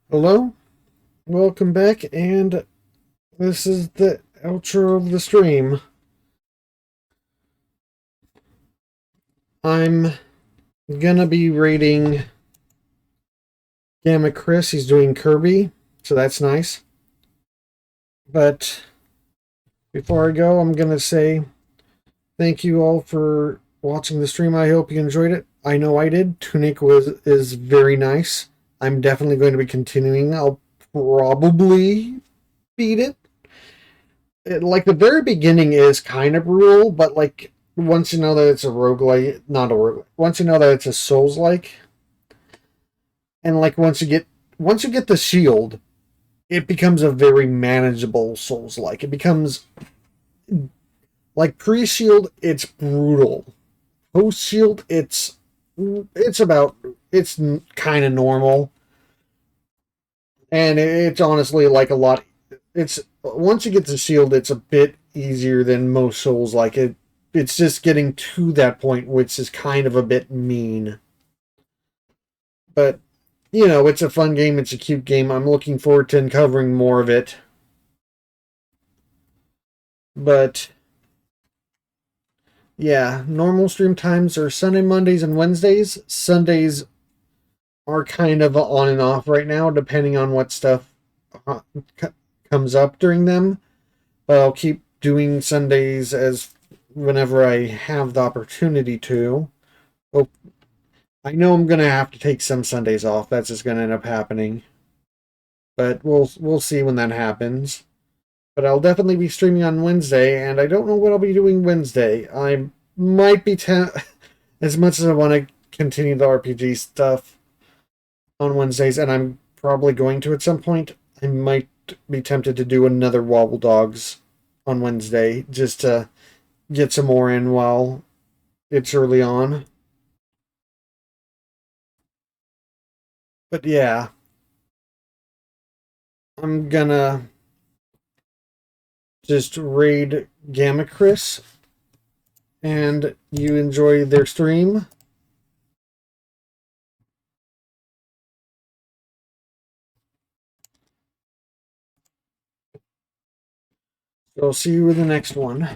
Hello, welcome back, and this is the outro of the stream. I'm gonna be rating Gamma Chris. He's doing Kirby, so that's nice. But before I go, I'm gonna say thank you all for watching the stream. I hope you enjoyed it. I know I did. Tunic is very nice. I'm definitely going to be continuing. I'll probably beat it. Like the very beginning is kind of brutal, but like once you know that it's a roguelike, not a roguelike, once you know that it's a Souls-like, and like once you get the shield, it becomes a very manageable Souls-like. It becomes like pre-shield, it's brutal. Post-shield, it's kind of normal, and it's honestly like a lot. It's once you get the shield, it's a bit easier than most Souls. Like it's just getting to that point, which is kind of a bit mean. But you know, it's a fun game. It's a cute game. I'm looking forward to uncovering more of it. But yeah, normal stream times are Sunday, Mondays, and Wednesdays. Sundays are kind of on and off right now, depending on what stuff uh, comes up during them. But I'll keep doing Sundays as whenever I have the opportunity to. Oh, I know I'm gonna have to take some Sundays off. That's just gonna end up happening. But we'll see when that happens. But I'll definitely be streaming on Wednesday, and I don't know what I'll be doing Wednesday. I might be as much as I want to continue the RPG stuff on Wednesdays, and I'm probably going to at some point. I might be tempted to do another Wobble Dogs on Wednesday just to get some more in while it's early on. But yeah, I'm gonna just raid Gamma Chris, and you enjoy their stream. So I'll see you in the next one.